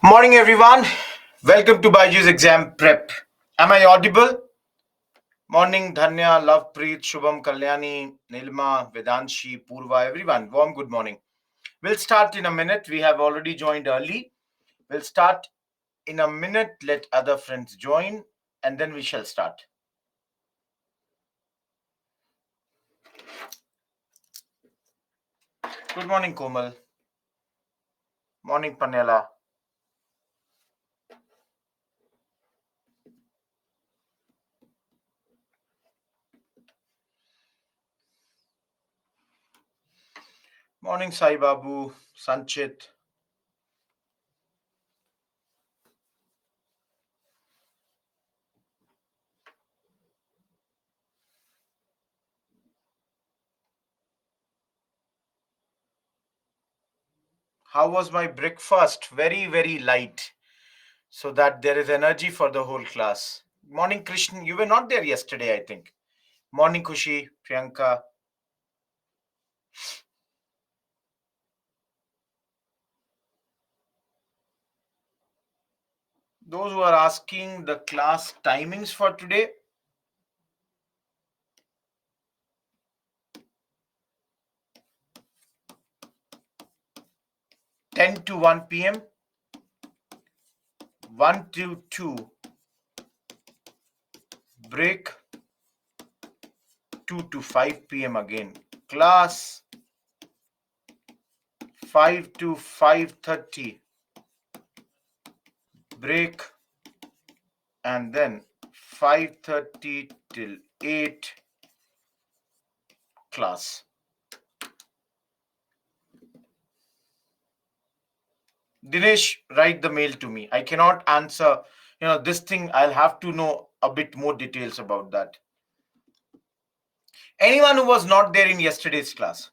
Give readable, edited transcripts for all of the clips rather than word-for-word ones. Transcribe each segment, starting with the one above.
Morning, everyone. Welcome to Baiju's exam prep. Am I audible? Morning, Dhanya, Lovepreet, Shubham, Kalyani, Nilma, Vedanshi, Purva, everyone. Warm good morning. We'll start in a minute. We have already joined early. We'll start in a minute. Let other friends join, and then we shall start. Good morning, Komal. Morning, Panela. Morning, Sai Babu, Sanchit. How was my breakfast? Very, very light, so that there is energy for the whole class. Morning, Krishna. You were not there yesterday, I think. Morning, Kushi, Priyanka. Those who are asking the class timings for today, 10 to 1 p.m., 1 to 2 break, 2 to 5 p.m. again class, 5 to 5:30 break, and then 5:30 till 8 class. Dinesh, write the mail to me. I cannot answer, this thing. I'll have to know a bit more details about that. Anyone who was not there in yesterday's class?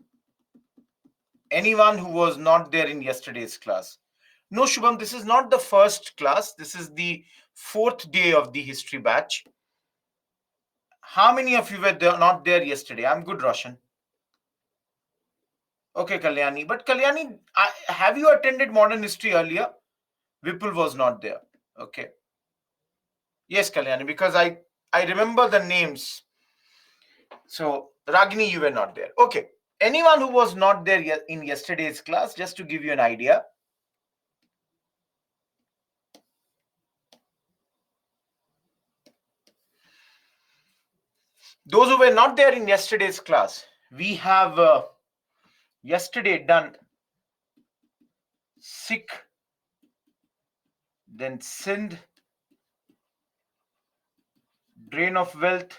Anyone who was not there in yesterday's class? No, Shubham, this is not the first class. This is the fourth day of the history batch. How many of you were not there yesterday? I'm good, Roshan. Okay, Kalyani. But Kalyani, have you attended modern history earlier? Vipul was not there. Okay. Yes, Kalyani, because I remember the names. So, Ragini, you were not there. Okay. Anyone who was not there in yesterday's class, just to give you an idea, those who were not there in yesterday's class, we have yesterday done Sikh, then Sindh, drain of wealth,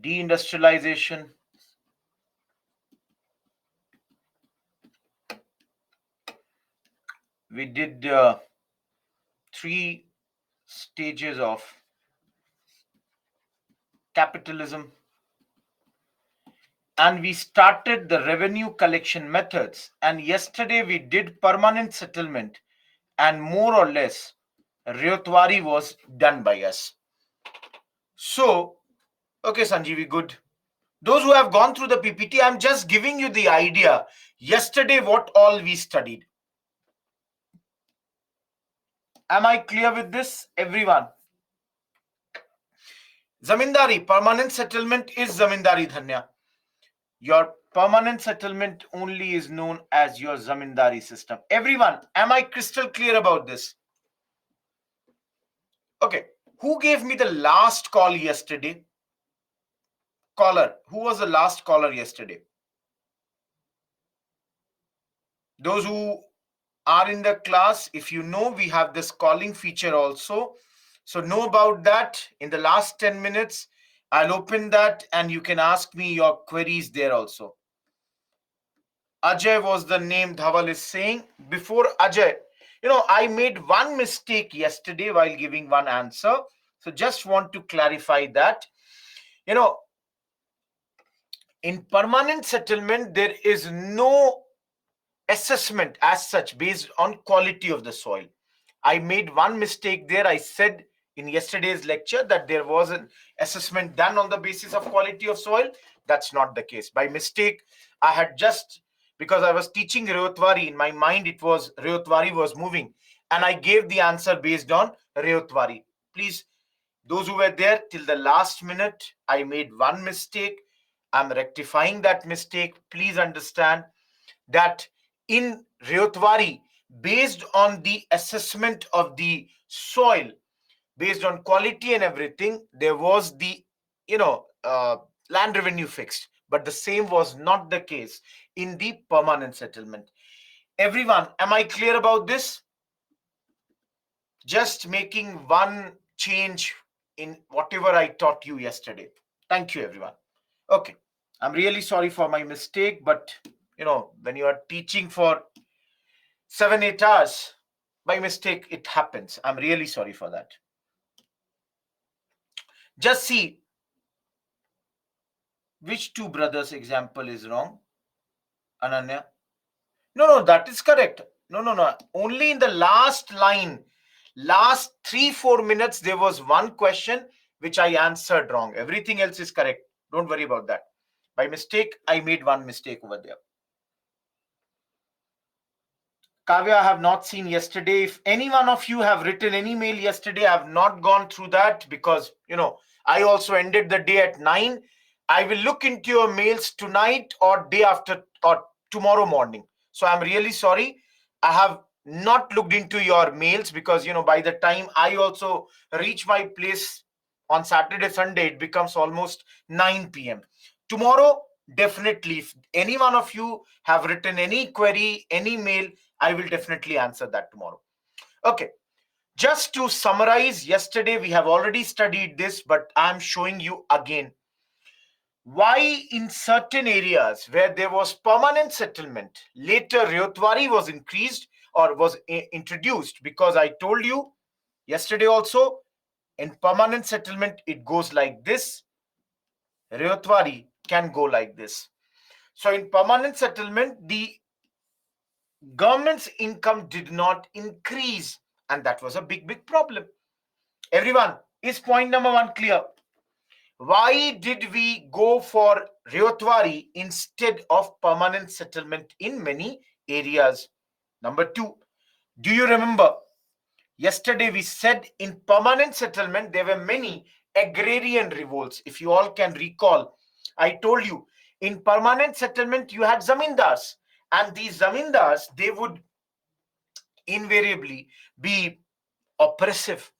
deindustrialization, we did 3 stages of capitalism, and we started the revenue collection methods. And yesterday we did permanent settlement, and more or less Ryotwari was done by us. So, okay, Sanjeevi, good. Those who have gone through the PPT, I'm just giving you the idea. Yesterday, what all we studied. Am I clear with this, everyone? Zamindari, permanent settlement is Zamindari, Dhanya. Your permanent settlement only is known as your Zamindari system. Everyone, am I crystal clear about this? Okay, who gave me the last call yesterday? Caller, who was the last caller yesterday? Those who are in the class, if you know, we have this calling feature also. So know about that. In the last 10 minutes, I'll open that and you can ask me your queries there also. Ajay was the name Dhawal is saying. Before Ajay, I made one mistake yesterday while giving one answer. So just want to clarify that. In permanent settlement, there is no assessment as such based on quality of the soil. I made one mistake there. I said in yesterday's lecture that there was an assessment done on the basis of quality of soil. That's not the case. By mistake, I had just, because I was teaching Reotwari. In my mind, it was Reotwari was moving, and I gave the answer based on Reotwari. Please, those who were there till the last minute, I made one mistake. I'm rectifying that mistake. Please understand that in Reotwari, based on the assessment of the soil, based on quality and everything, there was the land revenue fixed, but the same was not the case in the permanent settlement. Everyone, am I clear about this? Just making one change in whatever I taught you yesterday. Thank you, everyone. Okay, I'm really sorry for my mistake, but when you are teaching for 7-8 hours, by mistake it happens. I'm really sorry for that. Just see which two brothers example is wrong. Ananya? No, that is correct. No. Only in the last line, last 3-4 minutes, there was one question which I answered wrong. Everything else is correct. Don't worry about that. By mistake, I made one mistake over there. Kavya, I have not seen yesterday. If any one of you have written any mail yesterday, I have not gone through that because, I also ended the day at 9. I will look into your mails tonight or day after or tomorrow morning. So I'm really sorry. I have not looked into your mails because, by the time I also reach my place on Saturday, Sunday, it becomes almost 9 p.m. Tomorrow, definitely, if any one of you have written any query, any mail, I will definitely answer that tomorrow. Okay. Just to summarize, yesterday we have already studied this, but I'm showing you again why in certain areas where there was permanent settlement, later Ryotwari was increased or was introduced, because I told you yesterday also, in permanent settlement, it goes like this. Ryotwari can go like this. So in permanent settlement, the government's income did not increase, and that was a big problem. Everyone, is point number 1 clear? Why did we go for Ryotwari instead of permanent settlement in many areas? Number 2, do you remember yesterday we said in permanent settlement there were many agrarian revolts? If you all can recall, I told you in permanent settlement you had zamindars, and these zamindars, they would invariably be oppressive.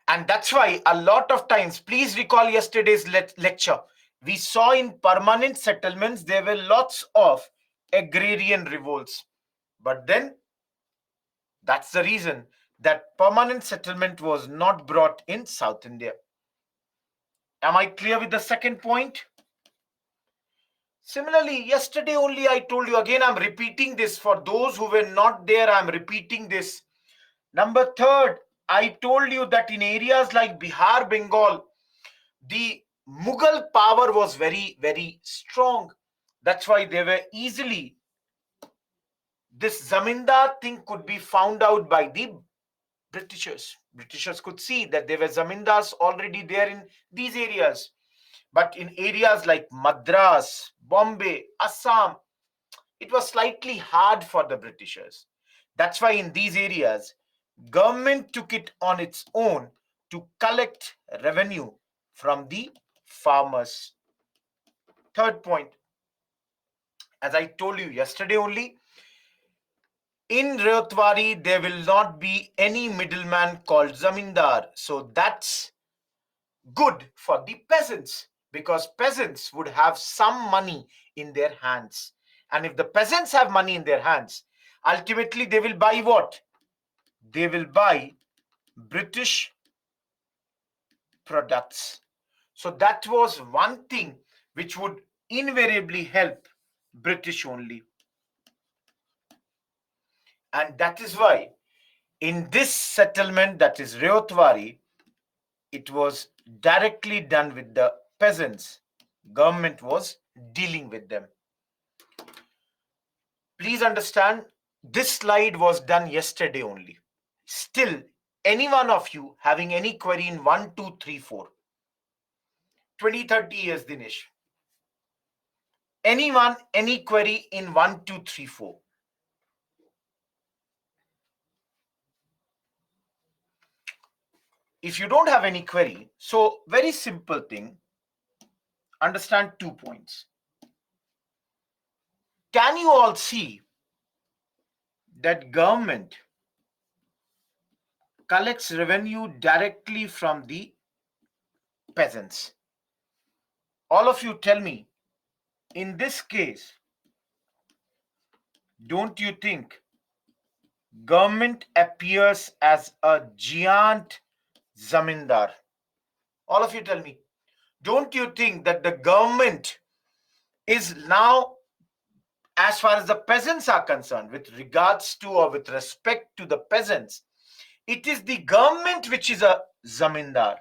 And that's why a lot of times, please recall yesterday's lecture, we saw in permanent settlements there were lots of agrarian revolts. But then that's the reason that permanent settlement was not brought in South India. Am I clear with the second point? Similarly, yesterday only I told you, again I'm repeating this for those who were not there, I'm repeating this. Number 3, I told you that in areas like Bihar, Bengal, the Mughal power was very strong. That's why they were easily, this zamindar thing could be found out by the Britishers. Britishers could see that there were zamindars already there in these areas. But in areas like Madras, Bombay, Assam, it was slightly hard for the Britishers. That's why in these areas, government took it on its own to collect revenue from the farmers. Third point, as I told you yesterday only, in Ryotwari, there will not be any middleman called Zamindar. So that's good for the peasants, because peasants would have some money in their hands. And if the peasants have money in their hands, ultimately they will buy what? They will buy British products. So that was one thing which would invariably help British only. And that is why in this settlement, that is Ryotwari, it was directly done with the peasants. Government was dealing with them. Please understand, this slide was done yesterday only. Still, any one of you having any query in 1, 2, 3, 4, 20, 30 years, Dinesh, Anyone, any query in 1, 2, 3, 4? If you don't have any query, so very simple thing, understand 2 points. Can you all see that government collects revenue directly from the peasants? All of you tell me, in this case, don't you think government appears as a giant zamindar? All of you tell me, don't you think that the government is now, as far as the peasants are concerned, with regards to or with respect to the peasants, it is the government which is a zamindar,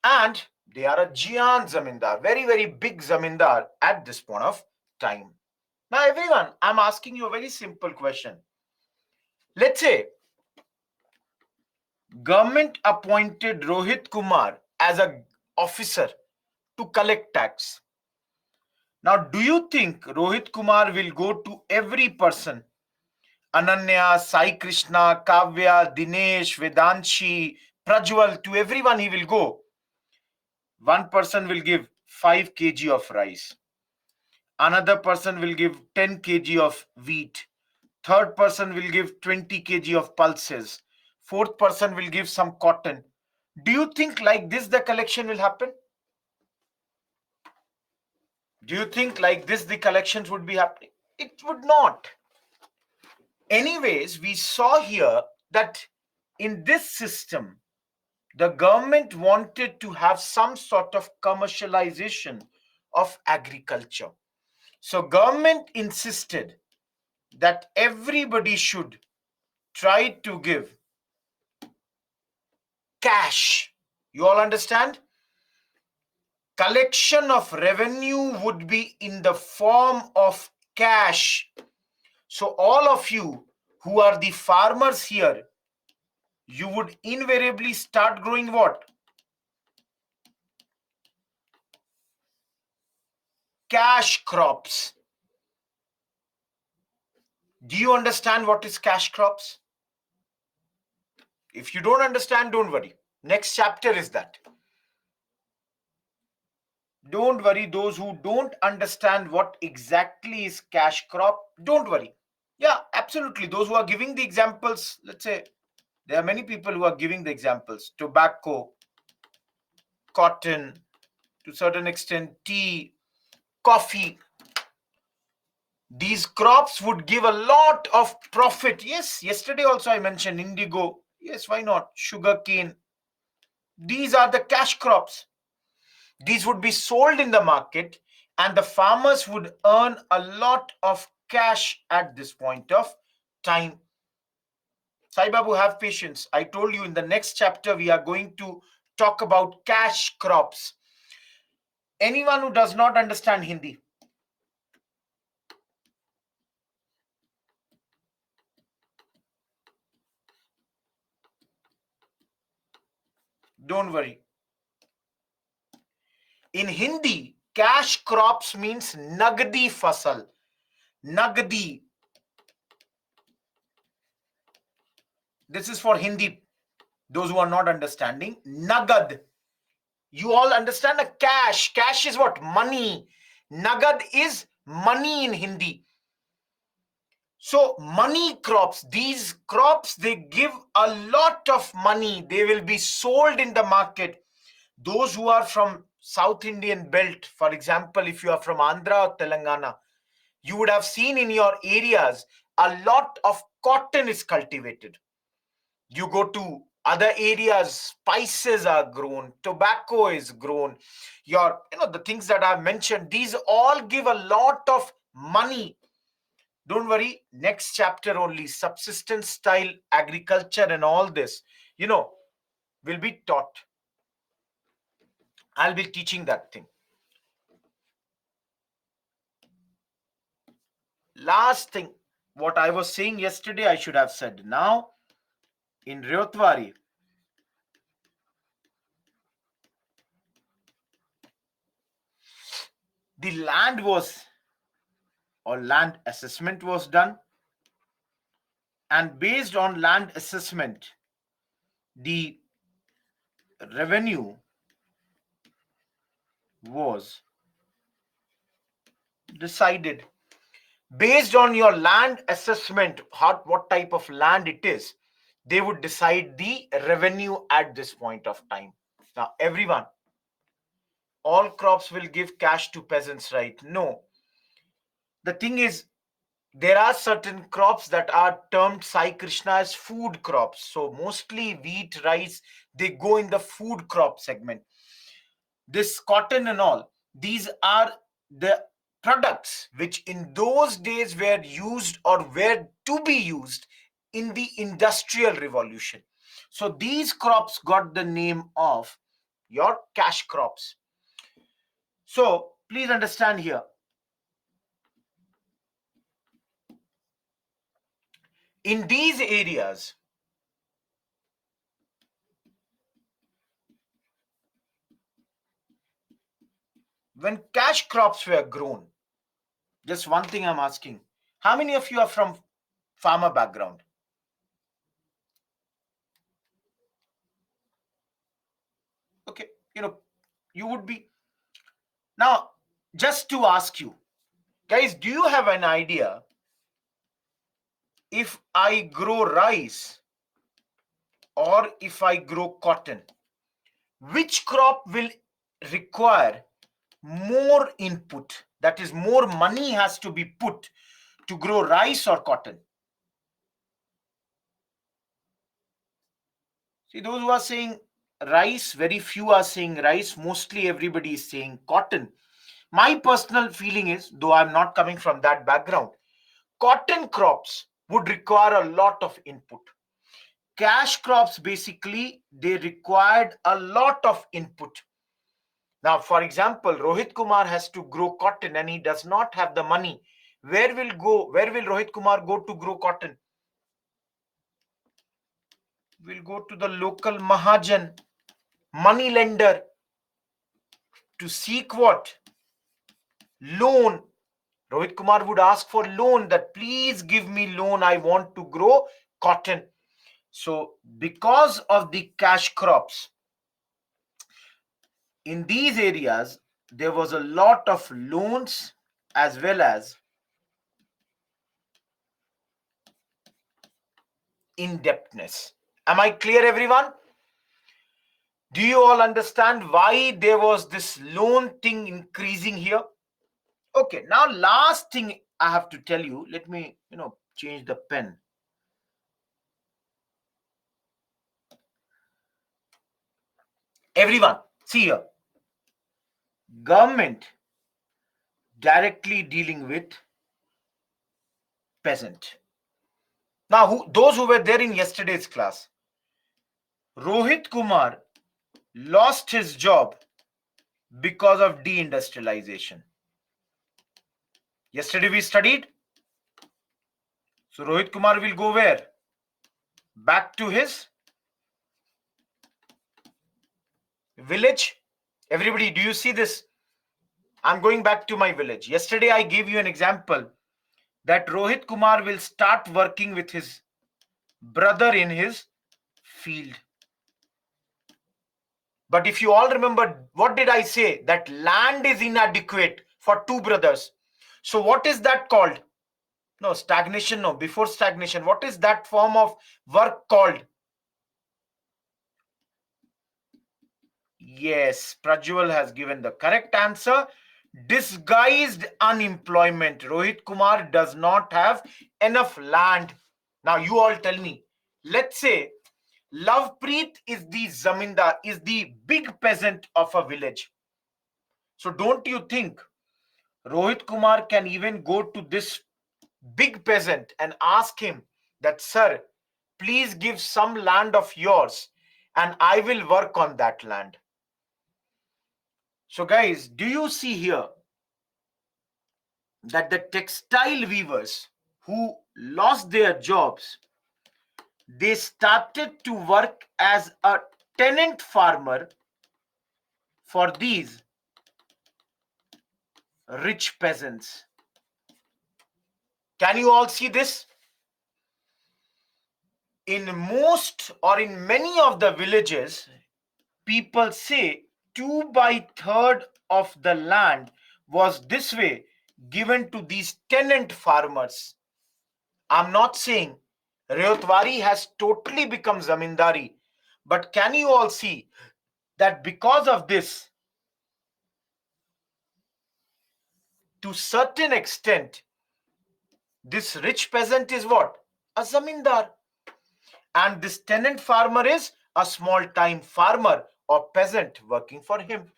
and they are a giant zamindar, very, very big zamindar at this point of time. Now, everyone, I'm asking you a very simple question. Let's say government appointed Rohit Kumar as an officer to collect tax. Now, do you think Rohit Kumar will go to every person, Ananya, Sai Krishna, Kavya, Dinesh, Vedanshi, Prajwal, to everyone he will go? One person will give 5 kg of rice. Another person will give 10 kg of wheat. Third person will give 20 kg of pulses. Fourth person will give some cotton. Do you think like this the collection will happen? Do you think like this the collections would be happening? It would not. Anyways, we saw here that in this system, the government wanted to have some sort of commercialization of agriculture. So government insisted that everybody should try to give cash. You all understand? Collection of revenue would be in the form of cash. So all of you who are the farmers here, you would invariably start growing what? Cash crops. Do you understand what is cash crops? If you don't understand, don't worry. Next chapter is that. Don't worry, those who don't understand what exactly is cash crop, don't worry. Yeah, absolutely. Those who are giving the examples, let's say there are many people who are giving the examples: tobacco, cotton, to a certain extent, tea, coffee. These crops would give a lot of profit. Yes, yesterday also I mentioned indigo. Yes, why not? Sugarcane. These are the cash crops. These would be sold in the market and the farmers would earn a lot of cash at this point of time. Sai Babu, have patience. I told you in the next chapter we are going to talk about cash crops. Anyone who does not understand Hindi, don't worry. In Hindi, cash crops means nagdi fasal. Nagdi. This is for Hindi, those who are not understanding. Nagad. You all understand a cash. Cash is what? Money. Nagad is money in Hindi. So money crops, these crops, they give a lot of money. They will be sold in the market. Those who are from South Indian belt, for example, if you are from Andhra or Telangana, you would have seen in your areas a lot of cotton is cultivated. You go to other areas, spices are grown, tobacco is grown. The things that I've mentioned, these all give a lot of money. Don't worry, next chapter only, subsistence style agriculture and all this, will be taught. I'll be teaching that thing. Last thing, what I was saying yesterday, I should have said now. In Ryotwari, the land was, or land assessment was done, and based on land assessment, the revenue was decided. Based on your land assessment, what type of land it is, they would decide the revenue at this point of time. Now, everyone, all crops will give cash to peasants, right? No. The thing is, there are certain crops that are termed Sai Krishna as food crops. So mostly wheat, rice, they go in the food crop segment. This cotton and all, these are the products which in those days were used or were to be used in the industrial revolution. So these crops got the name of your cash crops. So please understand here, in these areas, when cash crops were grown, just one thing I'm asking, how many of you are from farmer background? Okay, you would be. Now, just to ask you, guys, do you have an idea, if I grow rice or if I grow cotton, which crop will require more input? That is, more money has to be put to grow rice or cotton. See, those who are saying rice, very few are saying rice. Mostly everybody is saying cotton. My personal feeling is, though I'm not coming from that background, cotton crops would require a lot of input. Cash crops, basically, they required a lot of input. Now, for example, Rohit Kumar has to grow cotton and he does not have the money. Where will Rohit Kumar go to grow cotton? Will go to the local Mahajan, money lender, to seek what? Loan. Rohit Kumar would ask for loan, that please give me loan, I want to grow cotton. So because of the cash crops, in these areas, there was a lot of loans as well as indebtedness. Am I clear, everyone? Do you all understand why there was this loan thing increasing here? Okay, now last thing I have to tell you, let me, change the pen. Everyone, see here. Government directly dealing with peasant. Now, those who were there in yesterday's class, Rohit Kumar lost his job because of deindustrialization. Yesterday we studied. So Rohit Kumar will go where? Back to his village. Everybody, do you see this? I'm going back to my village. Yesterday I gave you an example that Rohit Kumar will start working with his brother in his field. But if you all remember, what did I say? That land is inadequate for two brothers. So what is that called? No, stagnation. No, before stagnation. What is that form of work called? Yes, Prajwal has given the correct answer. Disguised unemployment. Rohit Kumar does not have enough land. Now you all tell me. Let's say Lovepreet is the zamindar, is the big peasant of a village. So don't you think Rohit Kumar can even go to this big peasant and ask him that, sir, please give some land of yours and I will work on that land. So guys, do you see here that the textile weavers who lost their jobs, they started to work as a tenant farmer for these rich peasants. Can you all see this? In most or in many of the villages, people say 2 by 3rd of the land was this way given to these tenant farmers. I'm not saying Rayotwari has totally become zamindari, but can you all see that because of this, to certain extent, this rich peasant is what? A zamindar. And this tenant farmer is a small time farmer or peasant working for him.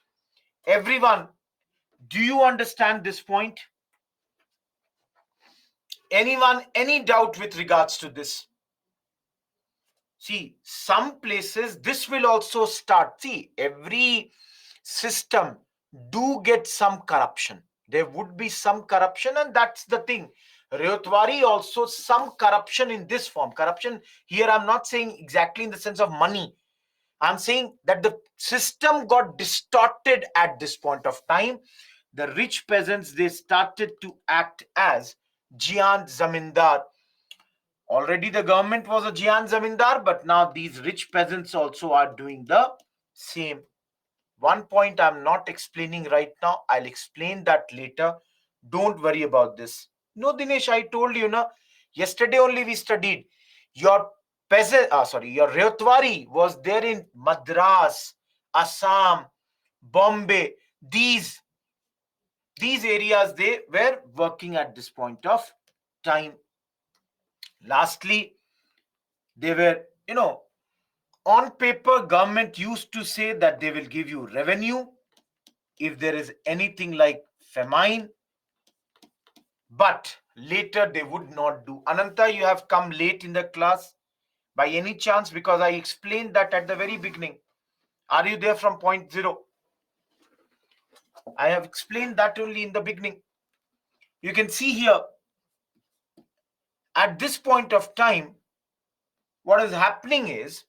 Everyone, do you understand this point? Anyone, any doubt with regards to this? See, some places this will also start. See, every system do get some corruption. There would be some corruption, and that's the thing. Rayotwari also some corruption in this form. Corruption here, I'm not saying exactly in the sense of money. I'm saying that the system got distorted at this point of time. The rich peasants, they started to act as Jian Zamindar. Already the government was a Jian Zamindar, but now these rich peasants also are doing the same. One point I'm not explaining right now, I'll explain that later. Don't worry about this. No, Dinesh, I told you, na, yesterday only we studied. Your your Rayotwari was there in Madras, Assam, Bombay. These areas they were working at this point of time. Lastly, they were, on paper, government used to say that they will give you revenue if there is anything like famine, but later they would not do. Ananta, you have come late in the class by any chance, because I explained that at the very beginning. Are you there from point zero? I have explained that only in the beginning. You can see here, at this point of time, what is happening is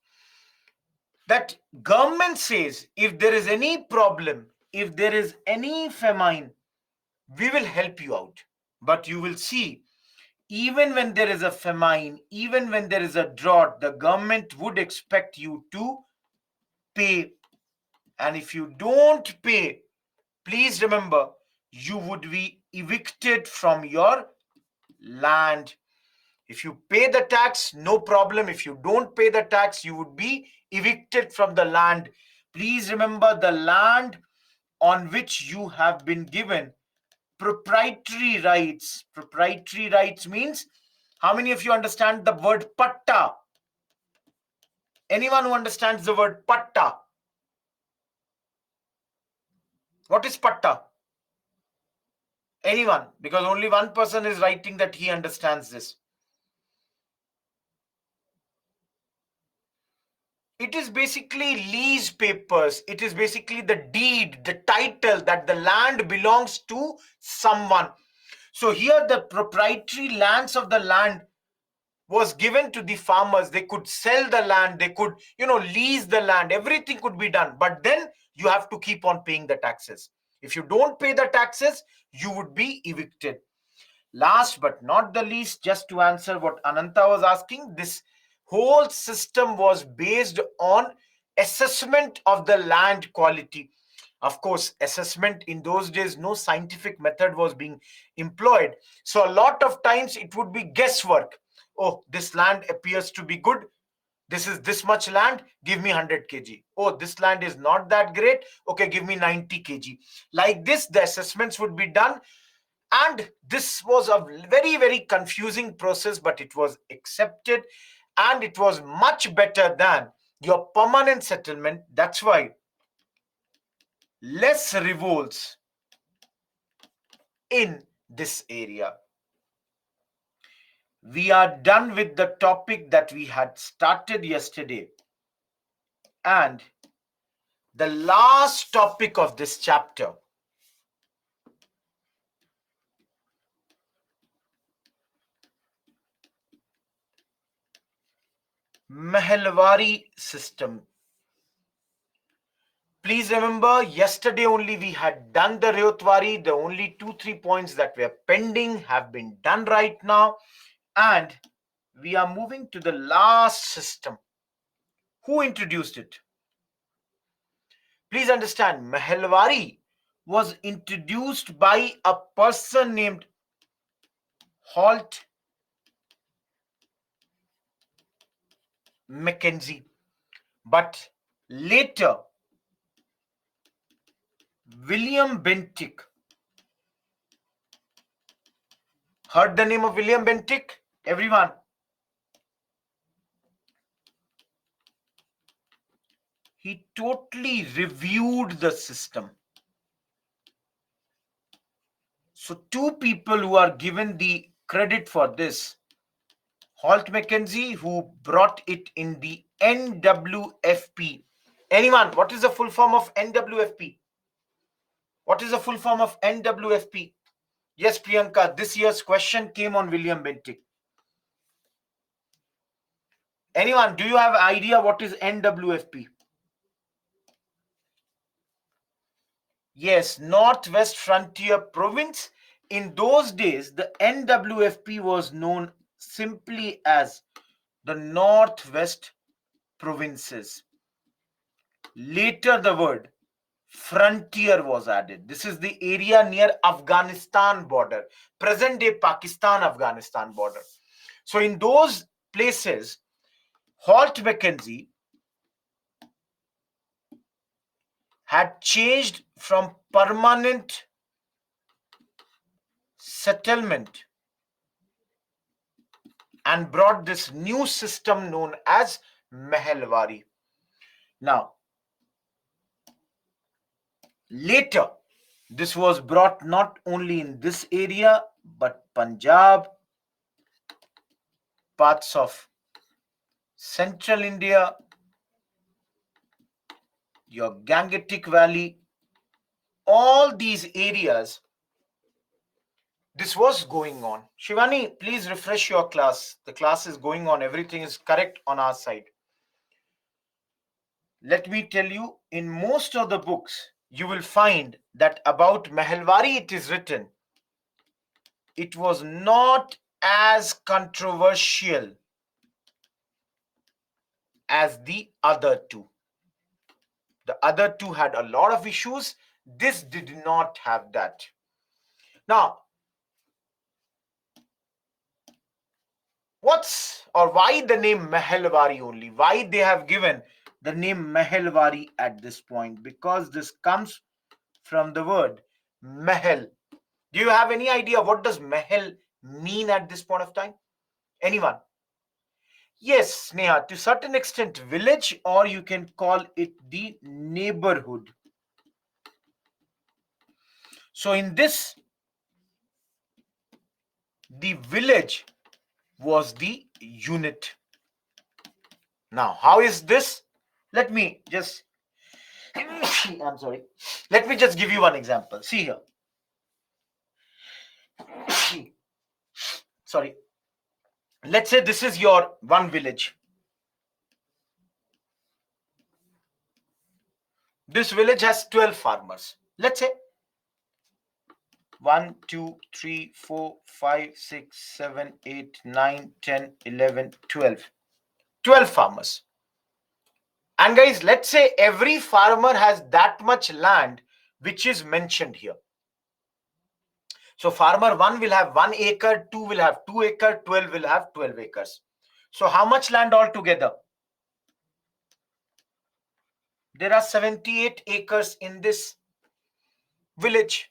that government says if there is any problem, if there is any famine, we will help you out. But you will see, even when there is a famine, even when there is a drought, the government would expect you to pay. And if you don't pay, please remember, you would be evicted from your land. If you pay the tax, no problem. If you don't pay the tax, you would be evicted from the land. Please remember, the land on which you have been given proprietary rights. Proprietary rights means, how many of you understand the word patta? Anyone who understands the word patta? What is patta? Anyone? Because only one person is writing that he understands this. It is basically lease papers. It is basically the deed, the title that the land belongs to someone. So here the proprietary lands of the land was given to the farmers. They could sell the land, they could, lease the land, everything could be done. But then you have to keep on paying the taxes. If you don't pay the taxes, you would be evicted. Last but not the least, just to answer what Ananta was asking, this whole system was based on assessment of the land quality. Of course, assessment in those days, no scientific method was being employed. So a lot of times it would be guesswork. Oh, this land appears to be good. This is this much land, give me 100 kg. Oh, this land is not that great. Okay, give me 90 kg. Like this, the assessments would be done. And this was a very, very confusing process, but it was accepted and it was much better than your permanent settlement. That's why less revolts in this area. We are done with the topic that we had started yesterday. And the last topic of this chapter, Mehalwari system. Please remember, yesterday only we had done the Ryotwari. The only 2-3 points that were pending have been done right now. And we are moving to the last system. Who introduced it? Please understand, Mahalwari was introduced by a person named Holt Mackenzie. But later, William Bentinck. Heard the name of William Bentinck? Everyone? He totally reviewed the system. So two people who are given the credit for this. Holt Mackenzie, who brought it in the NWFP. Anyone? What is the full form of NWFP? What is the full form of NWFP? Yes, Priyanka, this year's question came on William Bentinck. Anyone, do you have an idea what is NWFP? Yes, Northwest Frontier Province. In those days, the NWFP was known simply as the Northwest Provinces. Later, the word frontier was added. This is the area near Afghanistan border, present day Pakistan-Afghanistan border. So in those places, Holt Mackenzie had changed from permanent settlement and brought this new system known as Mahalwari. Now, later, this was brought not only in this area, but Punjab, parts of central India, your Gangetic Valley, all these areas, this was going on. Shivani, please refresh your class. The class is going on. Everything is correct on our side. Let me tell you, in most of the books, you will find that about Mahalwari it is written, it was not as controversial as the other two. The other two had a lot of issues. This did not have that. Now, what's or why the name Mahalwari only? Why they have given the name Mahalwari at this point? Because this comes from the word Mahal. Do you have any idea what does Mahal mean at this point of time? Anyone? Yes, Sneha, to certain extent village, or you can call it the neighborhood. So in this, the village was the unit. Now, how is this? Let me just, I'm sorry. Let me just give you one example. See here. Sorry. Let's say this is your one village. This village has 12 farmers. Let's say 1, 2, 3, 4, 5, 6, 7, 8, 9, 10, 11, 12. 12 farmers. And guys, let's say every farmer has that much land which is mentioned here. So farmer 1 will have 1 acre, 2 will have 2 acre, 12 will have 12 acres. So how much land altogether? There are 78 acres in this village.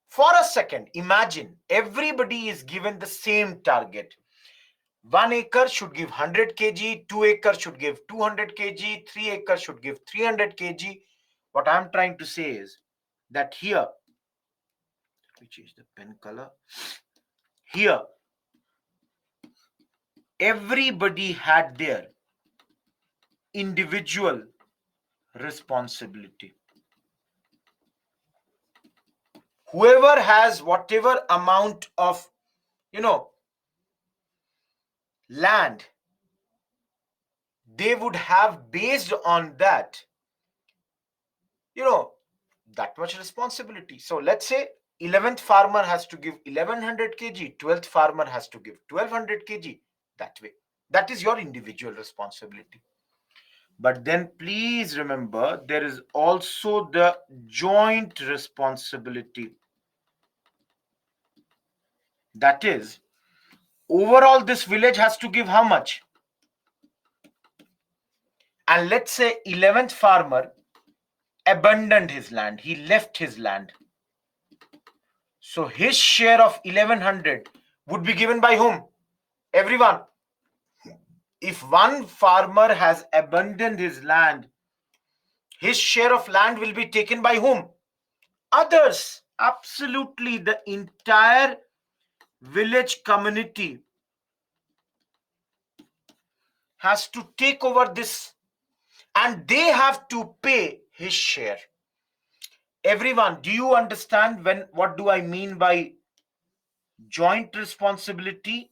For a second, imagine everybody is given the same target. 1 acre should give 100 kg, 2 acres should give 200 kg, 3 acres should give 300 kg. What I'm trying to say is that here, which is the pen color, here, everybody had their individual responsibility. Whoever has whatever amount of, land, they would have based on that you know, that much responsibility. So let's say 11th farmer has to give 1100 kg, 12th farmer has to give 1200 kg. That way, that is your individual responsibility. But then please remember, there is also the joint responsibility. That is, overall this village has to give how much? And let's say 11th farmer abandoned his land, he left his land. So his share of 1100 would be given by whom? Everyone. If one farmer has abandoned his land, his share of land will be taken by whom? Others. Absolutely, the entire village community has to take over this, and they have to pay his share. Everyone, do you understand what do I mean by joint responsibility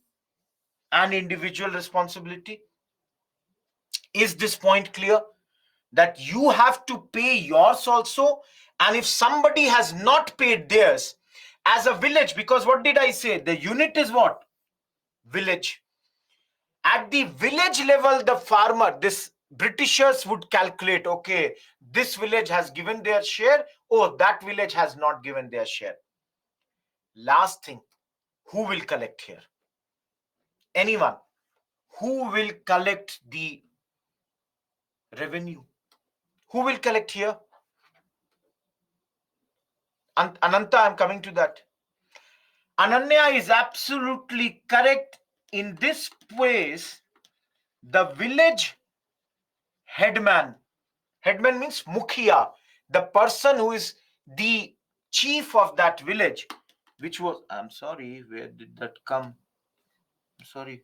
and individual responsibility? Is this point clear? That you have to pay yours also, and if somebody has not paid theirs, as a village, because what did I say? The unit is what? Village. At the village level, the farmer, this Britishers would calculate, okay, this village has given their share, oh, that village has not given their share. Last thing, who will collect here? Anyone? Who will collect the revenue? Who will collect here? Ananta, I'm coming to that. Ananya is absolutely correct. In this place, the village headman means Mukhia, the person who is the chief of that village, which was, I'm sorry, where did that come? I'm sorry.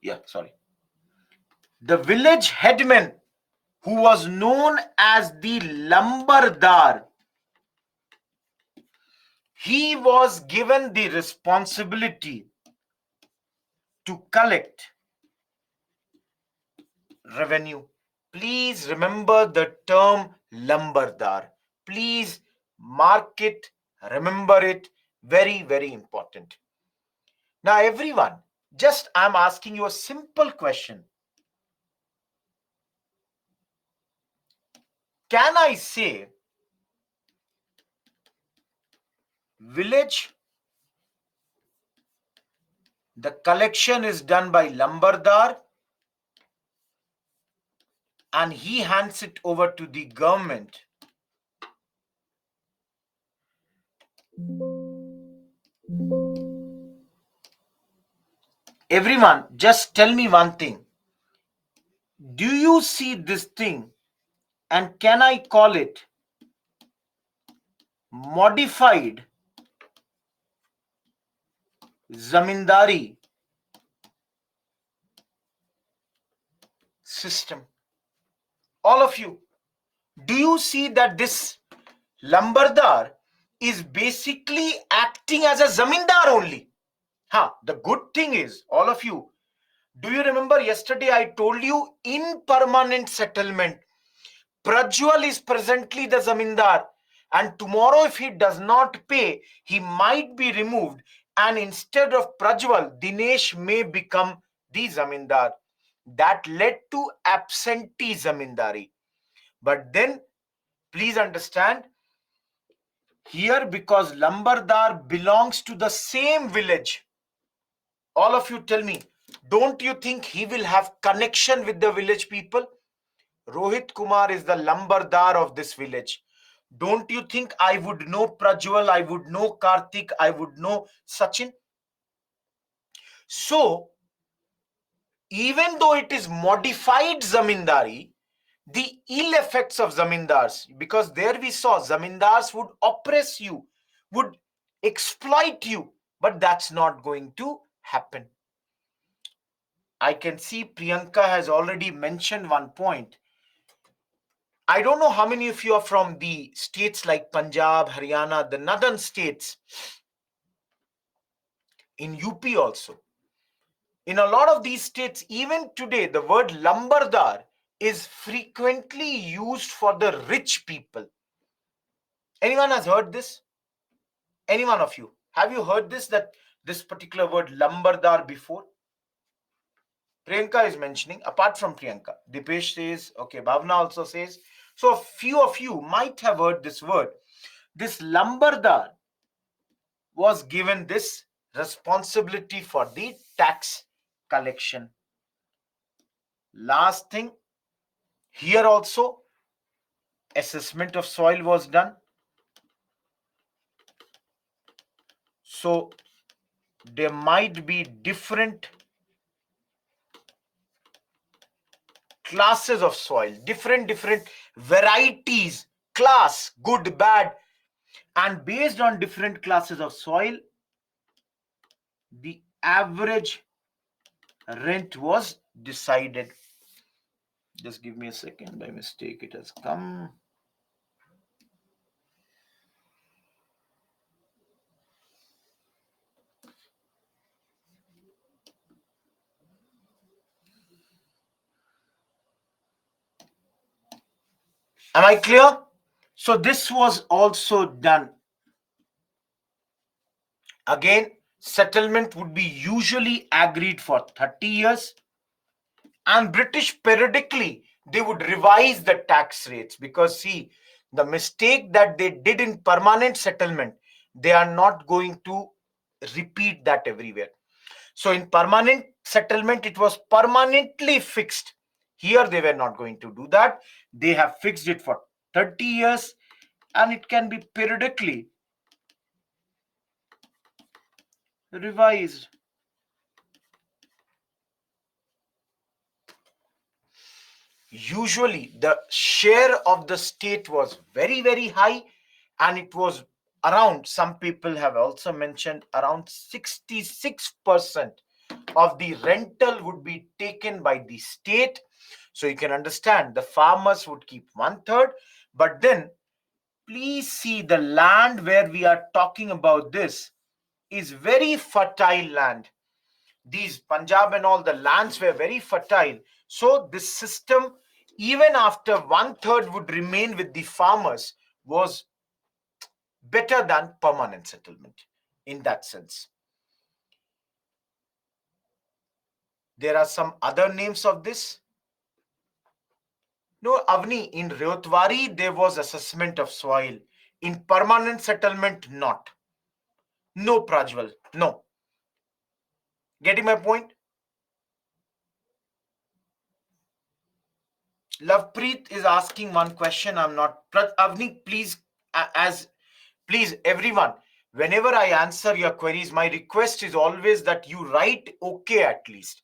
Yeah, sorry. The village headman, who was known as the Lambardar, he was given the responsibility to collect revenue. Please remember the term Lambardar. Please mark it, remember it. Very, very important. Now, everyone, just I'm asking you a simple question. Can I say village, the collection is done by Lambardar and he hands it over to the government? Everyone, just tell me one thing. Do you see this thing, and can I call it modified zamindari system? All of you, do you see that this Lambardar is basically acting as a zamindar only? The good thing is, all of you, do you remember yesterday I told you in permanent settlement, Prajwal is presently the zamindar, and tomorrow if he does not pay, he might be removed, and instead of Prajwal, Dinesh may become the zamindar. That led to absentee zamindari. But then, please understand, here because Lambardar belongs to the same village, all of you tell me, don't you think he will have connection with the village people? Rohit Kumar is the Lambardar of this village. Don't you think I would know Prajwal, I would know Karthik, I would know Sachin? So, even though it is modified zamindari, the ill effects of zamindars, because there we saw zamindars would oppress you, would exploit you, but that's not going to happen. I can see Priyanka has already mentioned one point. I don't know how many of you are from the states like Punjab, Haryana, the northern states, in UP also. In a lot of these states, even today, the word lambardar is frequently used for the rich people. Anyone has heard this? Any one of you? Have you heard that this particular word lambardar before? Priyanka is mentioning, apart from Priyanka. Dipesh says, okay, Bhavna also says. So a few of you might have heard this word. This lambardar was given this responsibility for the tax collection. Last thing, here also assessment of soil was done. So there might be different classes of soil, different varieties, class, good, bad, and based on different classes of soil, the average rent was decided. Just give me a second, by mistake it has come. Am I clear? So this was also done. Again, settlement would be usually agreed for 30 years, and British periodically they would revise the tax rates, because see, the mistake that they did in permanent settlement, they are not going to repeat that everywhere. So in permanent settlement, it was permanently fixed. Here they were not going to do that. They have fixed it for 30 years, and it can be periodically revised. Usually the share of the state was very high, and it was around, some people have also mentioned, around 66% of the rental would be taken by the state. So you can understand the farmers would keep 1/3. But then please see, the land where we are talking about this is very fertile land. These Punjab and all the lands were very fertile. So this system, even after 1/3 would remain with the farmers, was better than permanent settlement in that sense. There are some other names of this. No, Avni, in Ryotwari, there was assessment of soil. In permanent settlement, not. No, Prajwal, no. Getting my point? Lovepreet is asking one question. I'm not. Avni, please, please, everyone, whenever I answer your queries, my request is always that you write okay at least.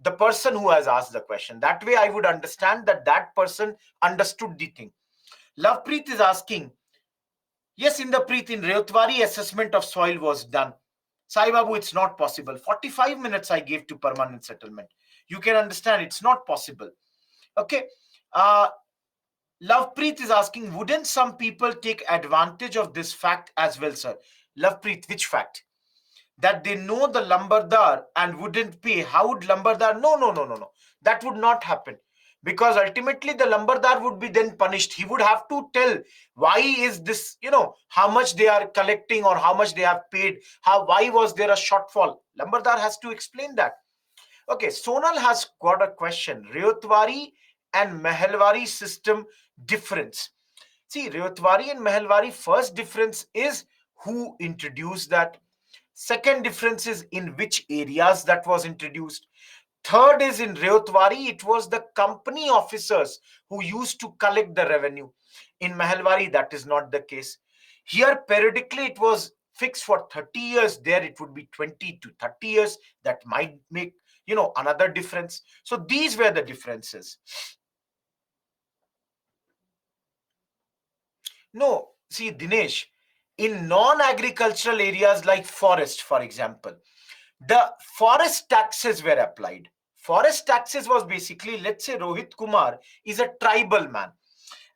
The person who has asked the question. That way I would understand that that person understood the thing. Lovepreet is asking, yes, in the Preet, in Rewtwari, assessment of soil was done. Sai Babu, it's not possible. 45 minutes I gave to permanent settlement. You can understand it's not possible. Okay. Lovepreet is asking, wouldn't some people take advantage of this fact as well, sir? Lovepreet, which fact? That they know the lambardar and wouldn't pay. How would lambardar? No. That would not happen. Because ultimately the lambardar would be then punished. He would have to tell why is this, how much they are collecting or how much they have paid. Why was there a shortfall? Lambardar has to explain that. Okay, Sonal has got a question. Rewtwari and Mehalwari system difference. See, Rewtwari and Mehalwari, first difference is who introduced that. Second difference is in which areas that was introduced. Third is in Rewtwari, it was the company officers who used to collect the revenue. In Mehalwari, that is not the case. Here, periodically, it was fixed for 30 years. There, it would be 20 to 30 years. That might make, another difference. So these were the differences. No, see, Dinesh, in non-agricultural areas like forest, for example, the forest taxes were applied. Forest taxes was basically, let's say Rohit Kumar is a tribal man,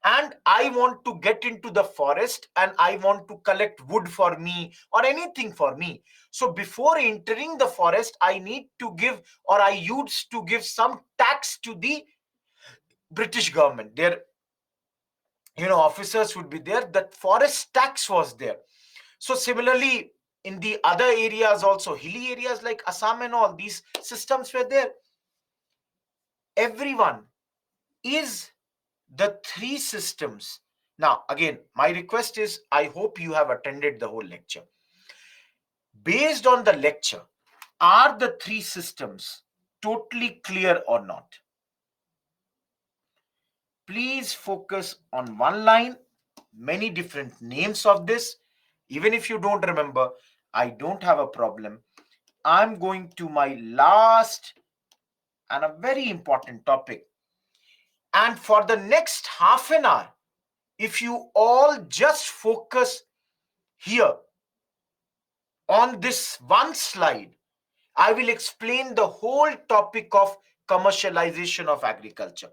and I want to get into the forest and I want to collect wood for me or anything for me. So before entering the forest, I need to give, or I used to give some tax to the British government. Their, officers would be there. That forest tax was there. So similarly, in the other areas also, hilly areas like Assam and all, these systems were there. Everyone is the three systems. Now, again, my request is I hope you have attended the whole lecture. Based on the lecture, are the three systems totally clear or not? Please focus on one line, many different names of this. Even if you don't remember, I don't have a problem. I'm going to my last and a very important topic. And for the next half an hour, if you all just focus here on this one slide, I will explain the whole topic of commercialization of agriculture.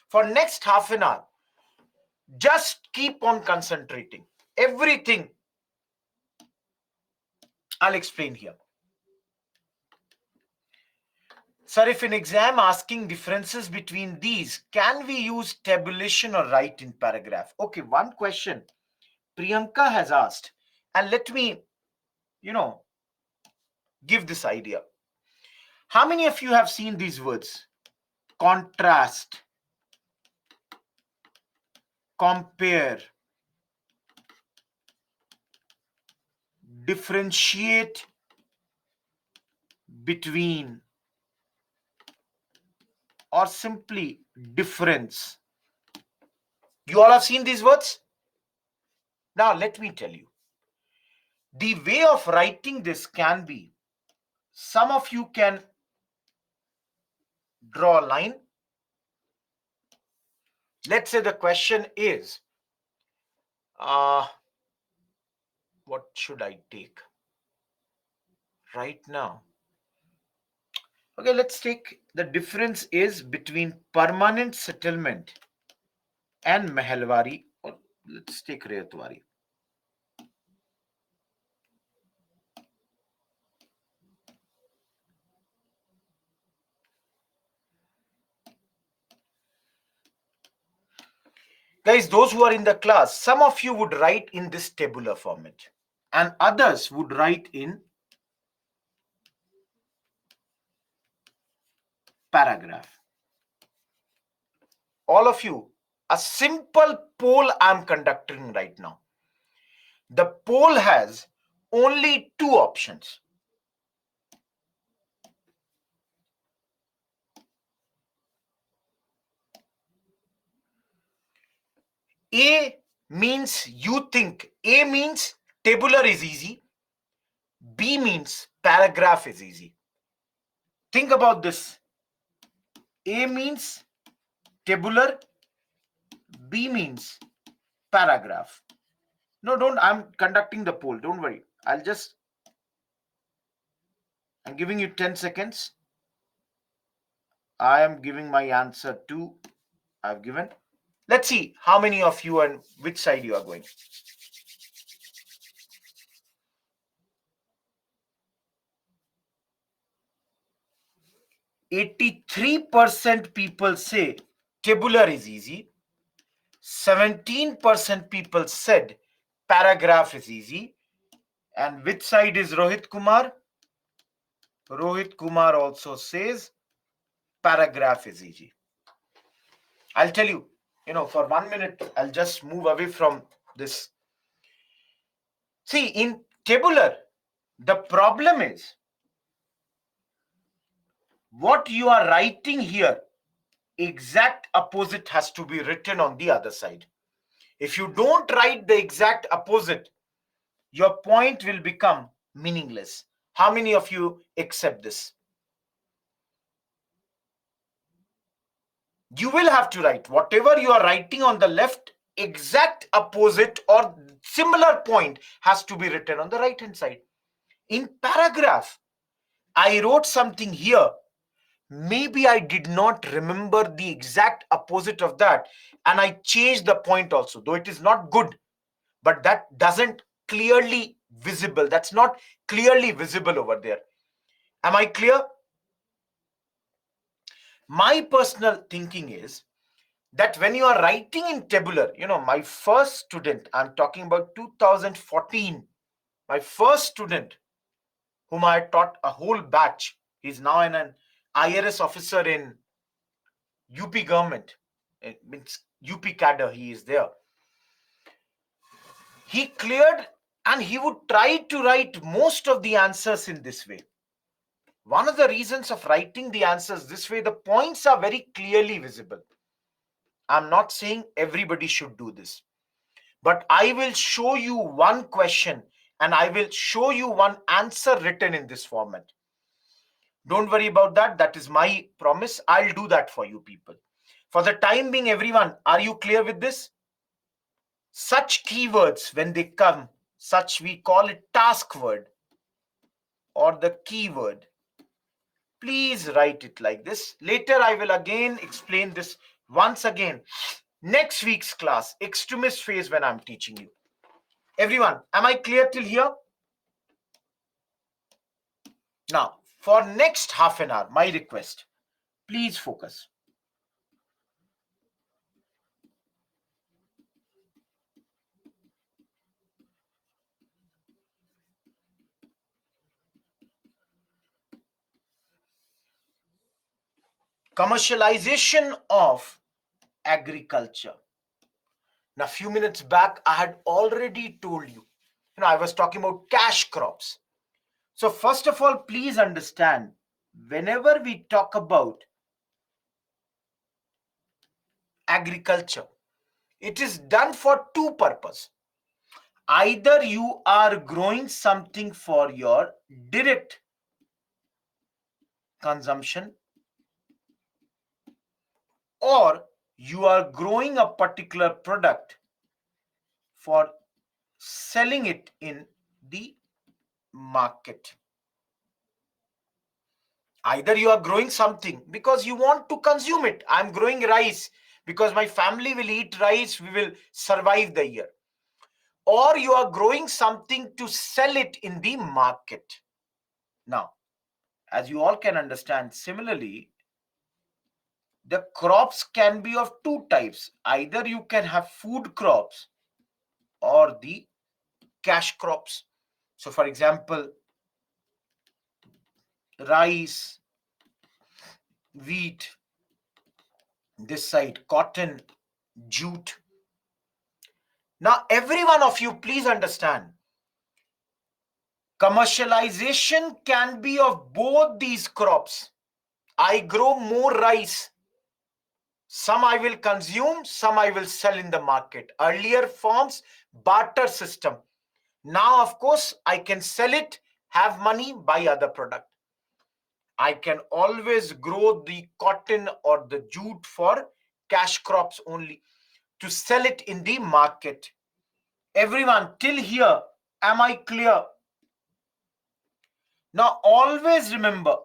For next half an hour, just keep on concentrating. Everything I'll explain here. Sir, if in exam asking differences between these, can we use tabulation or write in paragraph? Okay, one question Priyanka has asked, and let me, give this idea. How many of you have seen these words? Contrast, compare, differentiate between, or simply difference. You all have seen these words? Now, let me tell you. The way of writing this can be, some of you can draw a line. Let's say the question is, what should I take right now? Okay, let's take the difference is between permanent settlement and Mehalwari, or let's take Rayatwari. Guys, those who are in the class, some of you would write in this tabular format and others would write in paragraph. All of you, a simple poll I'm conducting right now. The poll has only two options. A means you think, A means tabular is easy, B means paragraph is easy. Think about this. A means tabular, B means paragraph. No, I'm conducting the poll. Don't worry. I'm giving you 10 seconds. I am giving my answer to, I've given. Let's see how many of you and which side you are going. 83% people say tabular is easy. 17% people said paragraph is easy. And which side is Rohit Kumar? Rohit Kumar also says paragraph is easy. I'll tell you, for 1 minute, I'll just move away from this. See, in tabular, the problem is what you are writing here, exact opposite has to be written on the other side. If you don't write the exact opposite, your point will become meaningless. How many of you accept this? You will have to write whatever you are writing on the left, exact opposite or similar point has to be written on the right hand side. In paragraph, I wrote something here, Maybe I did not remember the exact opposite of that, and I changed the point also, though it is not good, but that doesn't clearly visible. That's not clearly visible over there. Am I clear? My personal thinking is that when you are writing in tabular, my first student, I'm talking about 2014, my first student whom I taught a whole batch, he's now an IRS officer in UP government. It means UP cadre, he is there. He cleared and he would try to write most of the answers in this way. One of the reasons of writing the answers this way, the points are very clearly visible. I'm not saying everybody should do this, but I will show you one question and I will show you one answer written in this format. Don't worry about that. That is my promise. I'll do that for you people. For the time being, everyone, are you clear with this? Such keywords, when they come, such we call it task word or the keyword. Please write it like this. Later, I will again explain this once again. Next week's class, extremist phase, when I'm teaching you. Everyone, am I clear till here? Now, for next half an hour, my request, please focus. Commercialization of agriculture. Now, a few minutes back, I had already told you, I was talking about cash crops. So, first of all, please understand, whenever we talk about agriculture, it is done for two purposes. Either you are growing something for your direct consumption, or you are growing a particular product for selling it in the market. Either you are growing something because you want to consume it. I'm growing rice because my family will eat rice, we will survive the year. Or you are growing something to sell it in the market. Now, as you all can understand, similarly, the crops can be of two types. Either you can have food crops or the cash crops. So, for example, rice, wheat, this side, cotton, jute. Now, every one of you, please understand, commercialization can be of both these crops. I grow more rice. Some I will consume, some I will sell in the market. Earlier forms, barter system. Now, of course, I can sell it, have money, buy other product. I can always grow the cotton or the jute for cash crops only, to sell it in the market. Everyone, till here, am I clear? Now, always remember,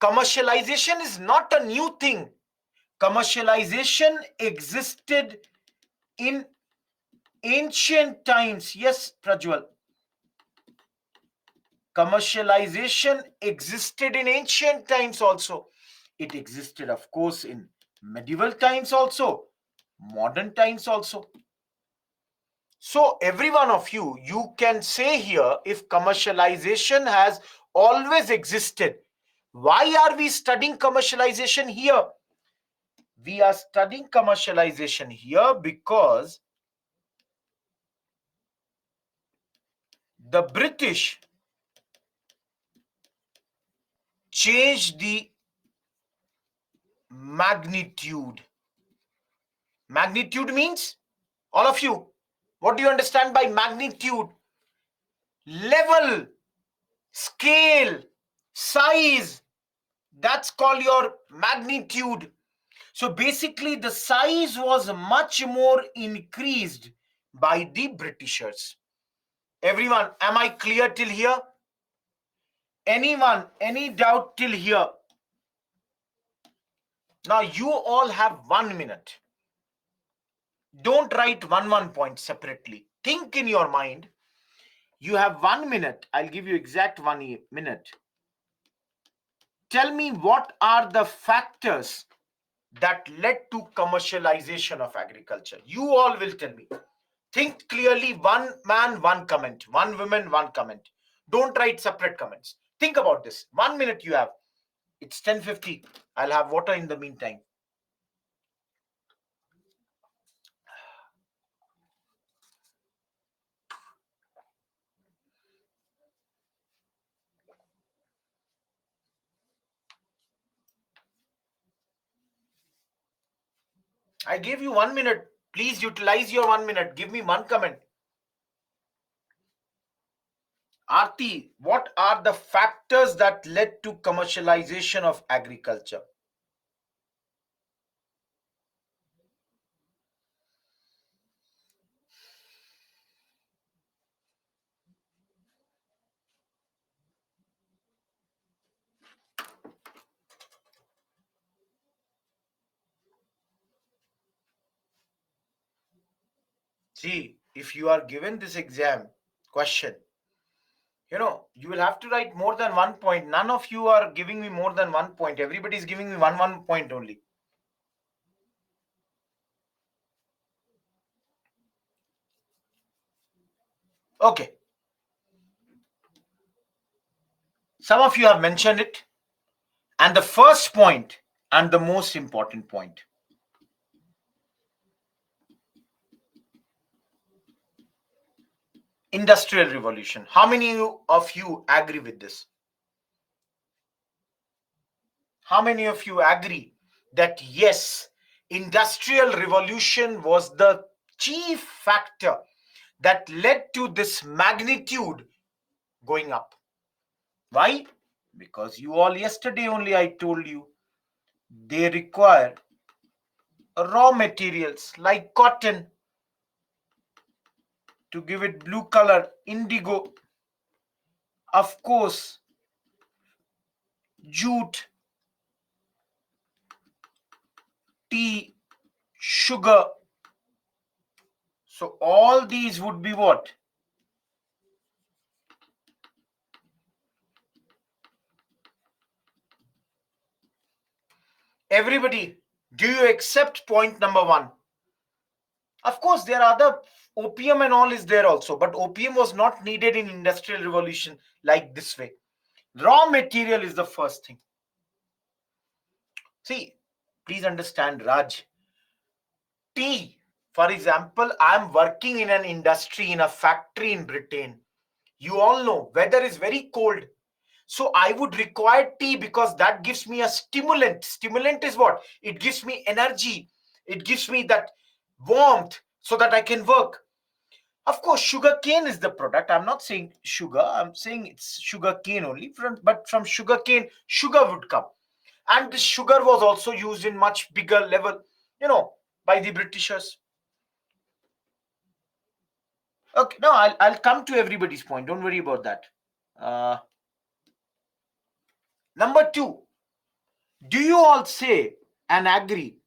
commercialization is not a new thing. Commercialization existed in ancient times. Yes, Prajwal. Commercialization existed in ancient times also. It existed, of course, in medieval times also, modern times also. So, every one of you, you can say here, if commercialization has always existed, why are we studying commercialization here? We are studying commercialization here because the British changed the magnitude. Magnitude means, all of you, what do you understand by magnitude? Level, scale, size. That's called your magnitude. So basically, the size was much more increased by the Britishers. Everyone, am I clear till here? Anyone, any doubt till here? Now you all have 1 minute. Don't write one point separately. Think in your mind. You have 1 minute. I'll give you exact 1 minute. Tell me what are the factors that led to commercialization of agriculture. You all will tell me. Think clearly. One man, one comment. One woman, one comment. Don't write separate comments. Think about this. 1 minute you have. It's 10:50. I'll have water in the meantime. I gave you 1 minute. Please utilize your 1 minute. Give me one comment. Aarti, what are the factors that led to commercialization of agriculture? See, if you are given this exam question, you will have to write more than 1 point. None of you are giving me more than 1 point. Everybody is giving me one point only. Okay. Some of you have mentioned it. And the first point and the most important point. Industrial revolution. How many of you agree with this? How many of you agree that yes, industrial revolution was the chief factor that led to this magnitude going up? Why? Because you all yesterday only I told you they require raw materials like cotton to give it blue color, indigo, of course, jute, tea, sugar. So all these would be what? Everybody, do you accept point number one? Of course, there are other opium and all is there also, but opium was not needed in industrial revolution like this way. Raw material is the first thing. See, please understand, Raj. Tea, for example, I'm working in an industry in a factory in Britain. You all know weather is very cold. So I would require tea because that gives me a stimulant. Stimulant is what? It gives me energy. It gives me that warmth so that I can work. Of course, sugar cane is the product. I'm not saying sugar. I'm saying it's sugar cane only. But from sugar cane, sugar would come. And this sugar was also used in much bigger level, by the Britishers. Okay, no, I'll come to everybody's point. Don't worry about that. Uh, Number two, do you all say and agree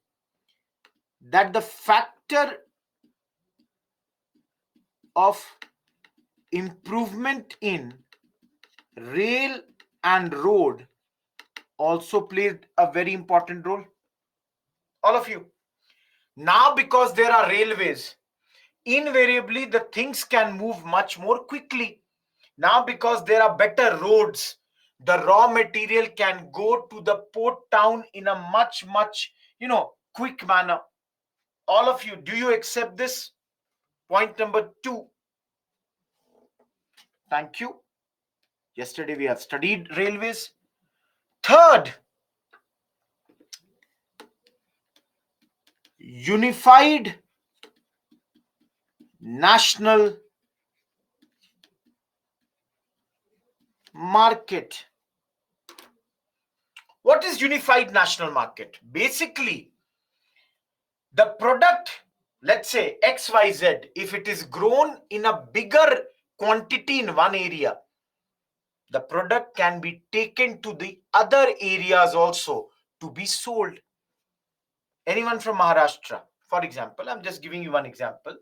that the factor of improvement in rail and road also played a very important role? All of you. Now, because there are railways, invariably the things can move much more quickly. Now, because there are better roads, the raw material can go to the port town in a much, quick manner. All of you, do you accept this? Point number two. Thank you. Yesterday we have studied railways. Third, unified national market. What is unified national market? Basically, the product, let's say XYZ, if it is grown in a bigger quantity in one area, the product can be taken to the other areas also to be sold. Anyone from Maharashtra, for example, I'm just giving you one example.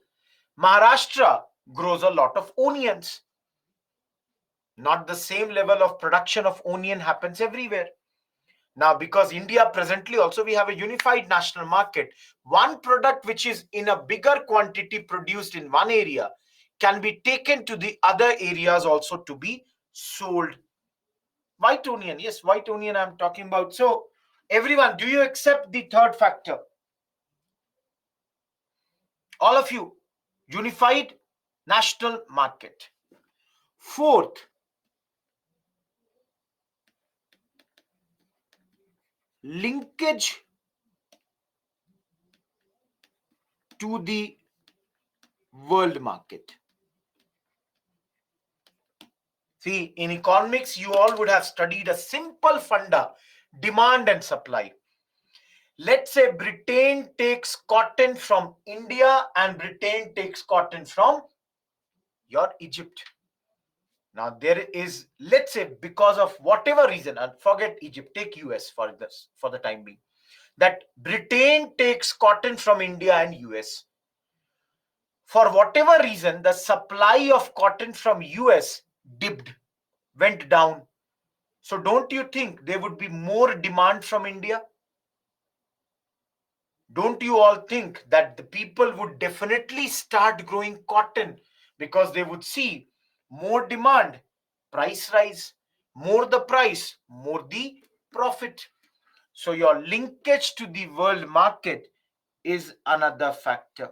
Maharashtra grows a lot of onions. Not the same level of production of onion happens everywhere. Now, because India presently also we have a unified national market, one product which is in a bigger quantity produced in one area can be taken to the other areas also to be sold. White onion, yes, white onion I'm talking about. So, everyone, do you accept the third factor? All of you, unified national market. Fourth, linkage to the world market. See, in economics, you all would have studied a simple funda, demand and supply. Let's say Britain takes cotton from India and Britain takes cotton from your Egypt. Now, there is, let's say, because of whatever reason, and forget Egypt, take US for this, for the time being, that Britain takes cotton from India and US. For whatever reason, the supply of cotton from US dipped, went down. So don't you think there would be more demand from India? Don't you all think that the people would definitely start growing cotton because they would see more demand, price rise, more the price, more the profit. So your linkage to the world market is another factor.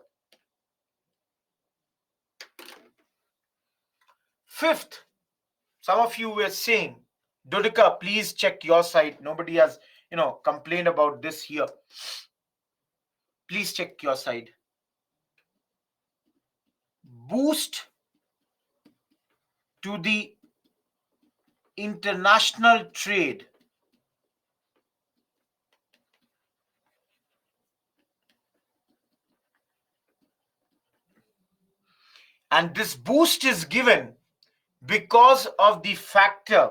Fifth, some of you were saying, Dodika, please check your side. Nobody has, complained about this here. Please check your side. Boost to the international trade. And this boost is given because of the factor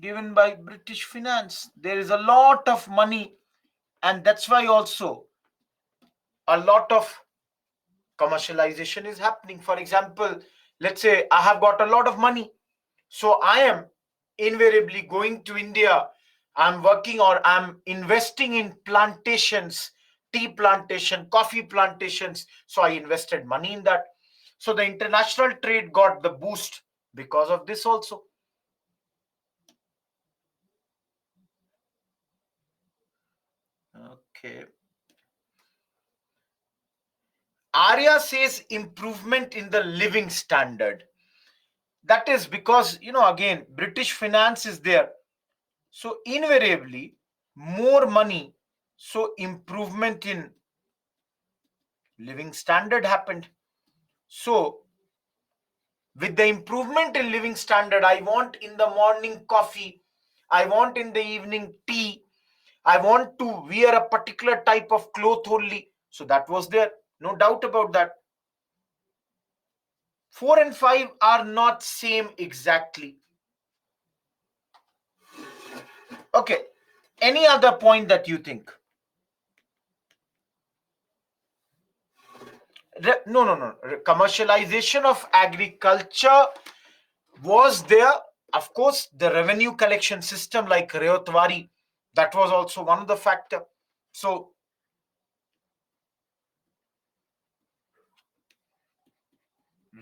given by British finance. There is a lot of money, and that's why also a lot of commercialization is happening. For example, let's say I have got a lot of money, so I am invariably going to India. I'm working or I'm investing in plantations, tea plantation, coffee plantations. So I invested money in that. So the international trade got the boost because of this also. Okay. Arya says improvement in the living standard. That is because, again, British finance is there. So invariably, more money. So improvement in living standard happened. So with the improvement in living standard, I want in the morning coffee, I want in the evening tea, I want to wear a particular type of cloth only. So that was there, no doubt about that. 4 and 5 are not same exactly. Okay, any other point that you think? No. Commercialization of agriculture was there. Of course, the revenue collection system like Rayotwari, that was also one of the factor. So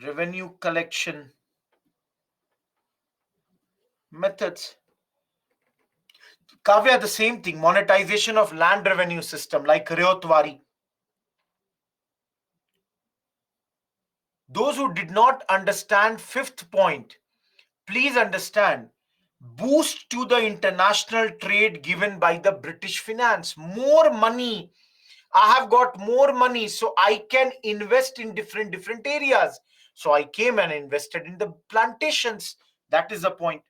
revenue collection methods. Kavya, the same thing. Monetization of land revenue system like Rayotwari. Those who did not understand fifth point, please understand. Boost to the international trade given by the British finance. More money. I have got more money, so I can invest in different areas. So I came and invested in the plantations. That is the point.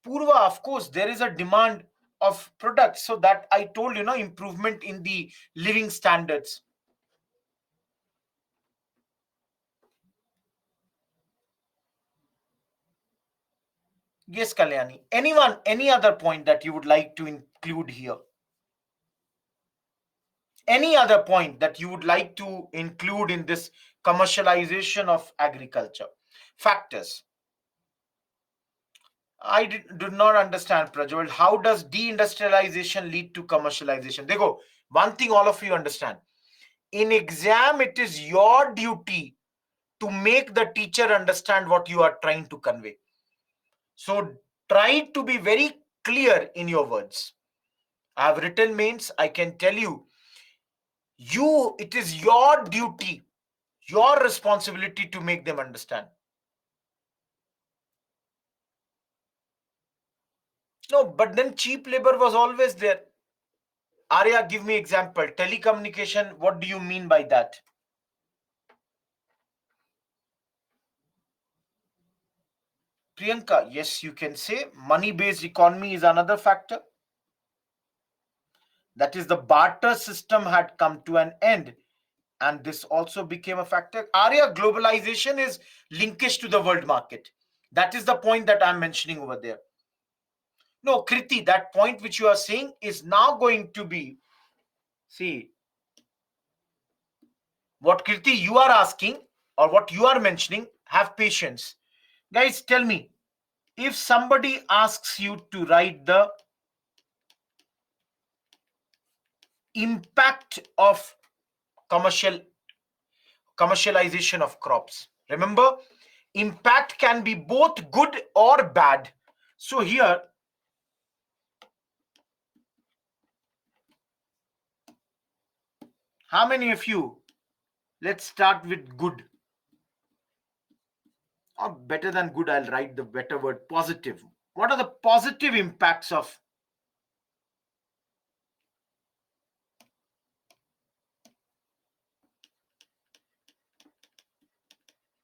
Purva, of course, there is a demand of products. So that I told improvement in the living standards. Yes, Kalyani. Anyone, any other point that you would like to include here? Any other point that you would like to include in this commercialization of agriculture? Factors. I did not understand, Prajwal. How does deindustrialization lead to commercialization? They go, one thing all of you understand. In exam, it is your duty to make the teacher understand what you are trying to convey. So try to be very clear in your words. I have written mains. I can tell you, it is your duty, your responsibility to make them understand. No, but then cheap labor was always there. Arya, give me example. Telecommunication, what do you mean by that? Priyanka, yes, you can say money-based economy is another factor. That is, the barter system had come to an end, and this also became a factor. Arya, globalization is linkage to the world market. That is the point that I'm mentioning over there. No, Kriti, that point which you are saying is now going to be, see, what Kriti you are asking or what you are mentioning, have patience. Guys, tell me, if somebody asks you to write the impact of commercialization of crops, remember, impact can be both good or bad. So here, how many of you, let's start with good, or better than good, I'll write the better word, positive. What are the positive impacts of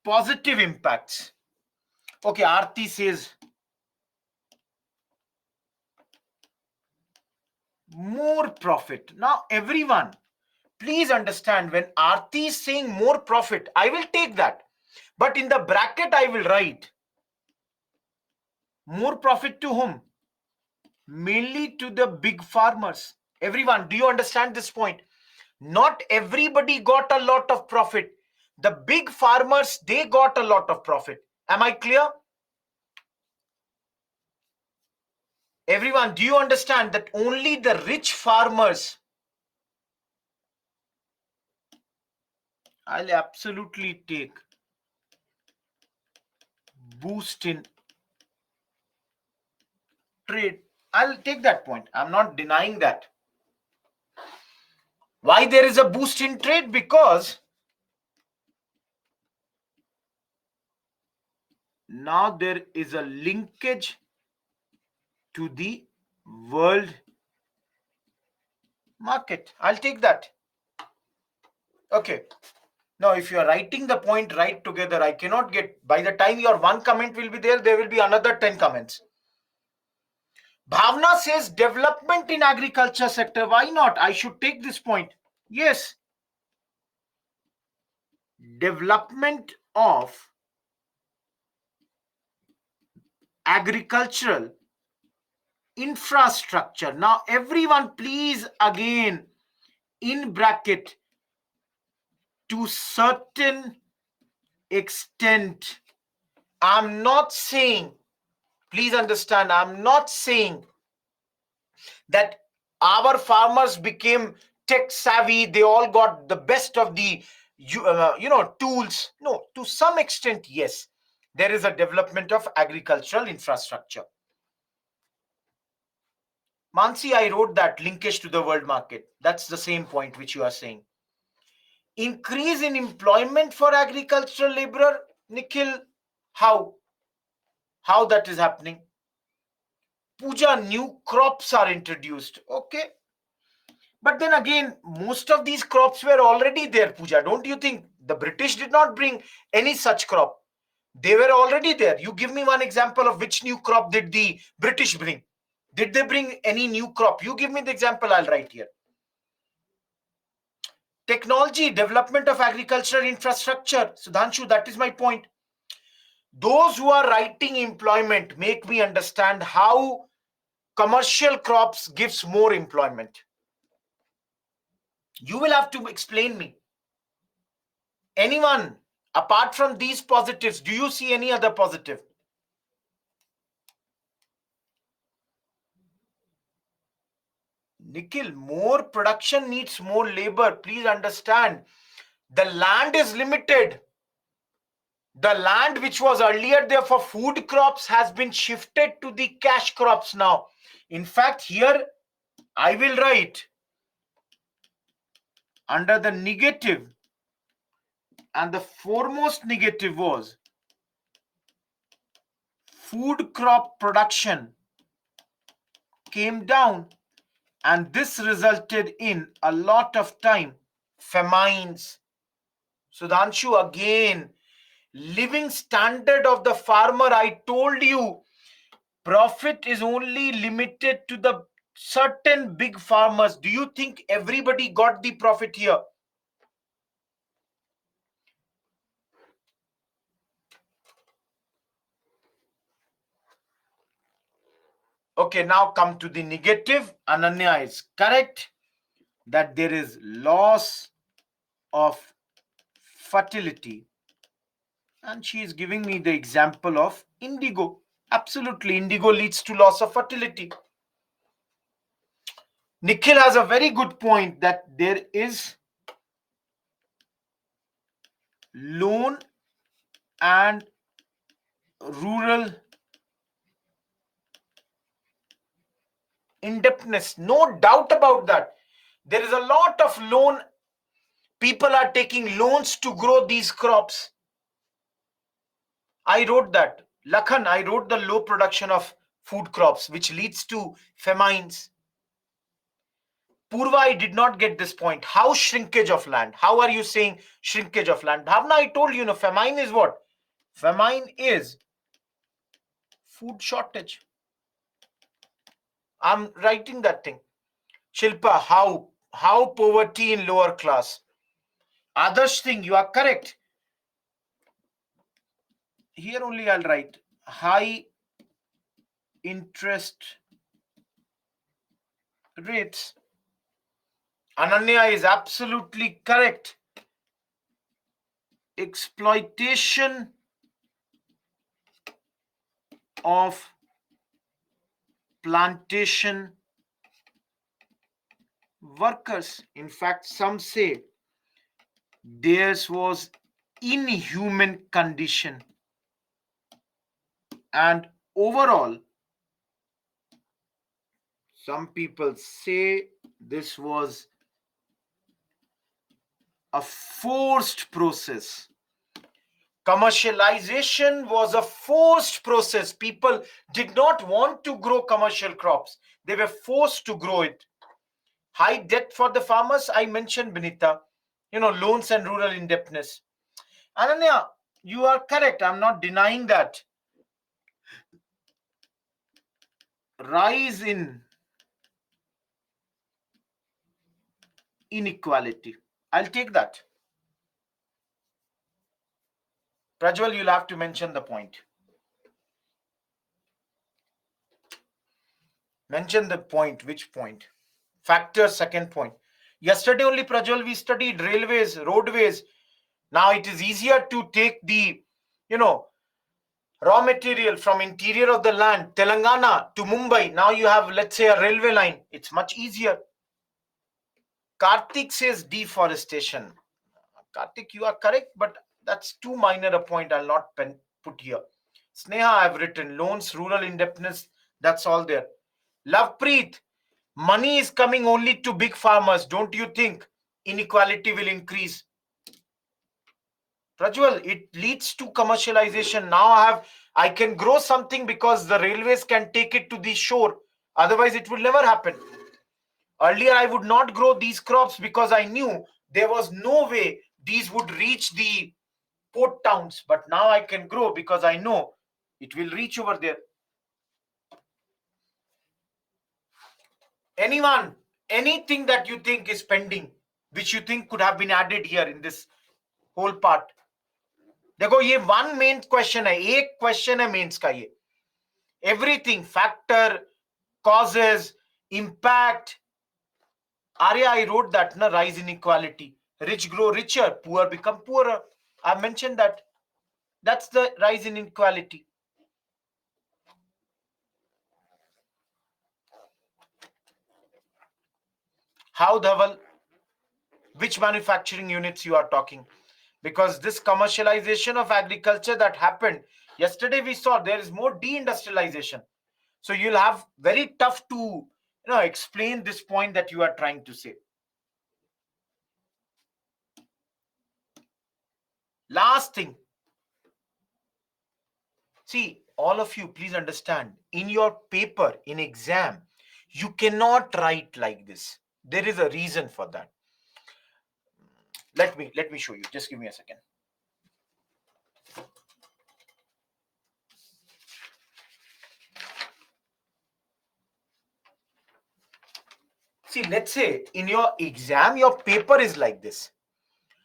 positive impacts? Okay, Aarti says more profit. Now, everyone, please understand, when Aarti is saying more profit, I will take that. But in the bracket, I will write more profit to whom? Mainly to the big farmers. Everyone, do you understand this point? Not everybody got a lot of profit. The big farmers, they got a lot of profit. Am I clear? Everyone, do you understand that only the rich farmers? I'll absolutely take boost in trade. I'll take that point. I'm not denying that. Why there is a boost in trade? Because now there is a linkage to the world market. I'll take that. Okay. Now, if you are writing the point right together, I cannot get, by the time your one comment will be there, there will be another 10 comments. Bhavna says development in agriculture sector. Why not? I should take this point. Yes. Development of agricultural infrastructure. Now, everyone, please, again, in bracket, to certain extent, I'm not saying, please understand, I'm not saying that our farmers became tech savvy, they all got the best of the tools. No, to some extent, yes, there is a development of agricultural infrastructure. Mansi, I wrote that linkage to the world market. That's the same point which you are saying. Increase in employment for agricultural laborer. Nikhil, how that is happening? Pooja, new crops are introduced. Okay. But then again, most of these crops were already there, Pooja. Don't you think the British did not bring any such crop? They were already there. You give me one example of which new crop did the British bring? Did they bring any new crop? You give me the example, I'll write here. Technology, development of agricultural infrastructure. Sudhanshu, that is my point. Those who are writing employment make me understand how commercial crops gives more employment. You will have to explain me. Anyone, apart from these positives, do you see any other positive? Nikhil, more production needs more labor. Please understand. The land is limited. The land which was earlier there for food crops has been shifted to the cash crops now. In fact, here I will write under the negative, and the foremost negative was food crop production came down, and this resulted in a lot of time famines. Sudhanshu, again, living standard of the farmer, I told you, profit is only limited to the certain big farmers. Do you think everybody got the profit here? Okay, now come to the negative. Ananya is correct that there is loss of fertility, and she is giving me the example of indigo. Absolutely, indigo leads to loss of fertility. Nikhil has a very good point that there is loan and rural indebtedness. No doubt about that. There is a lot of loan. People are taking loans to grow these crops. I wrote that. Lakhan, I wrote the low production of food crops, which leads to famines. Purva, I did not get this point. How shrinkage of land? How are you saying shrinkage of land? Bhavna, I told you, famine is what? Famine is food shortage. I'm writing that thing. Shilpa, how poverty in lower class? Others thing, you are correct. Here only I'll write high interest rates. Ananya is absolutely correct. Exploitation of plantation workers. In fact, some say theirs was inhuman condition, and overall some people say this was a forced process. Commercialization was a forced process. People did not want to grow commercial crops, they were forced to grow it. High debt for the farmers, I mentioned, Benita. Loans and rural indebtedness. Ananya, you are correct. I'm not denying that. Rise in inequality. I'll take that. Prajwal, you'll have to mention the point. Mention the point. Which point? Factor, second point. Yesterday only, Prajwal, we studied railways, roadways. Now it is easier to take the, raw material from interior of the land, Telangana to Mumbai. Now you have, let's say, a railway line. It's much easier. Karthik says deforestation. Karthik, you are correct, but that's too minor a point. I'll not put here. Sneha, I've written loans, rural indebtedness. That's all there. Lovepreet, money is coming only to big farmers. Don't you think inequality will increase? Prajwal, it leads to commercialization. Now I can grow something because the railways can take it to the shore. Otherwise, it will never happen. Earlier, I would not grow these crops because I knew there was no way these would reach the port towns. But now I can grow because I know it will reach over there. Anyone, anything that you think is pending, which you think could have been added here in this whole part? देखो ये one main question है, एक question है mains का ये. Everything, factor, causes, impact, Arya, I wrote that, na, rise inequality. Rich grow richer, poor become poorer. I mentioned that. That's the rise in inequality. How, Dhaval? Which manufacturing units you are talking? Because this commercialization of agriculture that happened yesterday, we saw there is more deindustrialization. So you'll have very tough to explain this point that you are trying to say. Last thing, see, all of you, please understand, in your paper, in exam, you cannot write like this. There is a reason for that. Let me show you. Just give me a second. See, let's say in your exam, your paper is like this.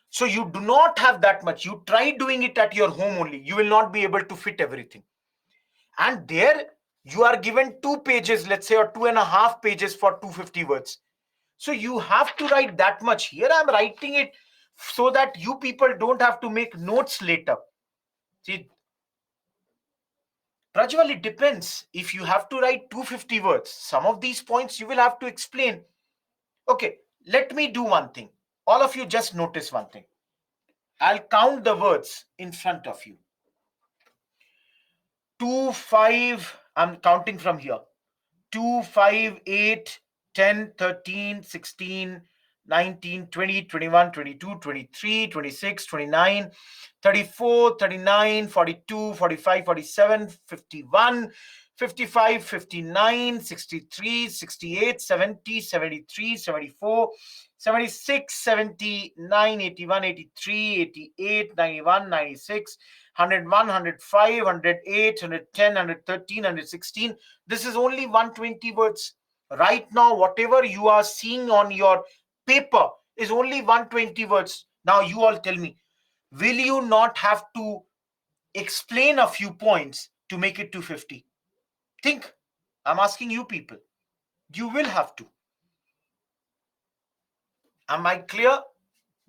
So you do not have that much. You try doing it at your home only. You will not be able to fit everything. And there you are given 2 pages, let's say, or 2.5 pages for 250 words. So you have to write that much. Here I'm writing it so that you people don't have to make notes later. See, Prajwal, it depends. If you have to write 250 words, some of these points you will have to explain. Okay, let me do one thing. All of you just notice one thing. I'll count the words in front of you. 2, 5, I'm counting from here. 2, 5, 8, 10, 13, 16, 19, 20, 21, 22, 23, 26, 29, 34, 39, 42, 45, 47, 51, 55, 59, 63, 68, 70, 73, 74, 76, 79, 81, 83, 88, 91, 96, 101, 105, 108, 110, 113, 116. This is only 120 words. Right now, whatever you are seeing on your paper is only 120 words. Now, you all tell me, will you not have to explain a few points to make it 250? Think. I'm asking you people. You will have to. Am I clear?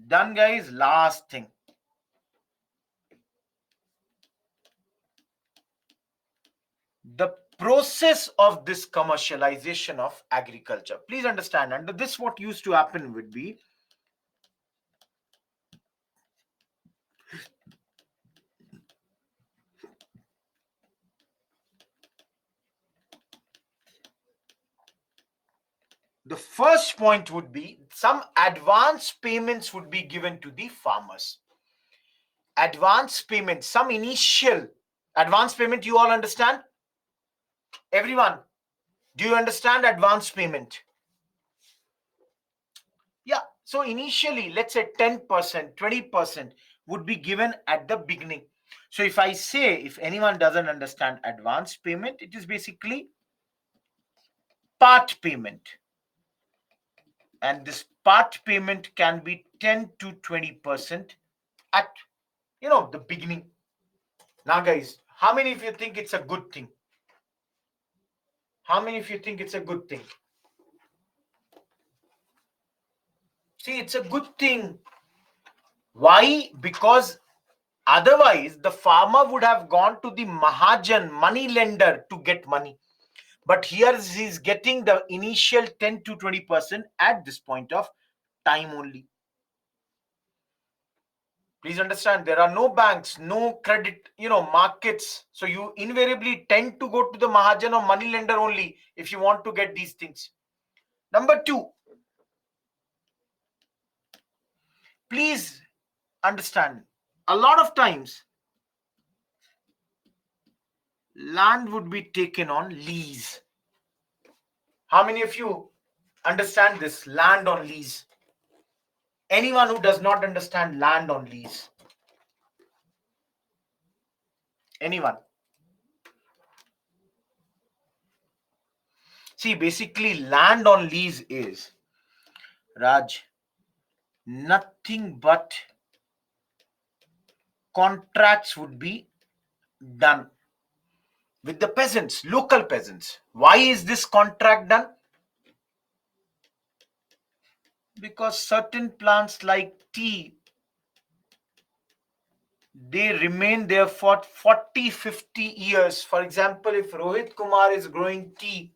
Done, guys. Last thing. The process of this commercialization of agriculture. Please understand, under this, what used to happen would be, the first point would be some advance payments would be given to the farmers. Advance payment, some initial advance payment, you all understand? Everyone, do you understand advance payment? Yeah. So initially, let's say 10%, 20% would be given at the beginning. So if I say, if anyone doesn't understand advance payment, it is basically part payment. And this part payment can be 10 to 20% at the beginning. Now, guys, how many of you think it's a good thing? How many of you think it's a good thing? See, it's a good thing. Why? Because otherwise, the farmer would have gone to the Mahajan, money lender, to get money. But here he's getting the initial 10 to 20% at this point of time only. Please understand, there are no banks, no credit, markets. So you invariably tend to go to the Mahajan or money lender only if you want to get these things. Number two, please understand, a lot of times land would be taken on lease. How many of you understand this, land on lease? Anyone who does not understand land on lease? Anyone? See, basically, land on lease is, Raj, nothing but contracts would be done with the peasants, local peasants. Why is this contract done? Because certain plants like tea, they remain there for 40, 50 years. For example, if Rohit Kumar is growing tea,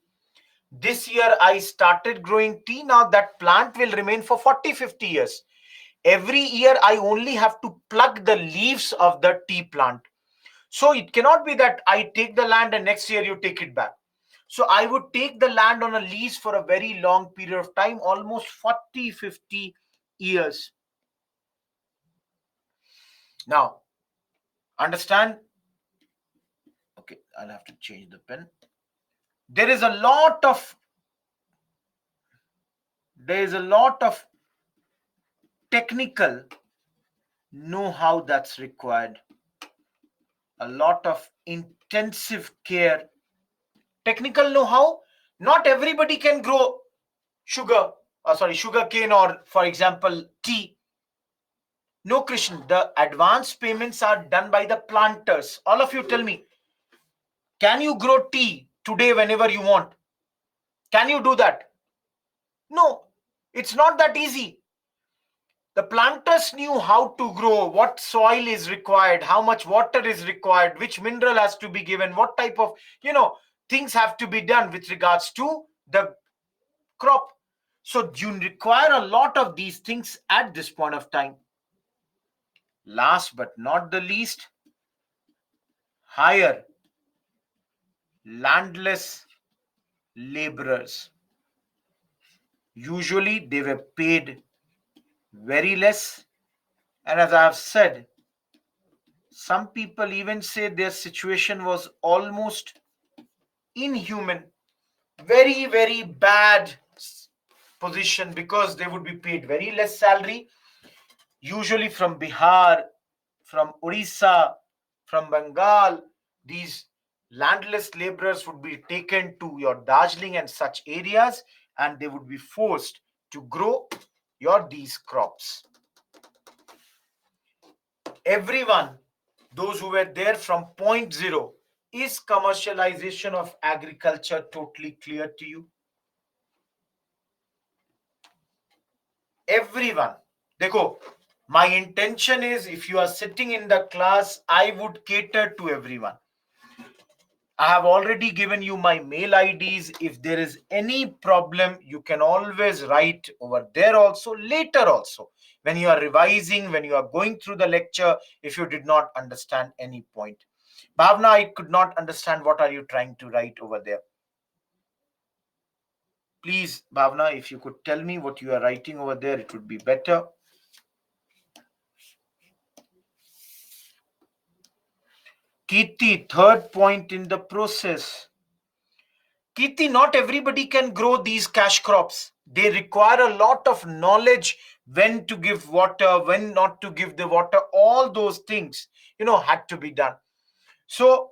this year I started growing tea, now that plant will remain for 40, 50 years. Every year I only have to pluck the leaves of the tea plant. So it cannot be that I take the land and next year you take it back. So I would take the land on a lease for a very long period of time, almost 40, 50 years. Now, understand? Okay, I'll have to change the pen. There is a lot of technical know-how that's required, a lot of intensive care, technical know-how. Not everybody can grow sugar cane, or for example tea. No, Krishna, the advance payments are done by the planters. All of you tell me, can you grow tea today whenever you want? Can you do that? No, it's not that easy. The planters knew how to grow, what soil is required, how much water is required, which mineral has to be given, what type of, things have to be done with regards to the crop. So you require a lot of these things at this point of time. Last but not the least, hire landless laborers. Usually they were paid very less, and as I have said, some people even say their situation was almost inhuman, very, very bad position, because they would be paid very less salary, usually from Bihar, from Orissa, from Bengal. These landless laborers would be taken to your Darjeeling and such areas, and they would be forced to grow these crops. Everyone, those who were there from point zero, is commercialization of agriculture totally clear to you? Everyone. Dekho, my intention is, if you are sitting in the class, I would cater to everyone. I have already given you my mail IDs. If there is any problem, you can always write over there also, later also. When you are revising, when you are going through the lecture, if you did not understand any point. Bhavna, I could not understand what are you trying to write over there. Please, Bhavna, if you could tell me what you are writing over there, it would be better. Kirti, third point in the process. Kirti, not everybody can grow these cash crops. They require a lot of knowledge, when to give water, when not to give the water. All those things, had to be done. So,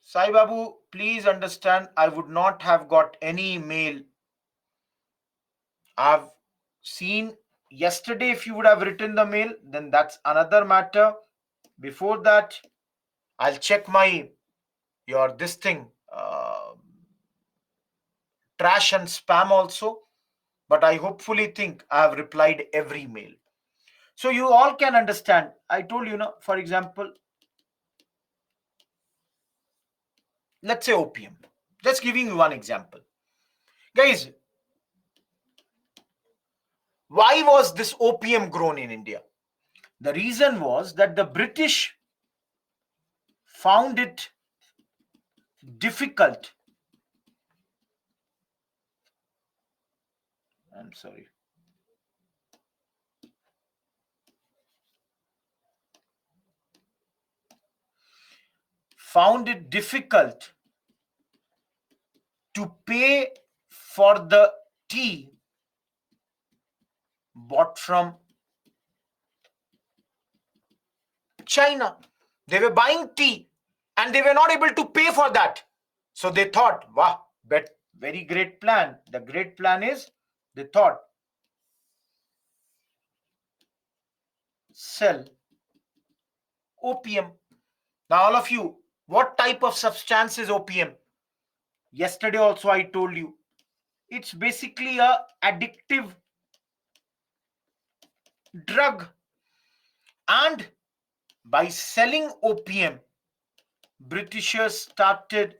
Sai Babu, please understand, I would not have got any mail. I've seen yesterday, if you would have written the mail, then that's another matter. Before that, I'll check this thing, trash and spam also. But I hopefully think I have replied every mail. So you all can understand. I told you, for example, let's say opium. Just giving you one example. Guys, why was this opium grown in India? The reason was that the British found it difficult. I'm sorry. Found it difficult to pay for the tea bought from China. They were buying tea and they were not able to pay for that. So they thought, wow, very great plan. The great plan is, they thought, sell opium. Now, all of you, what type of substance is opium? Yesterday also I told you, it's basically a addictive drug. And by selling opium, Britishers started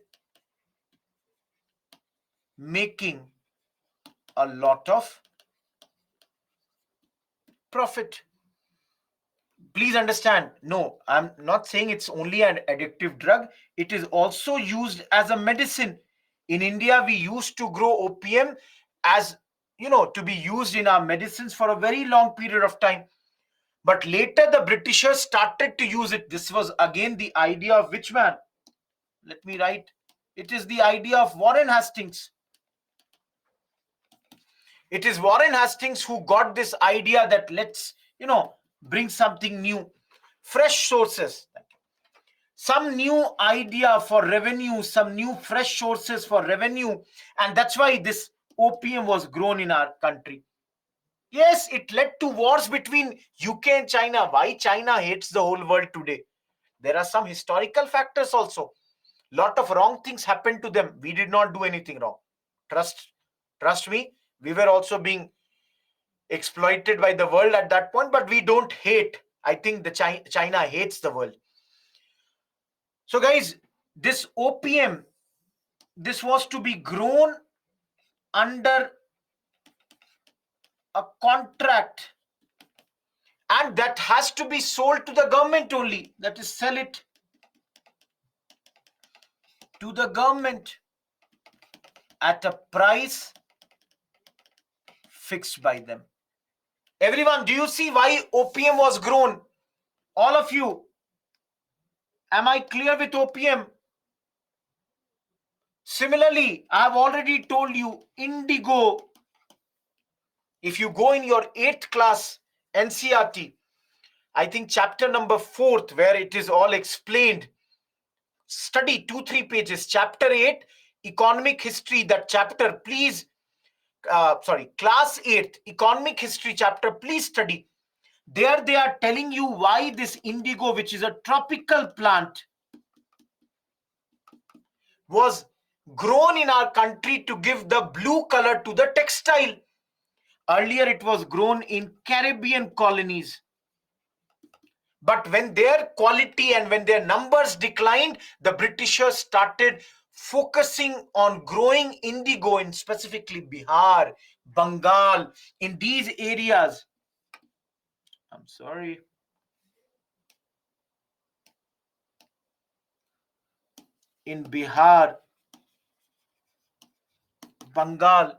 making a lot of profit. Please understand, no, I'm not saying it's only an addictive drug. It is also used as a medicine. In India, we used to grow opium as, to be used in our medicines for a very long period of time. But later, the Britishers started to use it. This was again the idea of which man? Let me write. It is the idea of Warren Hastings. It is Warren Hastings who got this idea that let's, bring something new, fresh sources, some new idea for revenue, some new fresh sources for revenue. And that's why this opium was grown in our country. Yes, it led to wars between UK and China. Why China hates the whole world today? There are some historical factors also. Lot of wrong things happened to them. We did not do anything wrong. Trust me, we were also being exploited by the world at that point, but we don't hate. I think the China hates the world. So guys, this opium, this was to be grown under a contract, and that has to be sold to the government only. That is, sell it to the government at a price fixed by them. Everyone, do you see why opium was grown? All of you, am I clear with opium? Similarly, I have already told you, indigo. If you go in your 8th class NCRT, I think chapter number 4th, where it is all explained, study 2-3 pages, chapter 8, economic history, that chapter, please, class 8, economic history chapter, please study. There they are telling you why this indigo, which is a tropical plant, was grown in our country to give the blue color to the textile. Earlier it was grown in Caribbean colonies. But when their quality and when their numbers declined, the Britishers started focusing on growing indigo in specifically Bihar, Bengal, in these areas. I'm sorry. In Bihar, Bengal.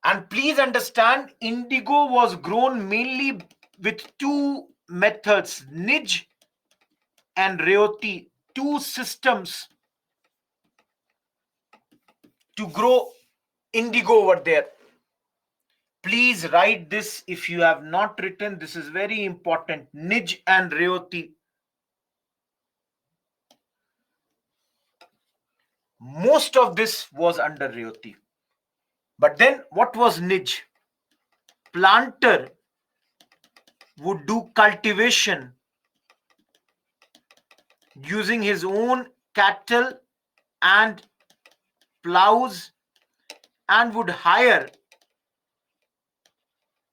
And please understand, indigo was grown mainly with two methods, Nij and Rayoti, two systems to grow indigo over there. Please write this if you have not written. This is very important. Nij and Rayoti. Most of this was under Rayoti. But then what was Nij? Planter would do cultivation using his own cattle and plows and would hire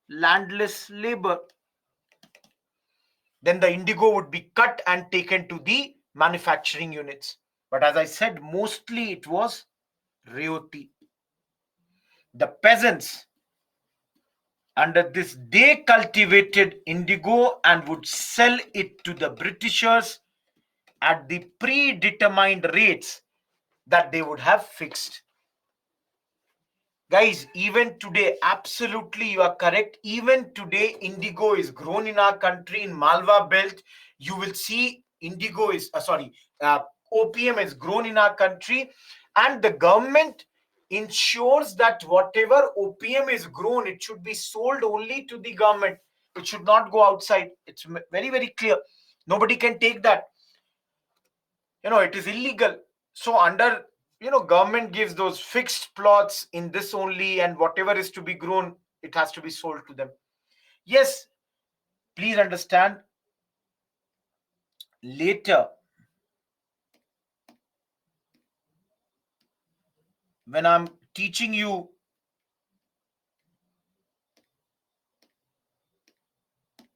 landless labor. Then the indigo would be cut and taken to the manufacturing units. But as I said, mostly it was Rayoti. The peasants under this, they cultivated indigo and would sell it to the Britishers at the predetermined rates that they would have fixed. Guys, even today, absolutely you are correct. Even today, indigo is grown in our country in Malwa belt. You will see indigo is, opium is grown in our country, and the government ensures that whatever opium is grown, it should be sold only to the government. It should not go outside. It's very, very clear. Nobody can take that. It is illegal. So under, government gives those fixed plots in this only, and whatever is to be grown, it has to be sold to them. Yes, please understand, later when I'm teaching you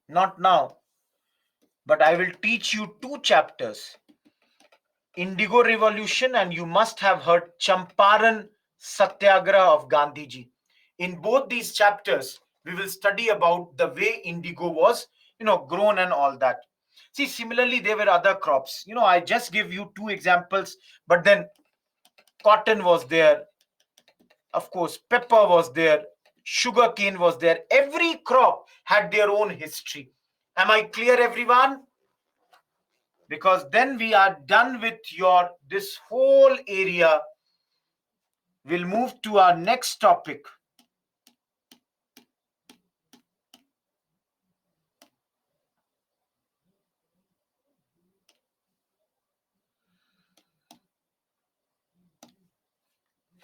not now, but I will teach you two chapters, Indigo Revolution, and you must have heard Champaran Satyagraha of Gandhiji. In both these chapters, we will study about the way indigo was, grown and all that. See, similarly, there were other crops. I just give you two examples, but then cotton was there, of course, pepper was there, sugar cane was there. Every crop had their own history. Am I clear, everyone? Because then we are done with your this whole area. We'll move to our next topic.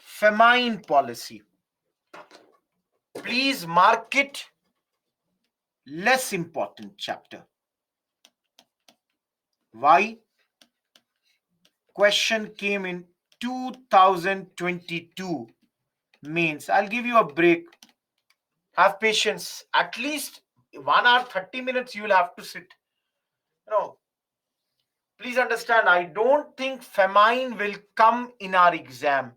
Famine policy. Please mark it less important chapter. Why? Question came in 2022 means. I'll give you a break. Have patience. At least 1 hour 30 minutes you will have to sit. Please understand, I don't think famine will come in our exam,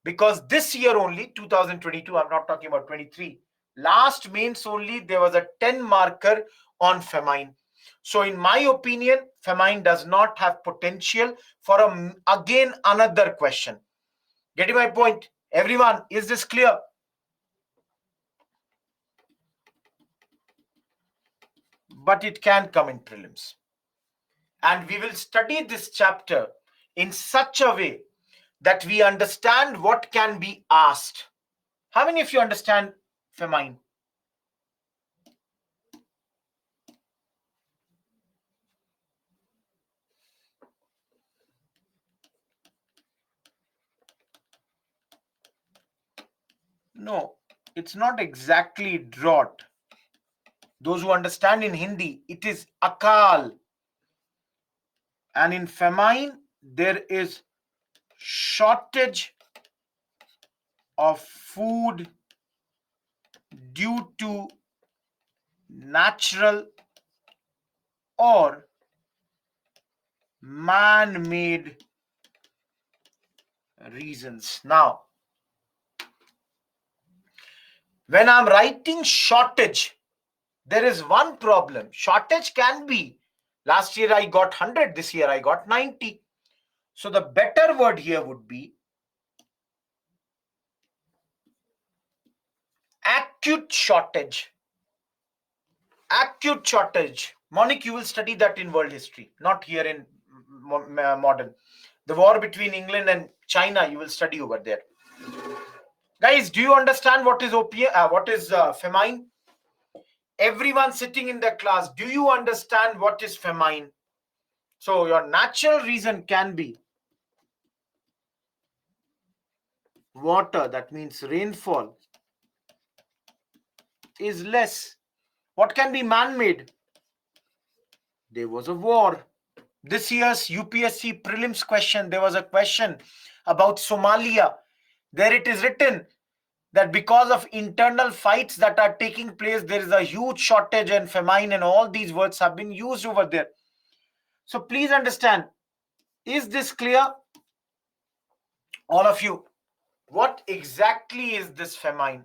because this year only 2022, I'm not talking about 23, last mains only there was a 10 marker on famine. So in my opinion, famine does not have potential for again another question. Getting my point, everyone? Is this clear? But it can come in prelims, and we will study this chapter in such a way that we understand what can be asked. How many of you understand famine? No, it's not exactly drought. Those who understand in Hindi, it is akal. And in famine, there is shortage of food due to natural or man-made reasons. Now, when I'm writing shortage, there is one problem. Shortage can be, last year I got 100, this year I got 90. So the better word here would be acute shortage. Acute shortage. Monique, you will study that in world history, not here in modern. The war between England and China, you will study over there. Guys, do you understand what is famine? Everyone sitting in the class, do you understand what is famine? So your natural reason can be water, that means rainfall is less. What can be man-made? There was a war. This year's UPSC prelims question, there was a question about Somalia. There it is written that because of internal fights that are taking place, there is a huge shortage and famine, and all these words have been used over there. So please understand, is this clear? All of you, what exactly is this famine?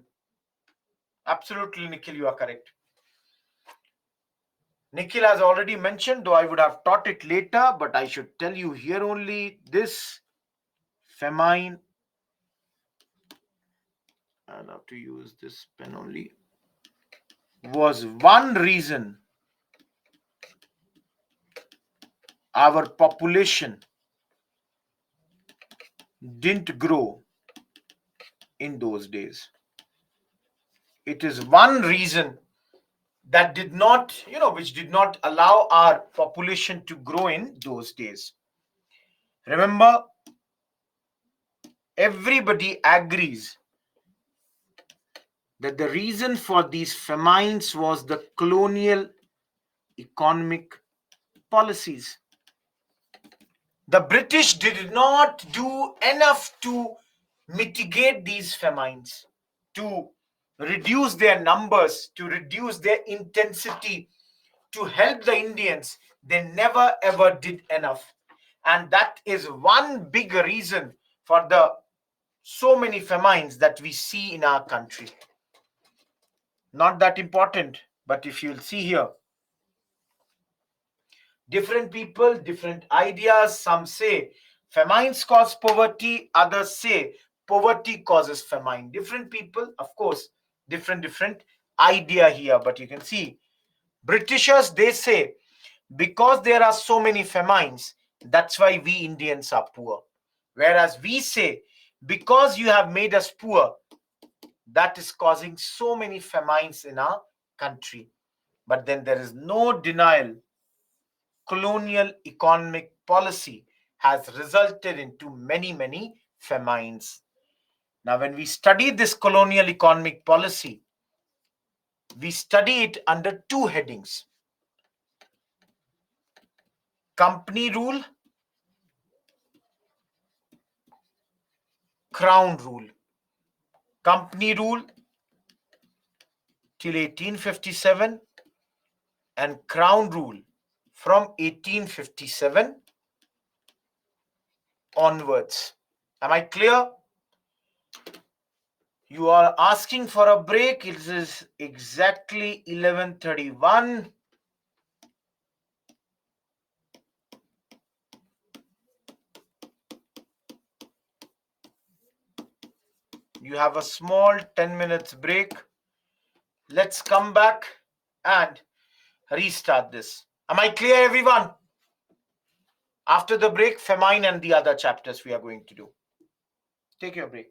Absolutely, Nikhil, you are correct. Nikhil has already mentioned, though I would have taught it later, but I should tell you here only, this famine, I'll have to use this pen only, was one reason our population didn't grow in those days. It is one reason that did not, which did not allow our population to grow in those days. Remember, everybody agrees that the reason for these famines was the colonial economic policies. The British did not do enough to mitigate these famines, to reduce their numbers, to reduce their intensity, to help the Indians, they never ever did enough. And that is one big reason for the so many famines that we see in our country. Not that important, but if you'll see here, different people, different ideas. Some say famines cause poverty, others say poverty causes famine. Different people, of course, different idea here. But you can see Britishers, they say because there are so many famines, that's why we Indians are poor. Whereas we say because you have made us poor, that is causing so many famines in our country. But then there is no denial colonial economic policy has resulted into many famines. Now, when we study this colonial economic policy, we study it under two headings: company rule, crown rule. Company rule till 1857 and crown rule from 1857 onwards. Am I clear? You are asking for a break. It is exactly 11:31. You have a small 10 minutes break. Let's come back and restart this. Am I clear, everyone? After the break, famine and the other chapters we are going to do. Take your break.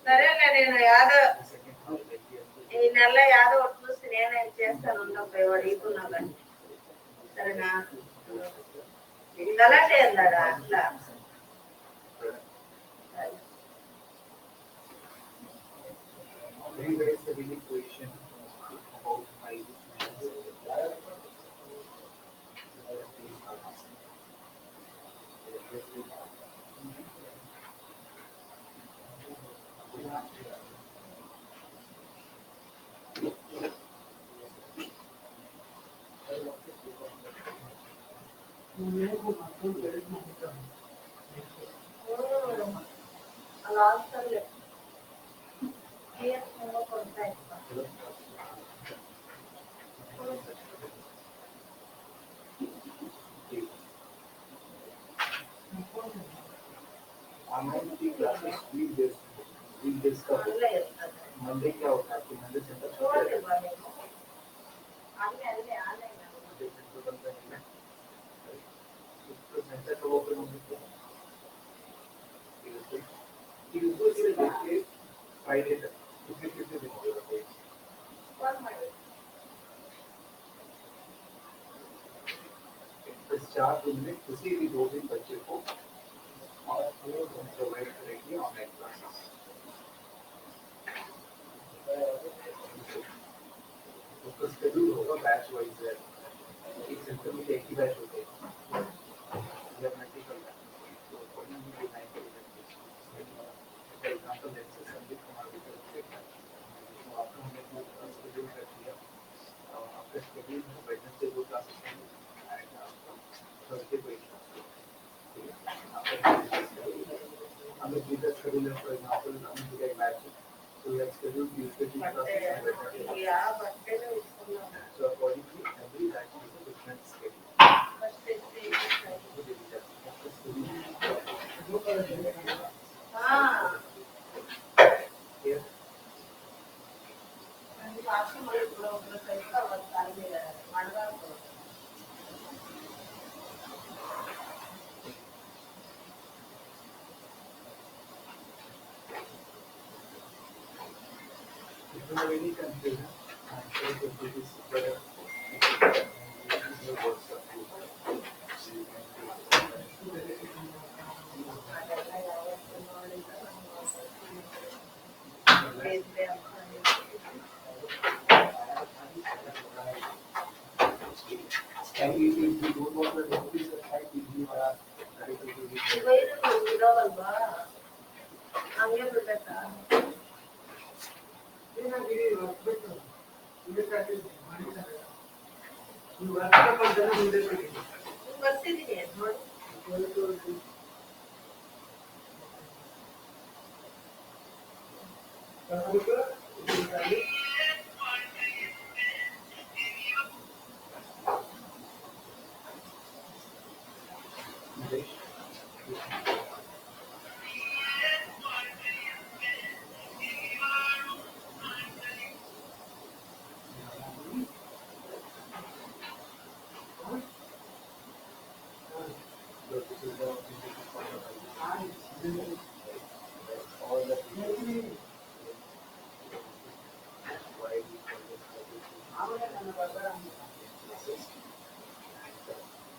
సరేలే నేను యాదో ఈ నెల యాదో ఒకటి చూసి నేనే చేస్తాను ఉన్నప్పుడు అడుగుతున్నా కానీ సరేనా గలాటే అన్నాడా అట్లా అలా అవసరం ऑनलाइन की क्लासेस वीक डेज का मंडे क्या होता है कि मंडे सेंटर చూడండి బాగా అన్నీ అన్నీ ఆన్లైన్ तो सेंटर कब ओपन होंगे ट्यूसडे से लेके फ्राइडे तक कितने दिन होगा इस 4 दिन में किसी भी 2 दिन बच्चे को और प्रोवाइड करेंगे ऑनलाइन क्लासेस उसका शेड्यूल होगा बैच वाइज है एक सेंटर में एक ही बैच होते हैं या मल्टीपल बैच तो according to design for example let's say Sandeep Kumar की तरफ से तो आपको हमने पूरा शेड्यूल कर दिया आपका शेड्यूल है वेडनेसडे 2 क्लासेस एंड थर्सडे को एक class I'm a teacher scheduler, for example, I'm a teacher batch. So we have scheduled Tuesday to classes and Wednesday. So accordingly, every batch is a different schedule. Here. If you have any confusion, I'm sure that this is better. And if you don't want to do this, I give you a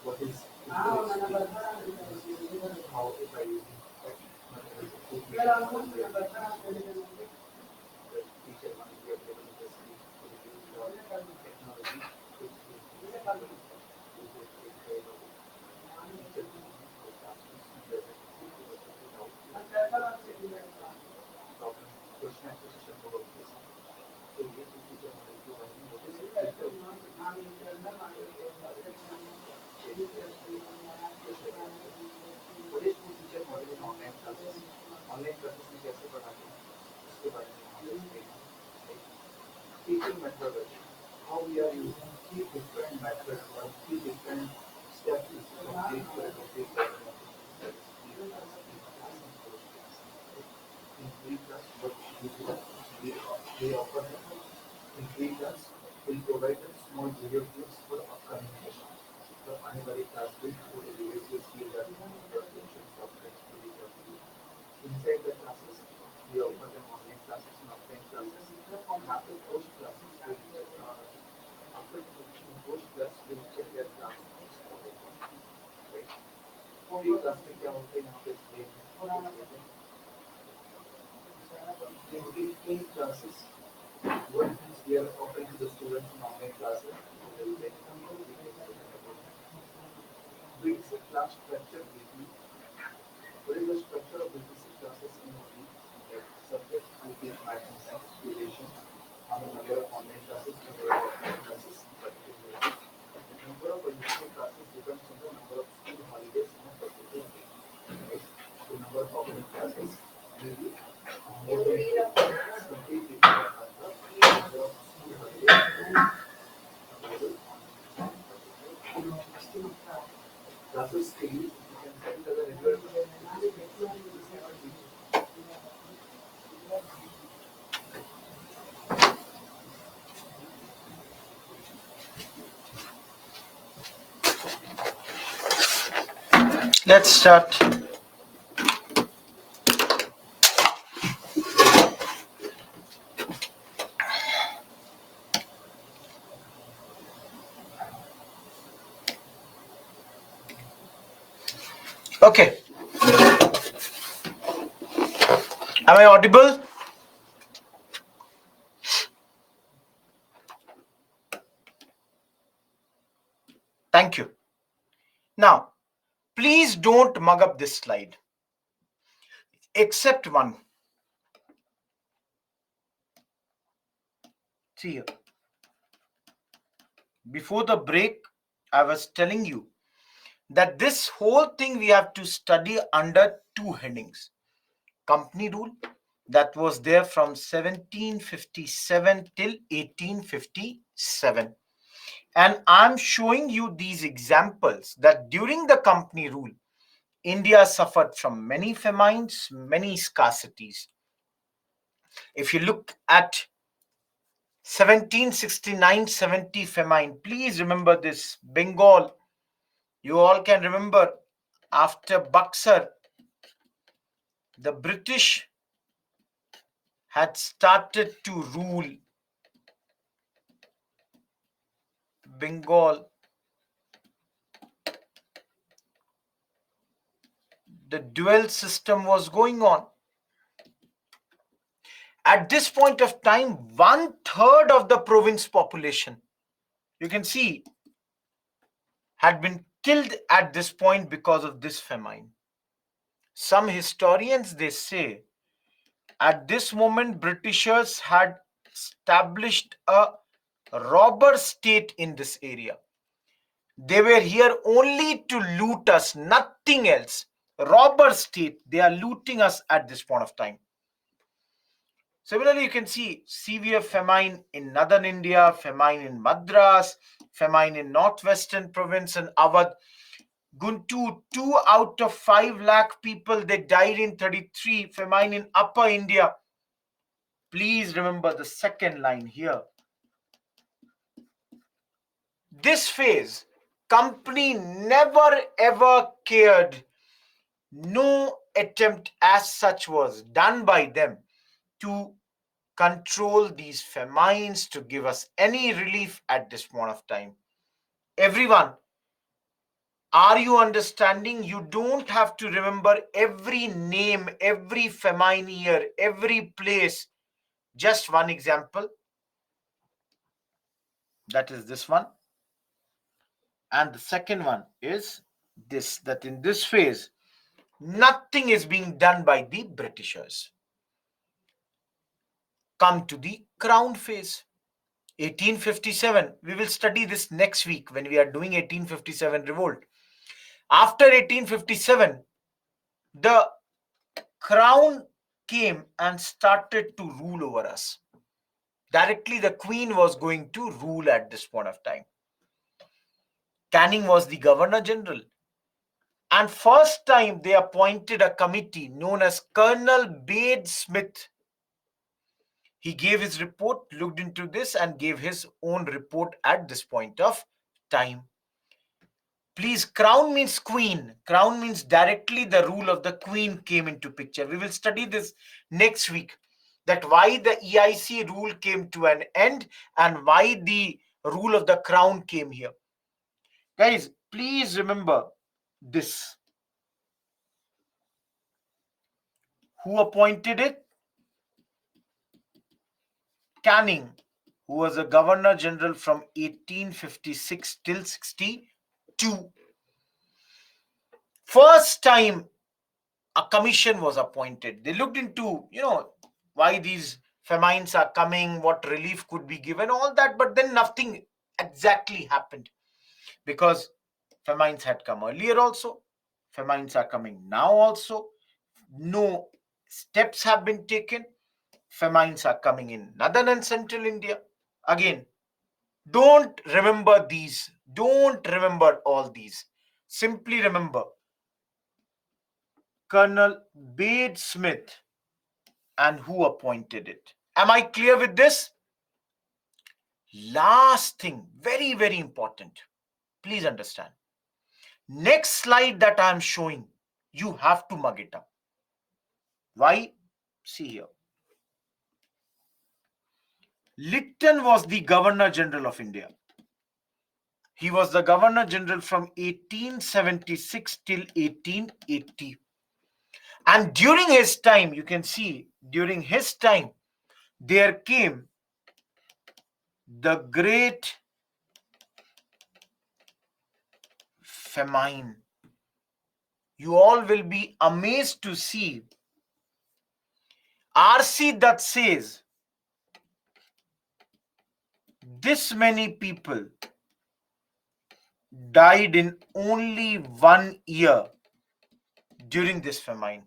what is how if I use teacher one is technology online classes में कैसे पढ़ाते हैं उसके बारे में हम teaching methodology how we are using three different methods or three different Statues complete for a complete pattern of that is pre-class, pre-class, and post-class. In pre-class, what we do, we offer them in pre-class, we'll provide them small video clips for upcoming sessions. The anybody class will go to the various field learning, introduction, software, inside the classes, we offer them online classes and offline classes. And after post classes, after post class, we'll check their class notes for the right. Pre class में क्या होता है यहाँ पे explain in classes, what we are offering to the students in online classes. We is a class structure weekly. What is the structure of BPC classes in a week? Like subject will be math and science, duration, and the number of online classes, number of offline classes, particular. The number of additional classes depends on the number of school holidays in a particular week. Right? The number of offline classes will be more than simply dependent on the number of school holidays available on particular classes daily. You can set it as a regular. Let's start. Okay. Am I audible? Thank you. Now, please don't mug up this slide. Except one. See here. Before the break, I was telling you that this whole thing we have to study under two headings. Company rule, that was there from 1757 till 1857. And I'm showing you these examples that during the company rule, India suffered from many famines, many scarcities. If you look at 1769-70 famine, please remember this. Bengal, you all can remember, after Buxar, the British had started to rule Bengal. The dual system was going on. At this point of time, 1/3 of the province population, you can see, had been killed at this point because of this famine. Some historians, they say, at this moment, Britishers had established a robber state in this area. They were here only to loot us, nothing else. Robber state, they are looting us at this point of time. Similarly, you can see severe famine in northern India, famine in Madras, famine in northwestern province and Awadh. Guntur, 2 out of 5 lakh people, they died in 33, famine in upper India. Please remember the second line here. This phase, company never ever cared. No attempt as such was done by them to control these famines, to give us any relief at this point of time. Everyone, are you understanding? You don't have to remember every name, every famine year, every place. Just one example. That is this one. And the second one is this, that in this phase, nothing is being done by the Britishers. Come to the crown phase. 1857. We will study this next week when we are doing 1857 revolt. After 1857, the crown came and started to rule over us. Directly, the queen was going to rule at this point of time. Canning was the Governor General. And first time they appointed a committee known as Colonel Bade Smith. He gave his report, looked into this, and gave his own report at this point of time. Please, crown means queen. Crown means directly the rule of the queen came into picture. We will study this next week, that why the EIC rule came to an end and why the rule of the crown came here. Guys, please remember this. Who appointed it? Canning, who was a Governor General from 1856 till 62. First time a commission was appointed. They looked into, why these famines are coming, what relief could be given, all that, but then nothing exactly happened because famines had come earlier also. Famines are coming now also. No steps have been taken. Famines are coming in northern and central India. Again, don't remember these. Don't remember all these. Simply remember Colonel Bade Smith and who appointed it. Am I clear with this? Last thing, very, very important. Please understand. Next slide that I am showing, you have to mug it up. Why? See here. Lytton was the Governor General of India. He was the Governor General from 1876 till 1880. And during his time, you can see, during his time, there came the Great Famine. You all will be amazed to see RC that says this many people died in only 1 year during this famine.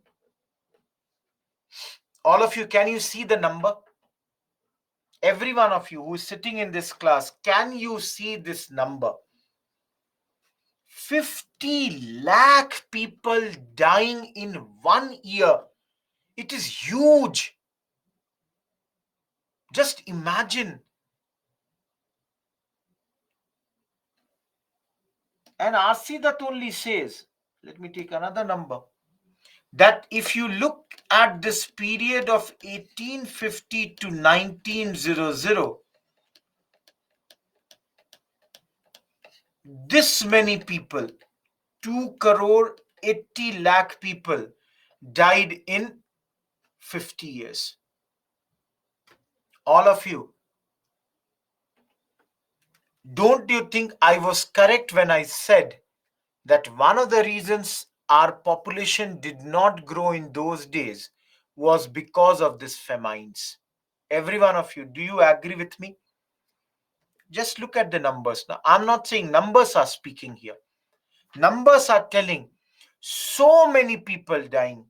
All of you, can you see the number? Every one of you who is sitting in this class, can you see this number? 50 lakh people dying in 1 year. It is huge. Just imagine. And RC that only says, let me take another number, that if you look at this period of 1850 to 1900, this many people, 2 crore 80 lakh people died in 50 years. All of you, don't you think I was correct when I said that one of the reasons our population did not grow in those days was because of these famines? Every one of you, do you agree with me? Just look at the numbers now. I'm not saying numbers are speaking here. Numbers are telling so many people dying.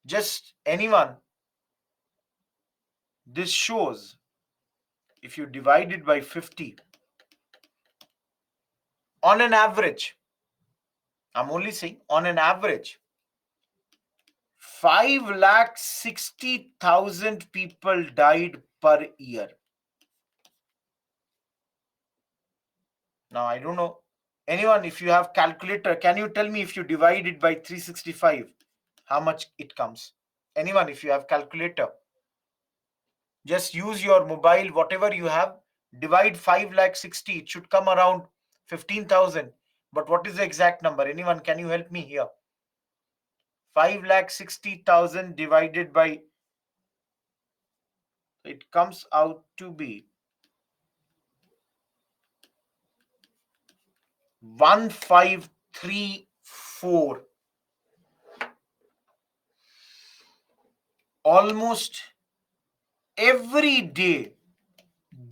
Just anyone. This shows, if you divide it by 50, on an average, I'm only saying on an average, 5,60,000 people died per year. Now, I don't know. Anyone, if you have calculator, can you tell me if you divide it by 365, how much it comes? Anyone, if you have calculator, just use your mobile, whatever you have, divide 5,60,000. It should come around 15,000. But what is the exact number? Anyone, can you help me here? 5,60,000 divided by, it comes out to be 1,534. Almost every day,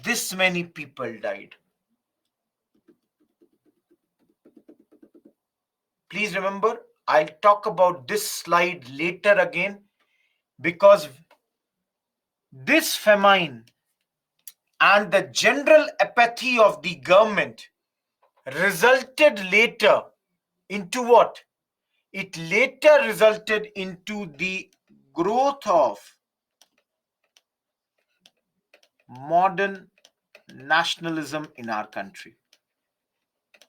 this many people died. Please remember, I'll talk about this slide later again, because this famine and the general apathy of the government resulted later into what? It later resulted into the growth of modern nationalism in our country.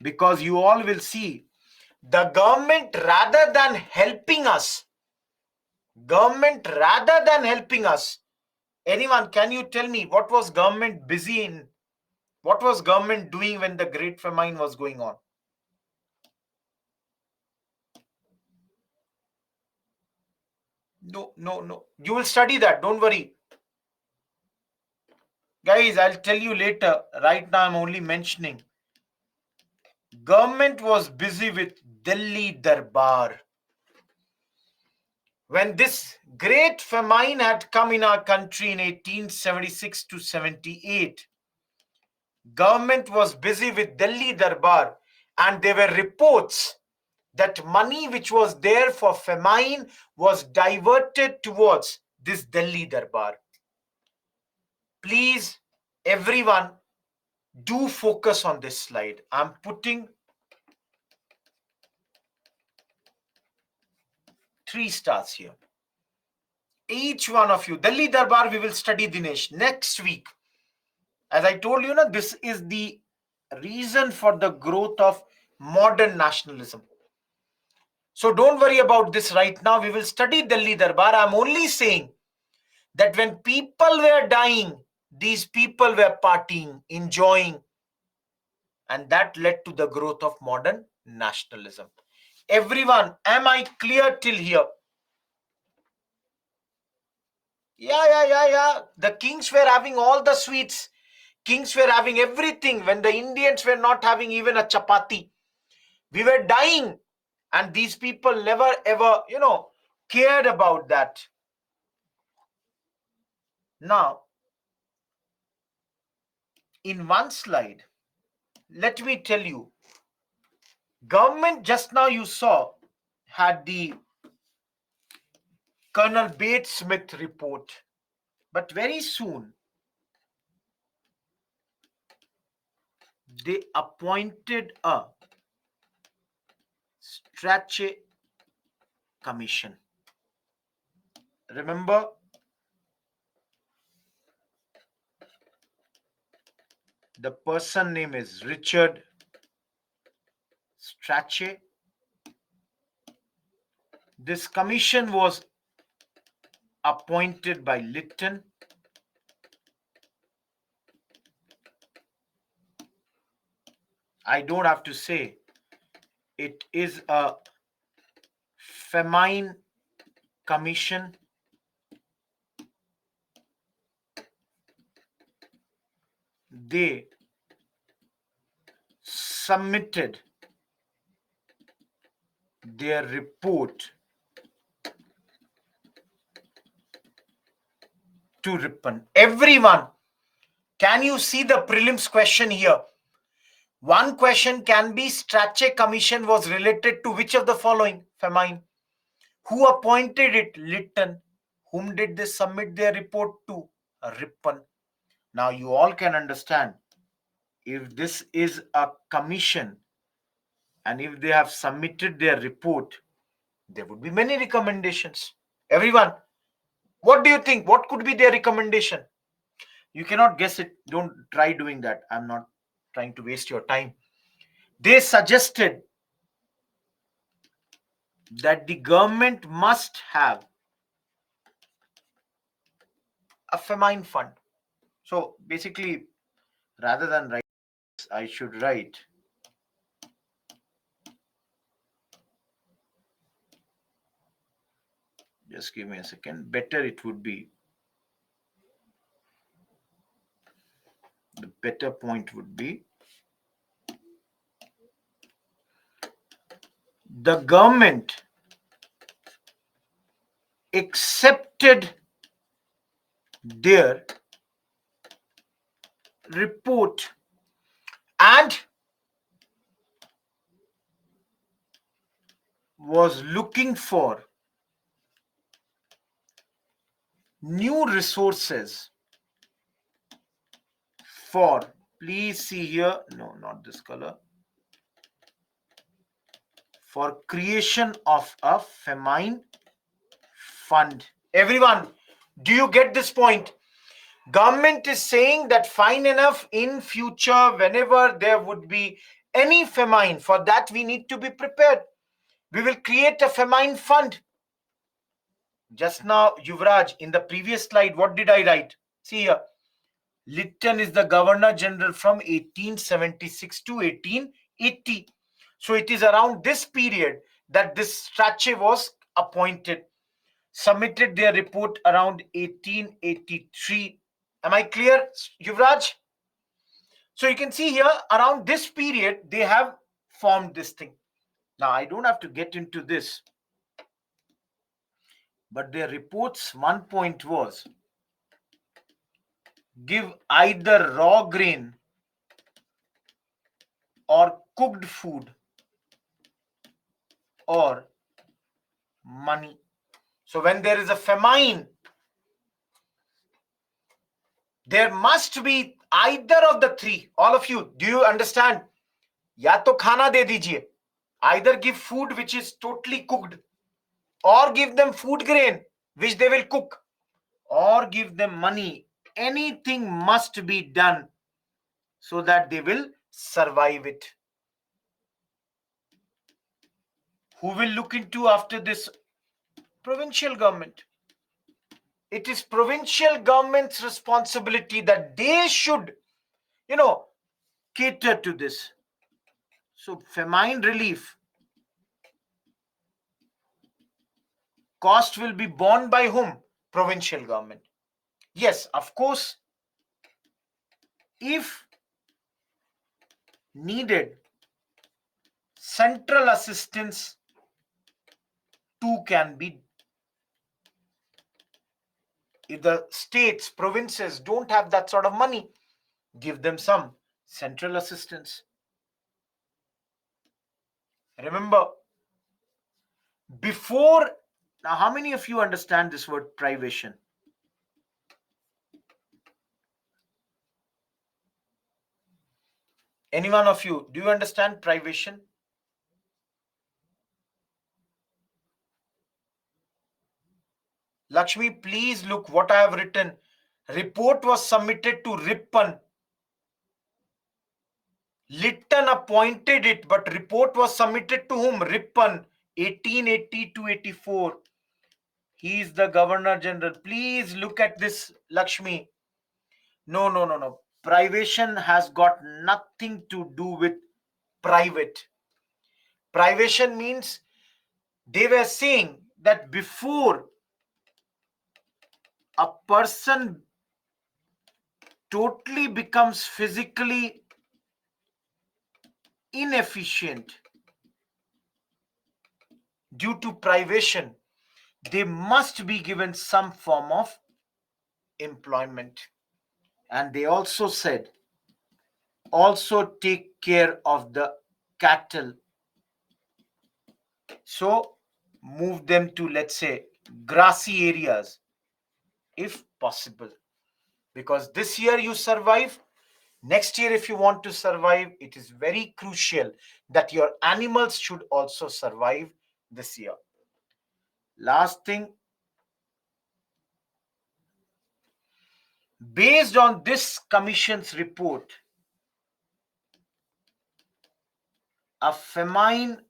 Because you all will see the government rather than helping us, anyone, can you tell me what was government busy in? What was government doing when the Great Famine was going on? No. You will study that. Don't worry. Guys, I'll tell you later. Right now, I'm only mentioning. Government was busy with Delhi Darbar. When this great famine had come in our country in 1876 to 78, government was busy with Delhi Darbar, and there were reports that money which was there for famine was diverted towards this Delhi Darbar. Please, everyone, do focus on this slide. I'm putting 3 stars here. Each one of you. Delhi Darbar, we will study, Dinesh, next week. As I told you, this is the reason for the growth of modern nationalism. So don't worry about this right now. We will study Delhi Darbar. I'm only saying that when people were dying, these people were partying, enjoying, and that led to the growth of modern nationalism. Everyone, am I clear till here? Yeah. The kings were having all the sweets. Kings were having everything when the Indians were not having even a chapati. We were dying, and these people never ever, cared about that. Now, in one slide, let me tell you, government just now you saw had the Colonel Bates Smith report, but very soon they appointed a Strachey commission. Remember, the person name is Richard Strachey. This commission was appointed by Lytton. I don't have to say, it is a famine commission. They submitted their report to Ripon. Everyone, can you see the prelims question here? One question can be, Strachey commission was related to which of the following? Famine. Who appointed it? Lytton. Whom did they submit their report to? Ripon. Now you all can understand, if this is a commission and if they have submitted their report, there would be many recommendations. Everyone, what do you think? What could be their recommendation? You cannot guess it. Don't try doing that. I'm not trying to waste your time. They suggested that the government must have a famine fund. So basically, rather than write, I should write just give me a second. Better it would be, the better point would be, the government accepted their report and was looking for new resources for, please see here, no, not this color, for creation of a famine fund. Everyone, do you get this point? Government is saying that fine enough, in future whenever there would be any famine, for that we need to be prepared. We will create a famine fund. Just now, Yuvraj, in the previous slide, what did I write? See here, Lytton is the Governor General from 1876 to 1880. So it is around this period that this Strachey was appointed, submitted their report around 1883. Am I clear, Yuvraj? So you can see here, around this period, they have formed this thing. Now, I don't have to get into this, but their report's one point was give either raw grain or cooked food or money. So when there is a famine, there must be either of the three. All of you, do you understand? Ya to khana de dijiye. Either give food which is totally cooked, or give them food grain which they will cook, or give them money. Anything must be done so that they will survive it. Who will look into after this? Provincial government. It is provincial government's responsibility that they should, cater to this. So famine relief cost will be borne by whom? Provincial government. Yes, of course, if needed, central assistance too can be. If the states, provinces don't have that sort of money, give them some central assistance. Remember, before, now how many of you understand this word privation? Any one of you, do you understand privation? Lakshmi, please look what I have written. Report was submitted to Ripon. Lytton appointed it, but report was submitted to whom? Ripon, 1880 to 84. He is the Governor General. Please look at this, Lakshmi. No. Privation has got nothing to do with private. Privation means they were saying that before a person totally becomes physically inefficient due to privation, they must be given some form of employment. And they also said, also take care of the cattle. So move them to, let's say, grassy areas if possible. Because this year you survive, next year if you want to survive, it is very crucial that your animals should also survive this year. Last thing, based on this commission's report, a famine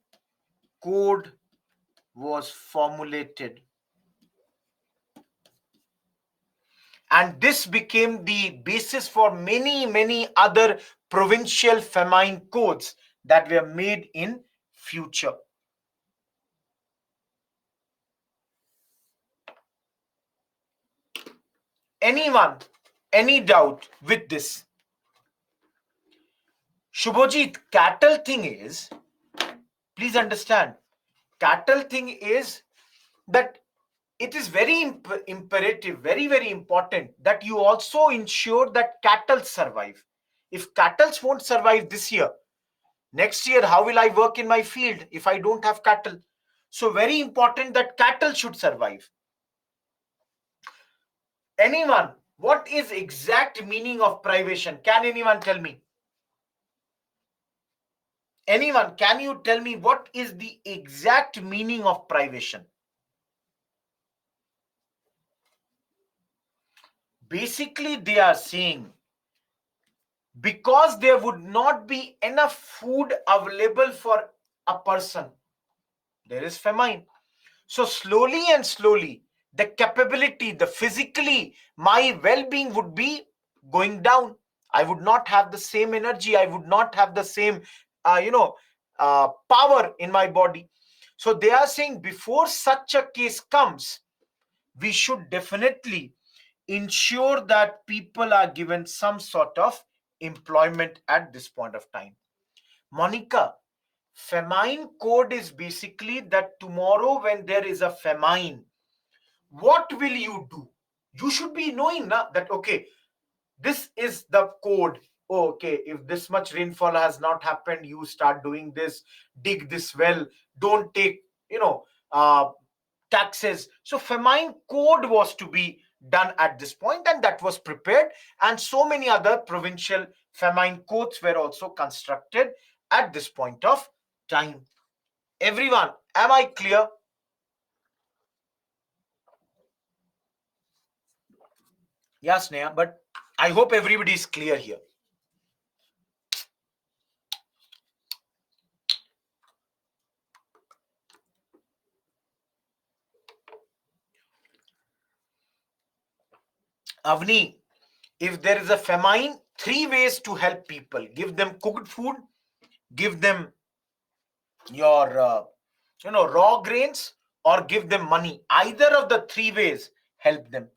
code was formulated, and this became the basis for many other provincial famine codes that were made in future. Anyone, any doubt with this? Shubhajit, cattle thing is, please understand, cattle thing is that it is very imperative, very important that you also ensure that cattle survive. If cattle won't survive this year, next year, how will I work in my field if I don't have cattle? So very important that cattle should survive. Anyone What is exact meaning of privation? Can anyone tell me? Anyone, can you tell me what is the exact meaning of privation? Basically, they are saying because there would not be enough food available for a person, there is famine. So slowly and slowly, the capability, the physically, my well-being would be going down. I would not have the same energy. I would not have the same, power in my body. So they are saying before such a case comes, we should definitely ensure that people are given some sort of employment at this point of time. Monica, famine code is basically that tomorrow when there is a famine, what will you do? You should be knowing now that, okay, this is the code. Oh, okay, if this much rainfall has not happened, you start doing this, dig this well, don't take, uh, taxes. So famine code was to be done at this point, and that was prepared, and so many other provincial famine codes were also constructed at this point of time. Everyone, am I clear? Yes, Neha, but I hope everybody is clear here. Avni, if there is a famine, three ways to help people: give them cooked food, give them your raw grains, or give them money. Either of the three ways help them.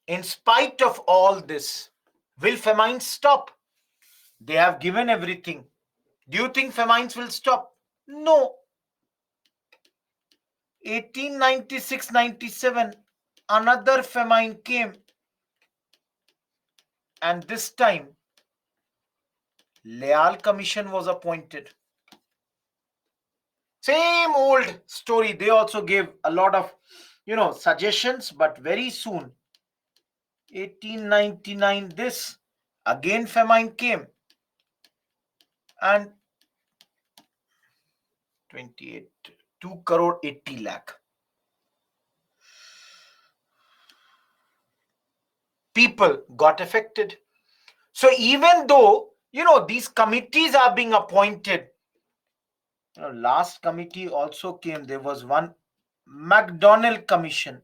In spite of all this, will famines stop? They have given everything. Do you think famines will stop? No. 1896-97, another famine came, and this time Leal Commission was appointed. Same old story. They also gave a lot of, suggestions, but very soon, 1899, this again famine came, and 28, 2 crore 80 lakh people got affected. So even though, these committees are being appointed, last committee also came. There was one McDonnell Commission.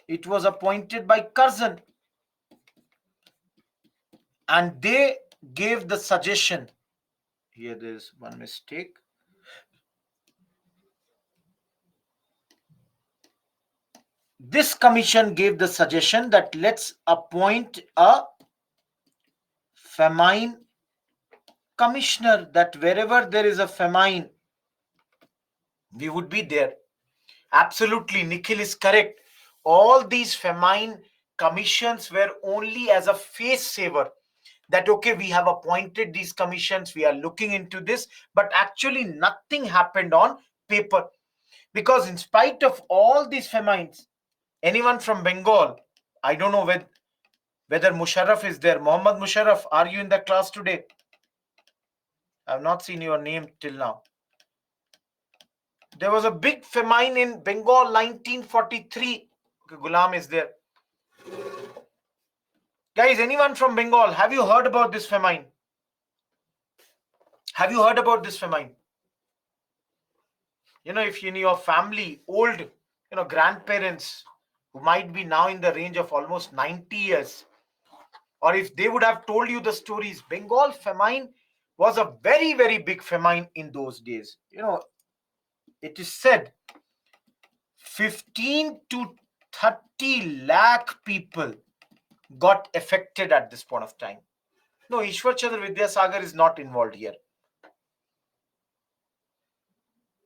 It was appointed by Curzon, and they gave the suggestion. Here there is one mistake. This commission gave the suggestion that let's appoint a famine commissioner, that wherever there is a famine, we would be there. Absolutely, Nikhil is correct. All these famine commissions were only as a face saver, that okay, we have appointed these commissions, we are looking into this, but actually nothing happened on paper. Because in spite of all these famines, anyone from Bengal, I don't know whether Musharraf is there. Mohammad Musharraf, are you in the class today? I have not seen your name till now. There was a big famine in Bengal, 1943. Okay, Gulam is there. Guys, anyone from Bengal, have you heard about this famine? Have you heard about this famine? If in your family, old, grandparents who might be now in the range of almost 90 years, or if they would have told you the stories, Bengal famine was a very, very big famine in those days. It is said 15 to 30 lakh people got affected at this point of time. No, Ishwar Chandra Vidyasagar is not involved here.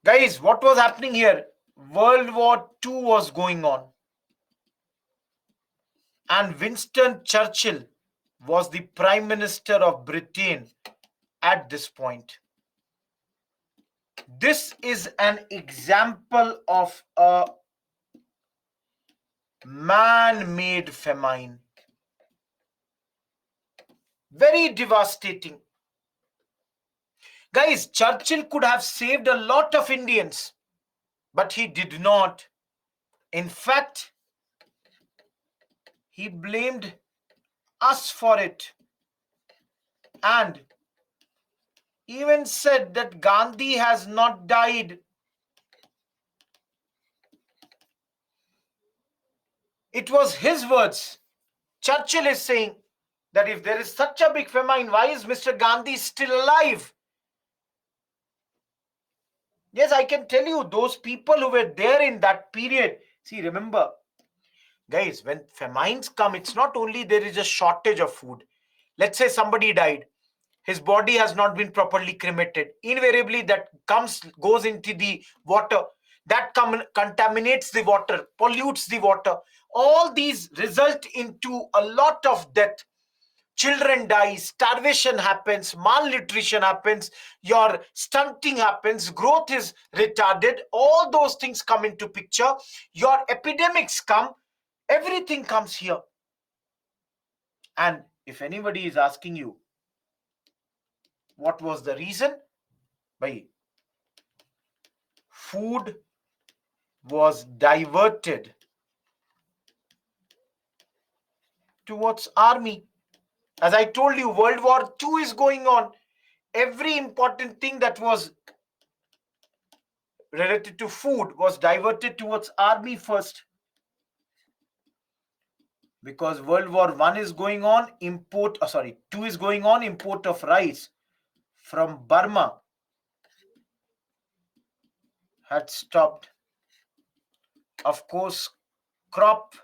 Guys, what was happening here? World War II was going on. And Winston Churchill was the Prime Minister of Britain at this point. This is an example of a man-made famine. Very devastating. Guys, Churchill could have saved a lot of Indians, but he did not. In fact, he blamed us for it and even said that Gandhi has not died. It was his words. Churchill is saying that if there is such a big famine, why is Mr. Gandhi still alive? Yes, I can tell you, those people who were there in that period. See, remember, guys, when famines come, it's not only there is a shortage of food. Let's say somebody died. His body has not been properly cremated. Invariably, that goes into the water. That contaminates the water, pollutes the water. All these result into a lot of death. Children die, starvation happens, malnutrition happens, your stunting happens, growth is retarded. All those things come into picture. Your epidemics come. Everything comes here. And if anybody is asking you what was the reason, by food was diverted towards army. As I told you, World War II is going on. Every important thing that was related to food was diverted towards army first. Because World War I is going on, II is going on, import of rice from Burma had stopped. Of course, crop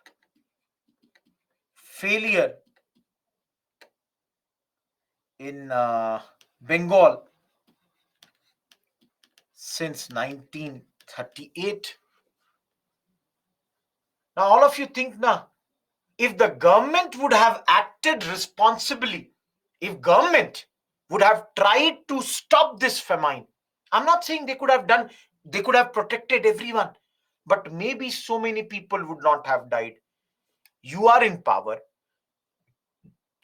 failure in Bengal since 1938. Now, all of you think now, if the government would have acted responsibly, if government would have tried to stop this famine, I'm not saying they could have protected everyone, but maybe so many people would not have died. You are in power.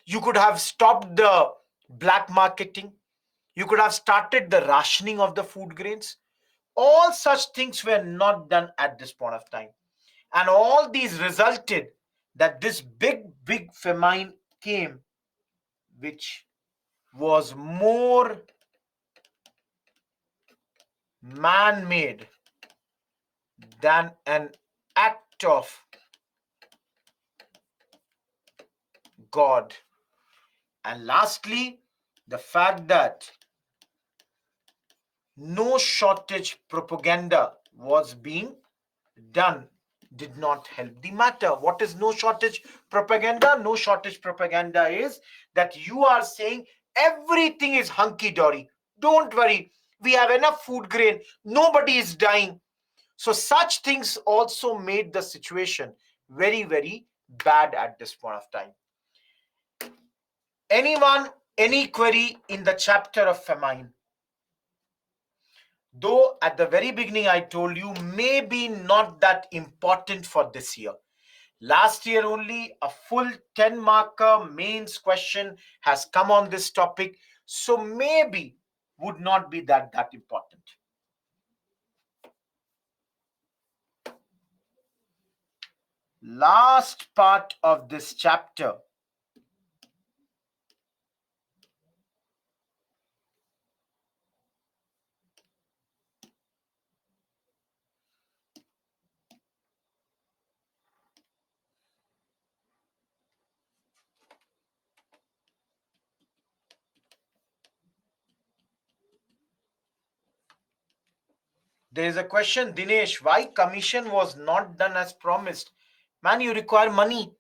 You could have stopped the black marketing. You could have started the rationing of the food grains. All such things were not done at this point of time. And all these resulted that this big famine came, which was more man-made than an act of God. And lastly, the fact that no shortage propaganda was being done did not help the matter. What is no shortage propaganda? No shortage propaganda is that you are saying everything is hunky-dory. Don't worry, we have enough food grain. Nobody is dying. So such things also made the situation very, very bad at this point of time. Anyone, any query in the chapter of famine? Though at the very beginning I told you maybe not that important for this year. Last year only a full 10 marker mains question has come on this topic. So maybe would not be that important. Last part of this chapter. There is a question, Dinesh, why commission was not done as promised? Man, you require money.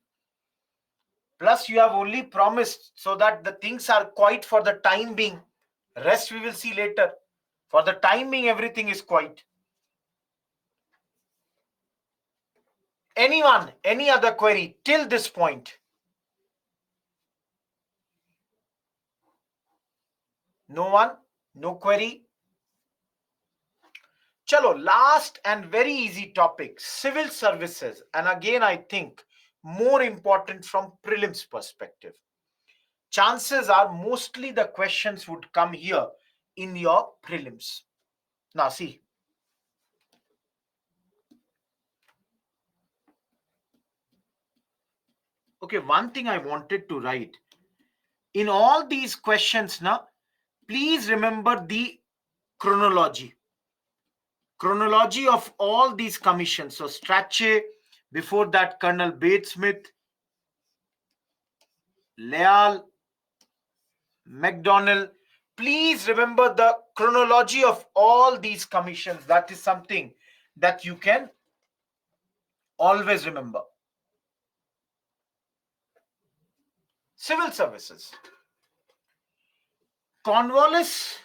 Plus, you have only promised so that the things are quiet for the time being. Rest we will see later. For the time being, everything is quiet. Anyone, any other query till this point? No one? No query? Chalo, last and very easy topic, civil services. And again, I think more important from prelims perspective. Chances are mostly the questions would come here in your prelims. Now, see. Okay, one thing I wanted to write in all these questions now, please remember the chronology. Chronology of all these commissions. So, Strachey, before that, Colonel Bates Smith, Leal, McDonnell. Please remember the chronology of all these commissions. That is something that you can always remember. Civil services. Cornwallis,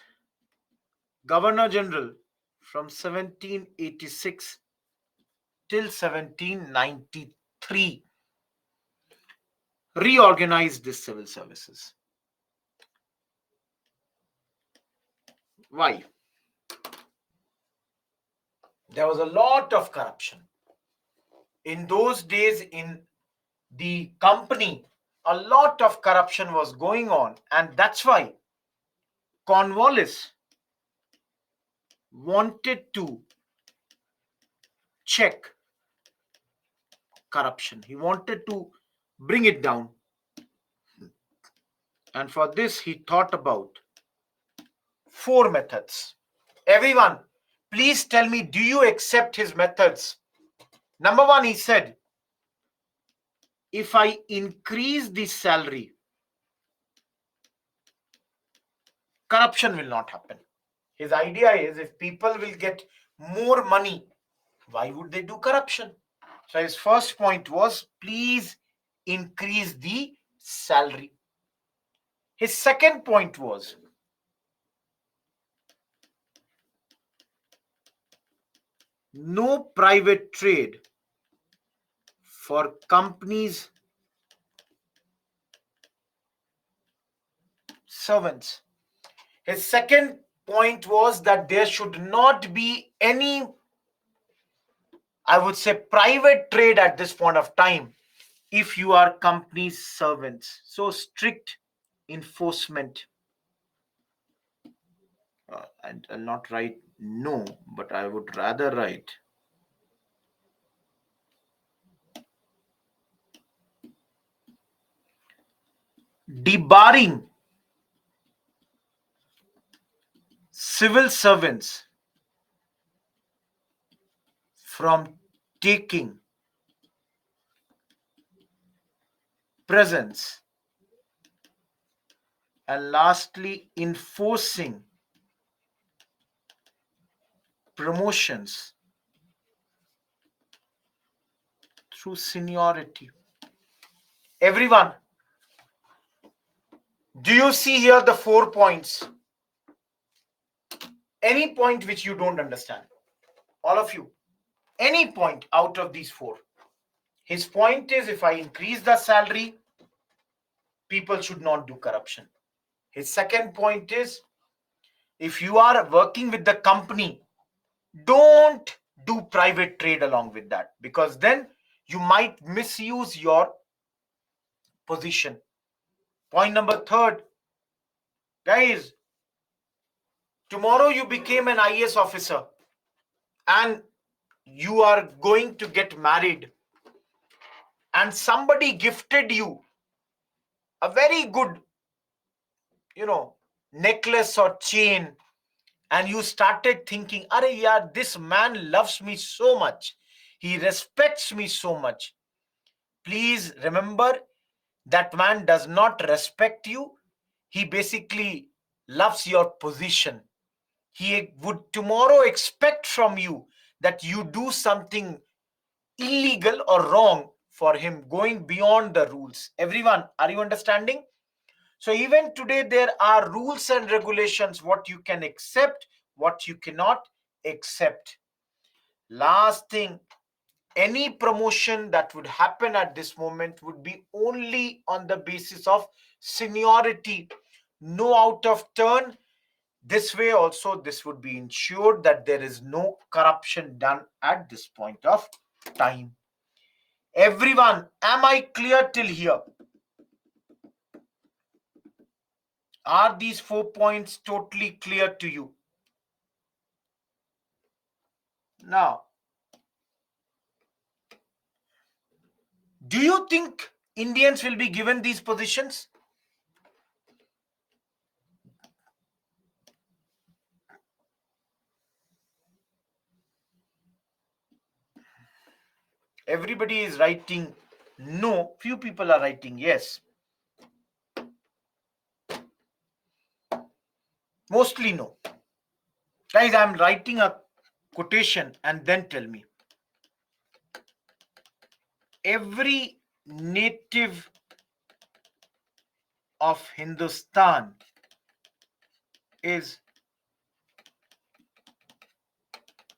Governor General from 1786 till 1793, reorganized the civil services. Why? There was a lot of corruption. In those days, in the company, a lot of corruption was going on, and that's why Cornwallis wanted to check corruption. He wanted to bring it down. And for this, he thought about 4 methods. Everyone, please tell me, do you accept his methods? Number one, he said, if I increase the salary, corruption will not happen. His idea is if people will get more money, why would they do corruption? So his first point was, please increase the salary. His second point was, no private trade for companies' servants. His second point was that there should not be any, I would say, private trade at this point of time if you are company's servants. So strict enforcement. And I'll not write no, but I would rather write debarring civil servants from taking presents, and lastly, enforcing promotions through seniority. Everyone, do you see here the 4 points? Any point which you don't understand? All of you, any point out of these 4? His point is, if I increase the salary, people should not do corruption. His second point is, if you are working with the company, don't do private trade along with that, because then you might misuse your position. Point number third, guys, tomorrow you became an IAS officer and you are going to get married, and somebody gifted you a very good, necklace or chain, and you started thinking, "Are yeah, this man loves me so much, he respects me so much." Please remember, that man does not respect you. He basically loves your position. He would tomorrow expect from you that you do something illegal or wrong for him, going beyond the rules. Everyone, are you understanding? So even today, there are rules and regulations, what you can accept, what you cannot accept. Last thing, any promotion that would happen at this moment would be only on the basis of seniority. No out of turn, This way also, this would be ensured that there is no corruption done at this point of time. Everyone, am I clear till here? Are these 4 points totally clear to you? Now, do you think Indians will be given these positions? Everybody is writing no, few people are writing yes. Mostly no. Guys, I'm writing a quotation and then tell me. Every native of Hindustan is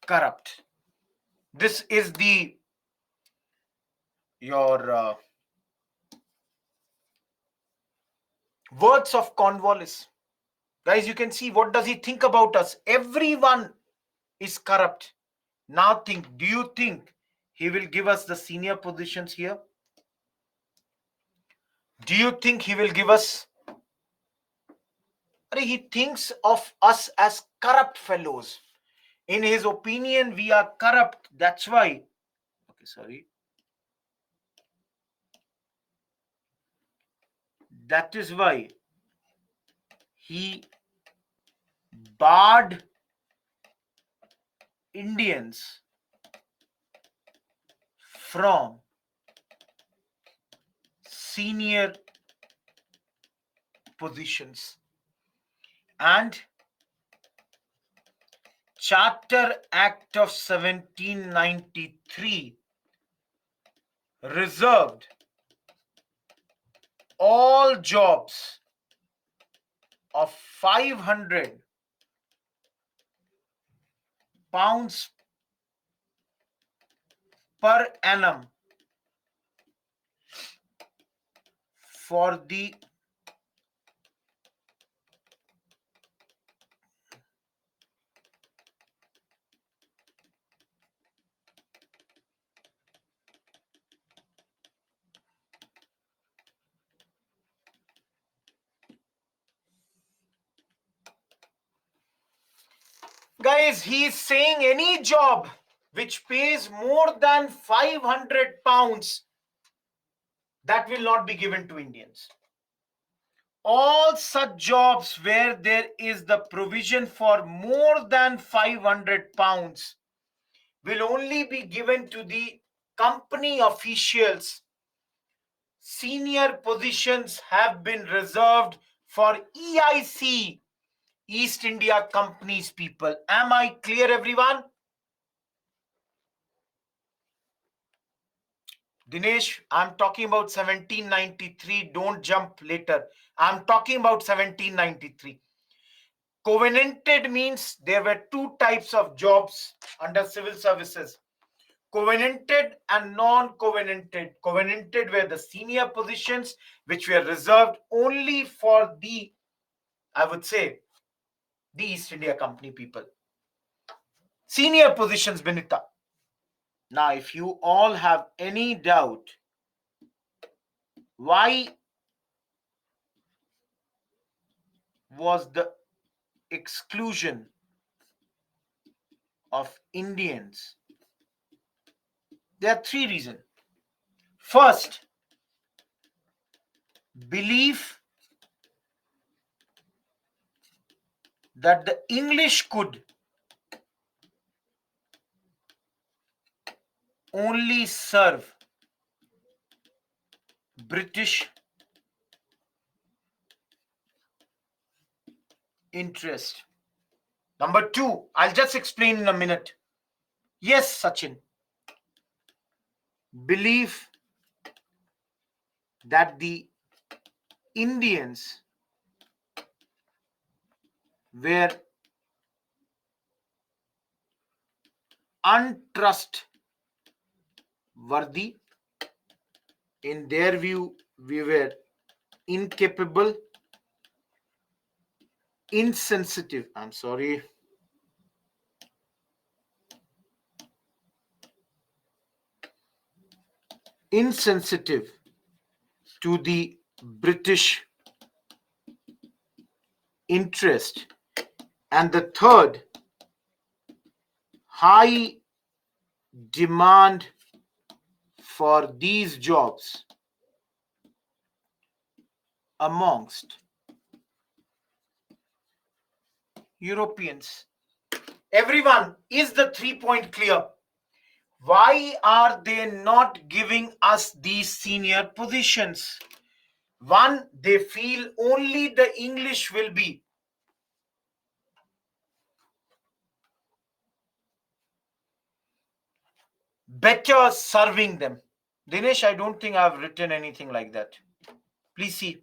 corrupt. This is the your words of Cornwallis. Guys, you can see what does he think about us. Everyone is corrupt. Now think, do you think he will give us the senior positions here? Do you think he will give us? He thinks of us as corrupt fellows. In his opinion, we are corrupt. That's why. Okay, sorry. That is why he barred Indians from senior positions. And Charter Act of 1793 reserved all jobs of 500 pounds per annum for the guys, he is saying any job which pays more than 500 pounds that will not be given to Indians. All such jobs where there is the provision for more than 500 pounds will only be given to the company officials. Senior positions have been reserved for EIC, East India Company's people. Am I clear, everyone? Dinesh, I'm talking about 1793. Don't jump later. I'm talking about 1793. Covenanted means there were two types of jobs under civil services: covenanted and non-covenanted. Covenanted were the senior positions which were reserved only for the, I would say, the East India Company people. Senior positions, Benita. Now, if you all have any doubt why was the exclusion of Indians, there are three reasons. First, belief that the English could only serve British interest. Number two, I'll just explain in a minute. Yes, Sachin. Belief that the Indians were untrustworthy. In their view, we were incapable, insensitive. I'm sorry. Insensitive to the British interest. And the third, high demand for these jobs amongst Europeans. Everyone, is the 3 point clear? Why are they not giving us these senior positions? One, they feel only the English will be better serving them. Dinesh, I don't think I've written anything like that. Please see.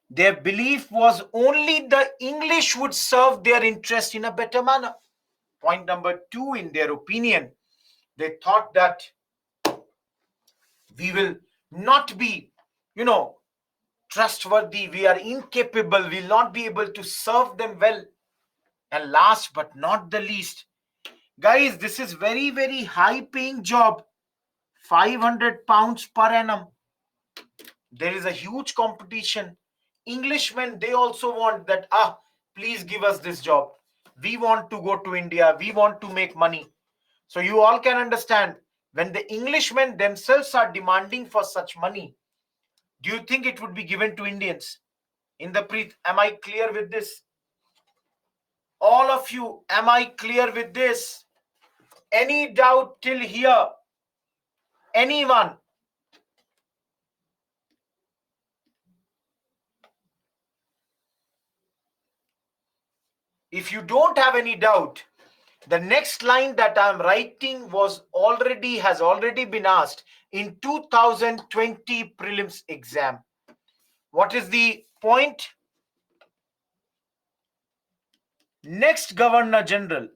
Their belief was only the English would serve their interest in a better manner. Point number two, in their opinion, they thought that we will not be, trustworthy, we are incapable, we'll not be able to serve them well. And last but not the least, guys, this is very, very high paying job. 500 pounds per annum. There is a huge competition. Englishmen, they also want that, please give us this job. We want to go to India. We want to make money. So you all can understand, when the Englishmen themselves are demanding for such money, do you think it would be given to Indians? In the Preet, am I clear with this? All of you, am I clear with this? Any doubt till here? Anyone? If you don't have any doubt, the next line that I'm writing has already been asked in 2020 prelims exam. What is the point? Next Governor General,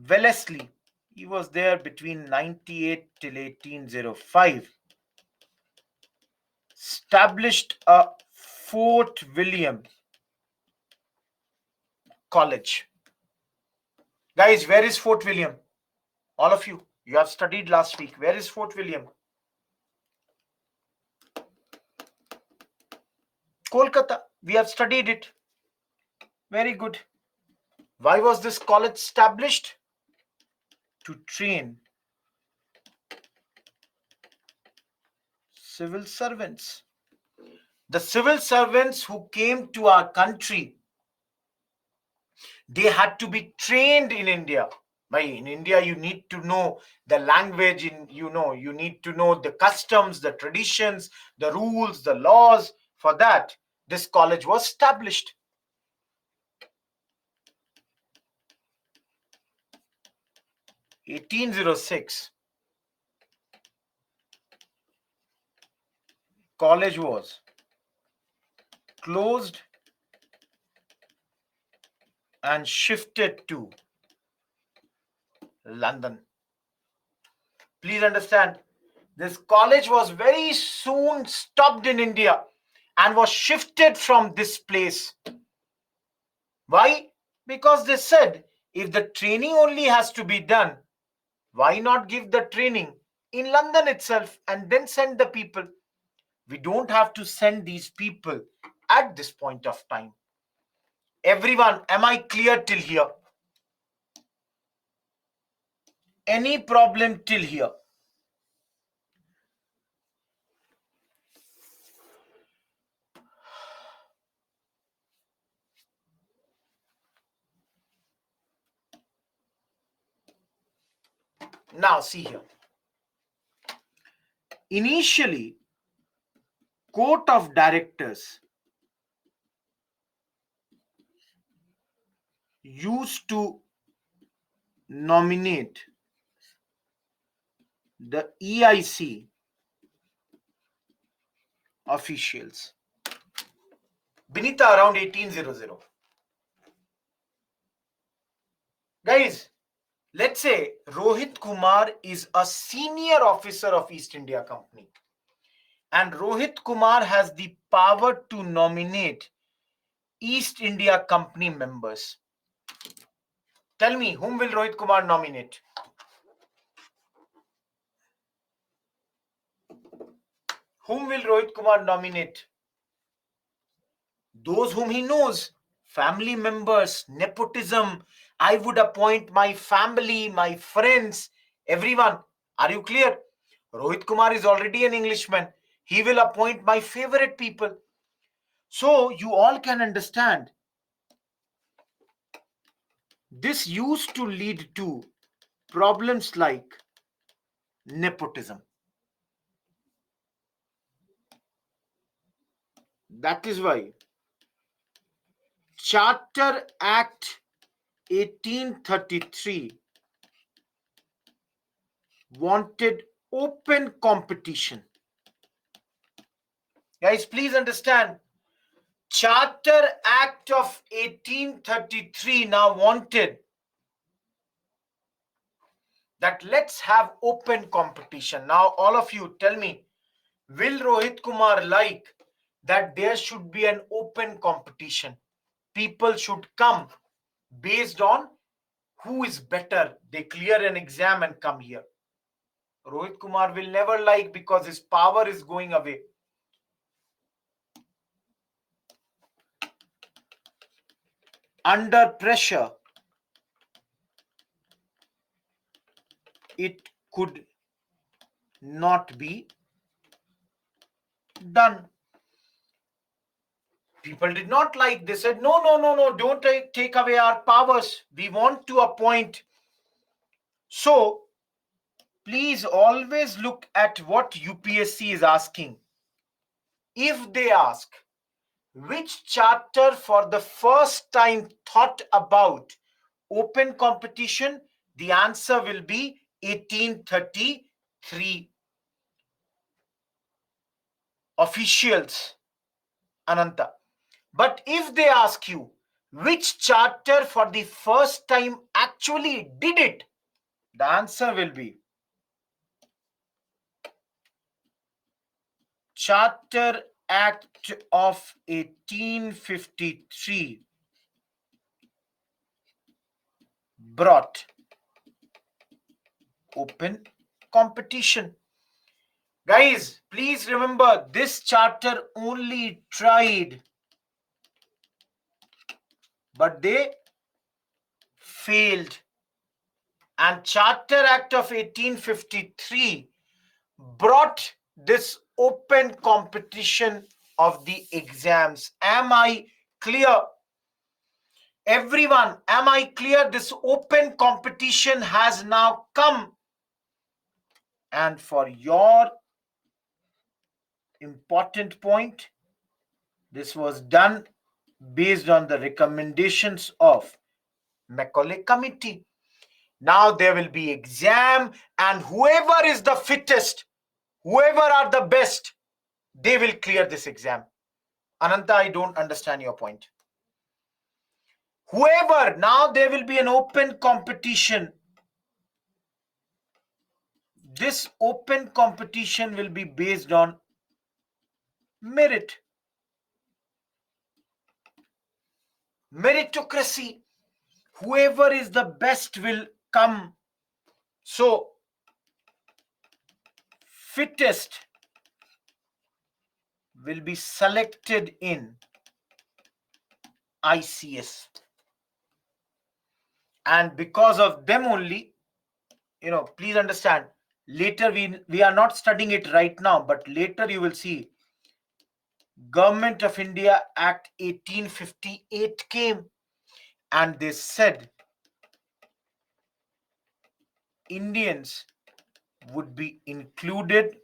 Wellesley, he was there between 98 till 1805, established a Fort William College. Guys, where is Fort William? All of you have studied last week. Where is Fort William? Kolkata. We have studied it. Very good. Why was this college established? To train civil servants. The civil servants who came to our country, they had to be trained in India. In India, you need to know the language, you need to know the customs, the traditions, the rules, the laws. For that, this college was established. In 1806, college was closed and shifted to London. Please understand, this college was very soon stopped in India and was shifted from this place. Why? Because they said, if the training only has to be done, why not give the training in London itself and then send the people? We don't have to send these people at this point of time. Everyone, am I clear till here? Any problem till here? Now see here. Initially, court of directors used to nominate the EIC officials. Benita, around 1800. Guys, let's say Rohit Kumar is a senior officer of East India Company, and Rohit Kumar has the power to nominate East India Company members. Tell me, whom will Rohit Kumar nominate? Whom will Rohit Kumar nominate? Those whom he knows. Family members, nepotism. I would appoint my family, my friends, everyone. Are you clear? Rohit Kumar is already an Englishman. He will appoint my favorite people. So you all can understand. This used to lead to problems like nepotism. That is why Charter Act 1833 wanted open competition. Guys, please understand. Charter Act of 1833 now wanted that let's have open competition. Now, all of you tell me, will Rohit Kumar like that there should be an open competition? People should come based on who is better. They clear an exam and come here. Rohit Kumar will never like because his power is going away. Under pressure, it could not be done. People did not like. They said, no, no, no, no, don't take away our powers. We want to appoint. So, please always look at what UPSC is asking. If they ask, which charter for the first time thought about open competition, the answer will be 1833. Officials, Ananta. But if they ask you, which charter for the first time actually did it, the answer will be Charter Act of 1853 brought open competition. Guys, please remember, this charter only tried, but they failed. And Charter Act of 1853 brought this open competition of the exams. Am I clear? Everyone, am I clear? This open competition has now come. And for your important point, this was done based on the recommendations of Macaulay Committee. Now there will be exam, and whoever is the fittest, whoever are the best, they will clear this exam. Ananta, I don't understand your point. Whoever, now there will be an open competition. This open competition will be based on merit. Meritocracy. Whoever is the best will come. So, fittest will be selected in ICS. And because of them only, please understand, later we are not studying it right now, but later you will see Government of India Act 1858 came, and they said Indians would be included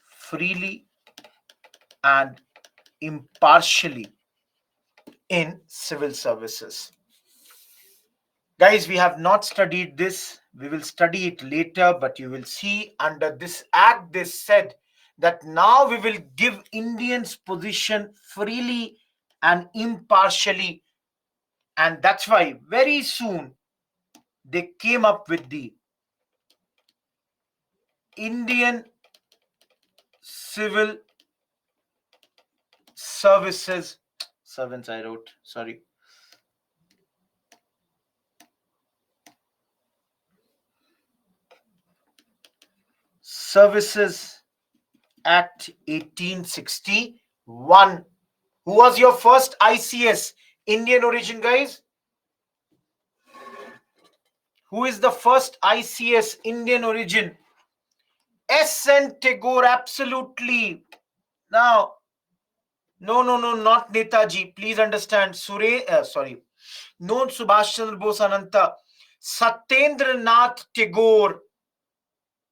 freely and impartially in civil services. Guys, we have not studied this. We will study it later, but you will see under this act, they said that now we will give Indians position freely and impartially. And that's why very soon they came up with the Indian Civil services. Servants I wrote, sorry. Services Act 1861. Who was your first ICS? Indian origin, guys? Who is the first ICS Indian origin? S.N. Tagore, absolutely. Now, no, not Netaji. Please understand. No Subhash Chandra Bose Ananta. Satyendra Nath Tagore.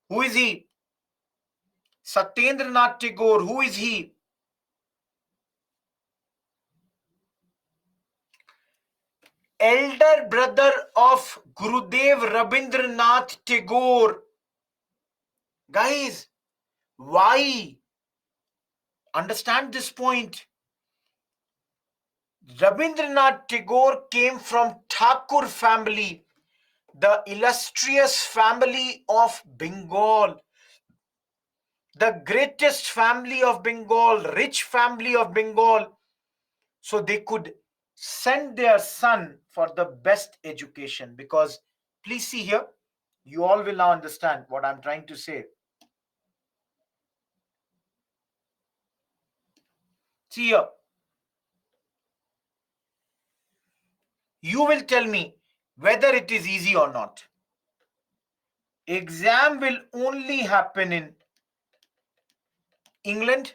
Who is he? Satyendra Nath Tagore. Who is he? Elder brother of Gurudev Rabindranath Tagore. Guys, why? Understand this point. Rabindranath Tagore came from Thakur family, the illustrious family of Bengal, the greatest family of Bengal, rich family of Bengal. So they could send their son for the best education. Because please see here, you all will now understand what I'm trying to say. See here, you will tell me whether it is easy or not. Exam will only happen in England.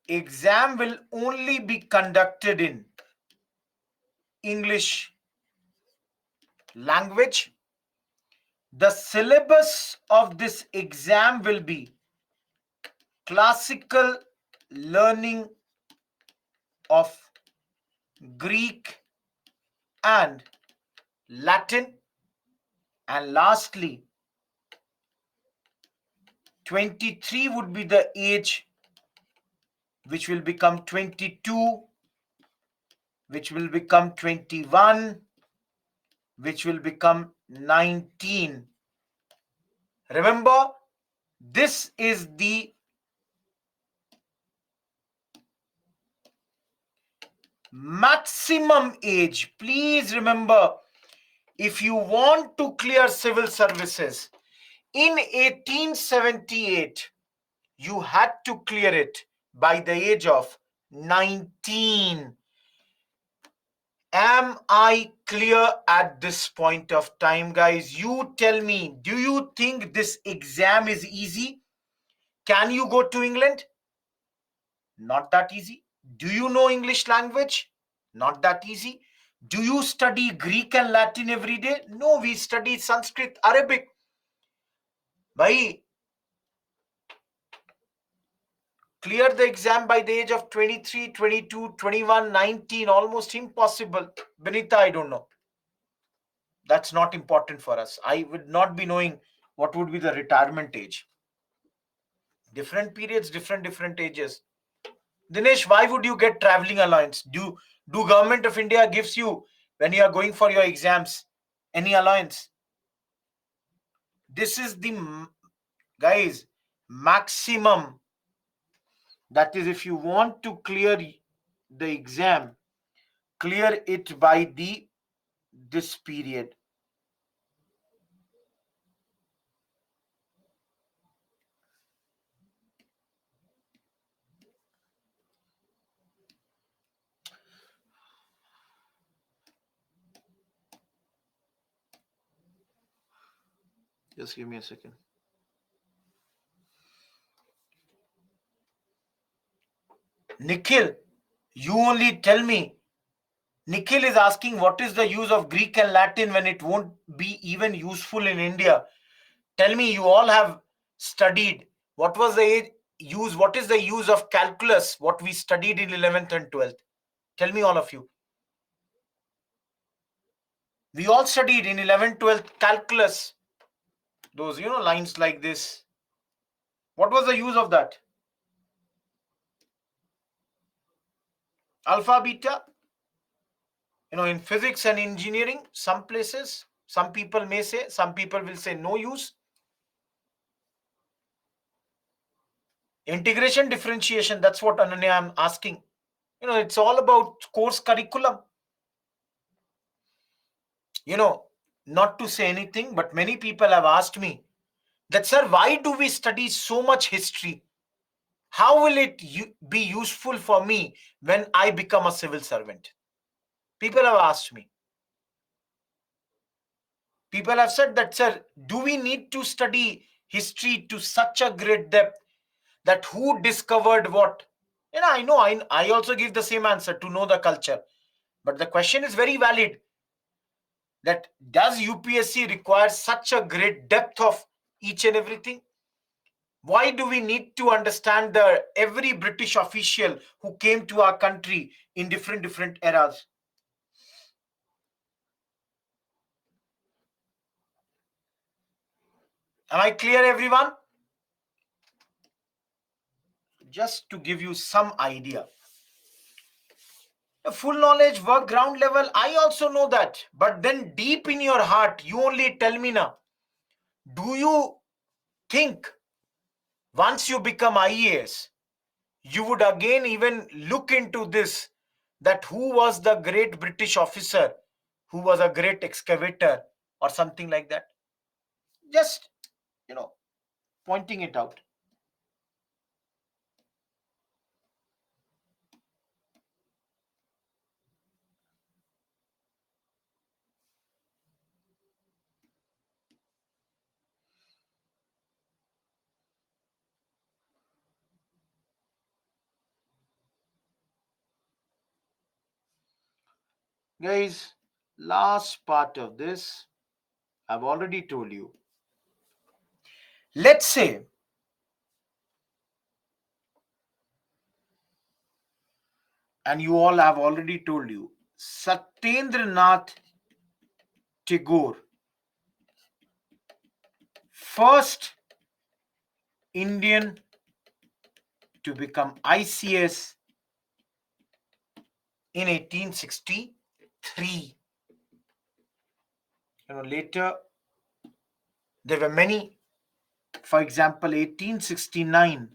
Exam will only be conducted in English language. The syllabus of this exam will be classical learning of Greek and Latin. And lastly, 23 would be the age which will become 22, which will become 21, which will become 19. Remember, this is the maximum age. Please remember, if you want to clear civil services in 1878, you had to clear it by the age of 19. Am I clear at this point of time, guys? You tell me, do you think this exam is easy? Can you go to England? Not that easy. Do you know English language? Not that easy. Do you study Greek and Latin every day? No, we study Sanskrit, Arabic. Bhai, clear the exam by the age of 23, 22, 21, 19, almost impossible. Benita, I don't know. That's not important for us. I would not be knowing what would be the retirement age. Different periods, different ages. Dinesh, why would you get traveling allowance? Do government of India gives you when you are going for your exams any allowance? This is the guys maximum. That is, if you want to clear the exam, clear it by this period. Just give me a second. Nikhil, you only tell me. Nikhil is asking what is the use of Greek and Latin when it won't be even useful in India. Tell me, you all have studied. What was the use? What is the use of calculus? What we studied in 11th and 12th? Tell me, all of you. We all studied in 11th, 12th calculus. Those, lines like this. What was the use of that? Alpha, beta. In physics and engineering, some places, some people may say, some people will say no use. Integration, differentiation, that's what Ananya I'm asking. It's all about course curriculum. Not to say anything, but many people have asked me that, sir, why do we study so much history? How will it be useful for me when I become a civil servant? People have asked me. People have said that, sir, do we need to study history to such a great depth that who discovered what? I know, I also give the same answer, to know the culture. But the question is very valid, that does UPSC require such a great depth of each and everything? Why do we need to understand every British official who came to our country in different eras? Am I clear, everyone? Just to give you some idea. Full knowledge, work ground level, I also know that. But then deep in your heart, you only tell me now. Do you think once you become IAS, you would again even look into this, that who was the great British officer who was a great excavator or something like that? Just, pointing it out. Guys, last part of this, I've already told you. Let's say, and you all have already told you, Satyendranath Tagore, first Indian to become ICS in 1863. Later there were many. For example, 1869,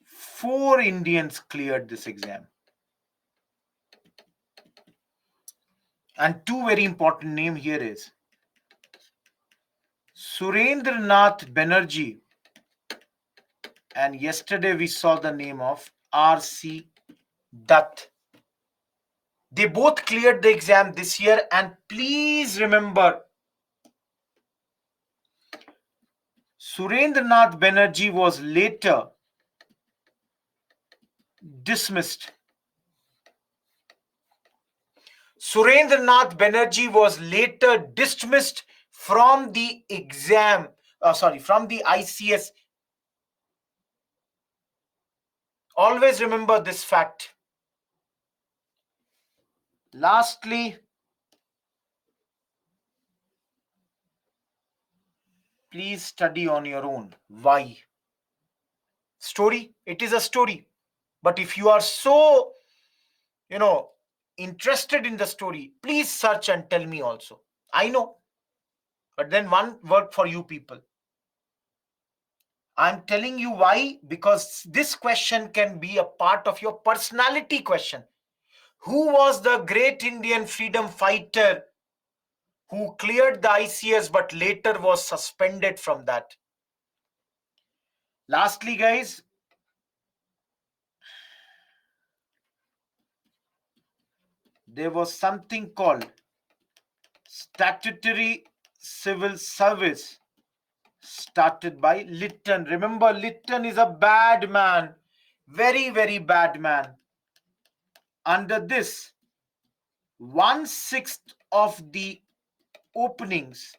4 Indians cleared this exam. And 2 very important name here is Surendranath Banerjee, and yesterday we saw the name of R.C. Dutt. They both cleared the exam this year, and please remember, Surendranath Banerjee was later dismissed. Surendranath Banerjee was later dismissed from the exam, from the ICS. Always remember this fact. Lastly, please study on your own. Why? Story, it is a story. But if you are so, interested in the story, please search and tell me also. I know. But then one word for you people. I'm telling you why, because this question can be a part of your personality question. Who was the great Indian freedom fighter who cleared the ICS but later was suspended from that? Lastly, guys, there was something called statutory civil service started by Lytton. Remember, Lytton is a bad man, very, very bad man. Under this, 1/6 of the openings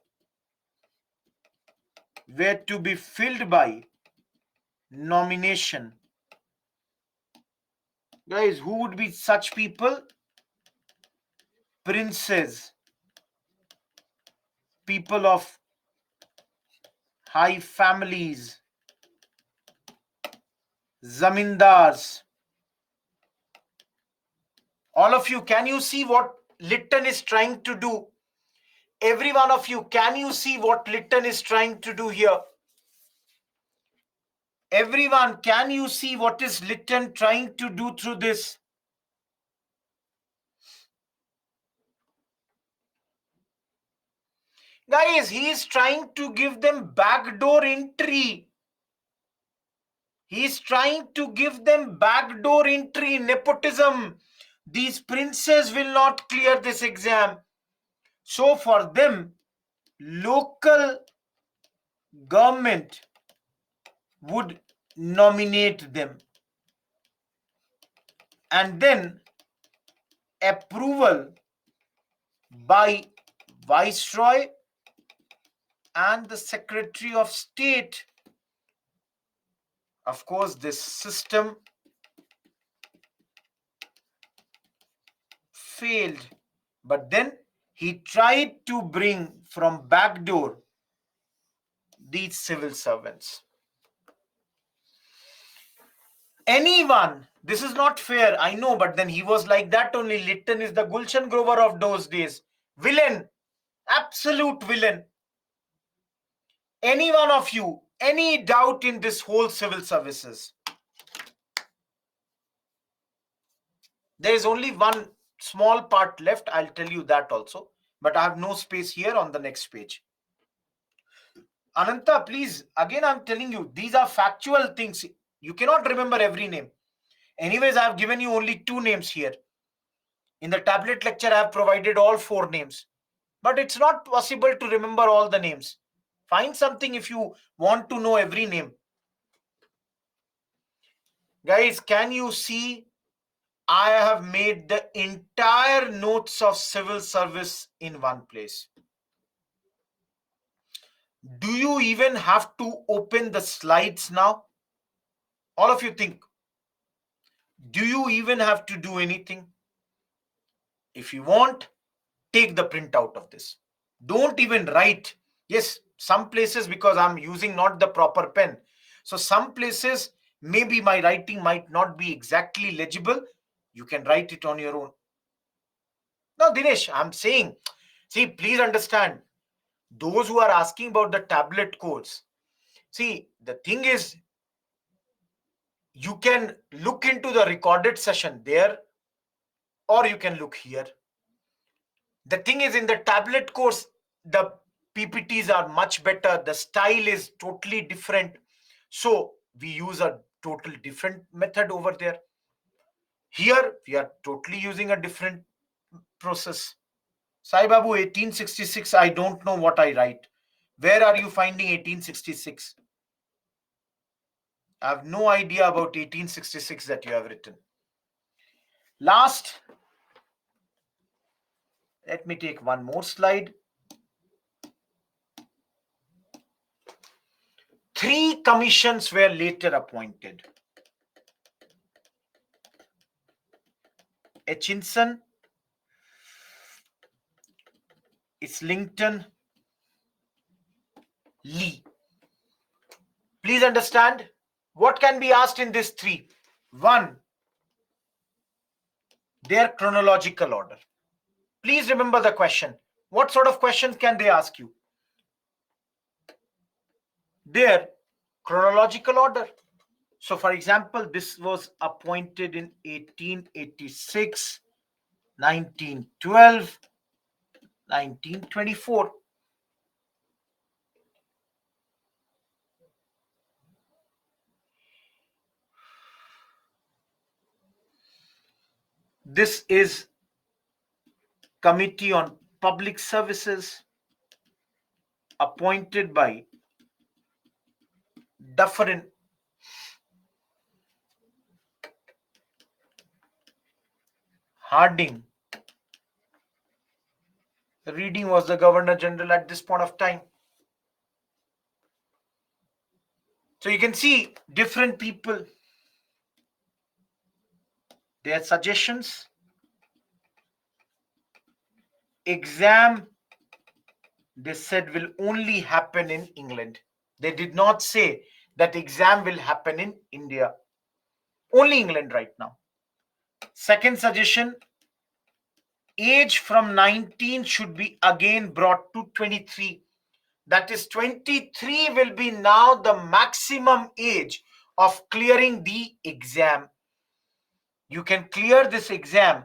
were to be filled by nomination. Guys, who would be such people? Princes, people of high families, zamindars. All of you, can you see what Lytton is trying to do? Every one of you, can you see what Lytton is trying to do here? Everyone, can you see what is Lytton trying to do through this? Guys, he is trying to give them backdoor entry. He is trying to give them backdoor entry, nepotism. These princes will not clear this exam. So for them, local government would nominate them. And then approval by Viceroy and the Secretary of State. Of course, this system failed, but then he tried to bring from backdoor these civil servants. Anyone, this is not fair, I know, but then he was like that only. Lytton is the Gulshan Grover of those days. Villain, absolute villain. Any one of you, any doubt in this whole civil services? There is only one small part left, I'll tell you that also, but I have no space here on the next page. Ananta, please, again I'm telling you, these are factual things. You cannot remember every name. Anyways, I have given you only 2 names here. In the tablet lecture, I have provided all 4 names. But it's not possible to remember all the names. Find something if you want to know every name. Guys, can you see? I have made the entire notes of civil service in one place. Do you even have to open the slides now? All of you think. Do you even have to do anything? If you want, take the printout of this. Don't even write. Yes, some places, because I'm using not the proper pen, so some places maybe my writing might not be exactly legible. You can write it on your own. Now, Dinesh, I'm saying, see, please understand, those who are asking about the tablet codes, see, the thing is, you can look into the recorded session there, or you can look here. The thing is, in the tablet course, the PPTs are much better. The style is totally different. So we use a total different method over there. Here, we are totally using a different process. Sai Babu, 1866, I don't know what I write. Where are you finding 1866? I have no idea about 1866 that you have written. Last, let me take one more slide. 3 commissions were later appointed. Hutchinson, Islington, Lee. Please understand what can be asked in this 3. 1, their chronological order. Please remember the question. What sort of questions can they ask you? Their chronological order. So, for example, this was appointed in 1886, 1912, 1924. This is Committee on Public Services, appointed by Dufferin. Harding. Reading was the Governor General at this point of time. So you can see different people, their suggestions. Exam, they said, will only happen in England. They did not say that exam will happen in India. Only England right now. Second suggestion, age from 19 should be again brought to 23. That is, 23 will be now the maximum age of clearing the exam. You can clear this exam